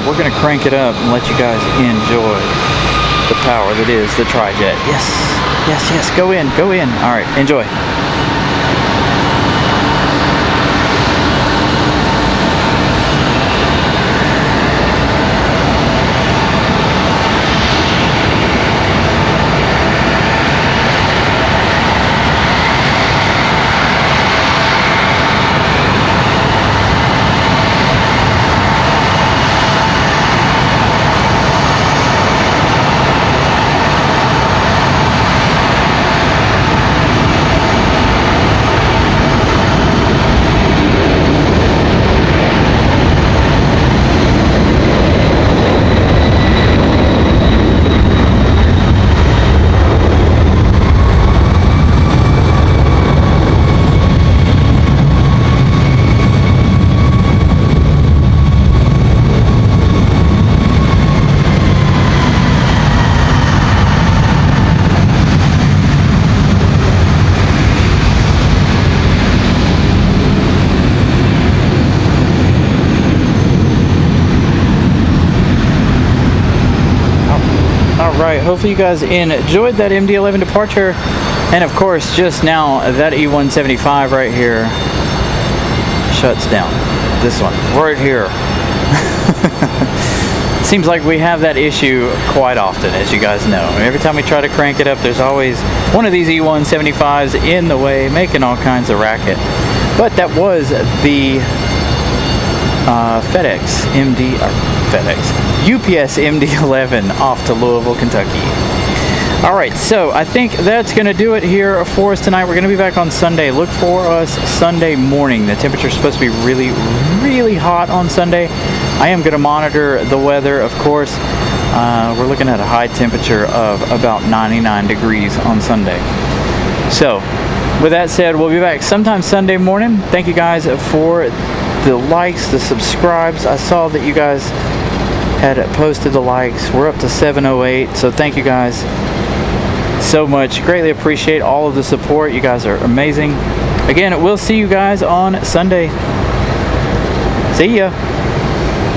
S1: We're going to crank it up and let you guys enjoy the power that is the Tri-Jet. Yes, yes, yes, go in, go in. Alright, enjoy. right, hopefully you guys enjoyed that MD-11 departure. And of course, just now, that E175 right here shuts down. This one, right here. Seems like we have that issue quite often, as you guys know. Every time we try to crank it up, there's always one of these E175s in the way, making all kinds of racket. But that was the UPS MD-11 off to Louisville, Kentucky. All right, so I think that's going to do it here for us tonight. We're going to be back on Sunday. Look for us Sunday morning. The temperature's supposed to be really, really hot on Sunday. I am going to monitor the weather, of course. We're looking at a high temperature of about 99 degrees on Sunday. So, with that said, we'll be back sometime Sunday morning. Thank you guys for the likes, the subscribes. I saw that you guys had posted the likes. We're up to 708, so thank you guys so much. Greatly appreciate all of the support. You guys are amazing. Again, we'll see you guys on Sunday. See ya.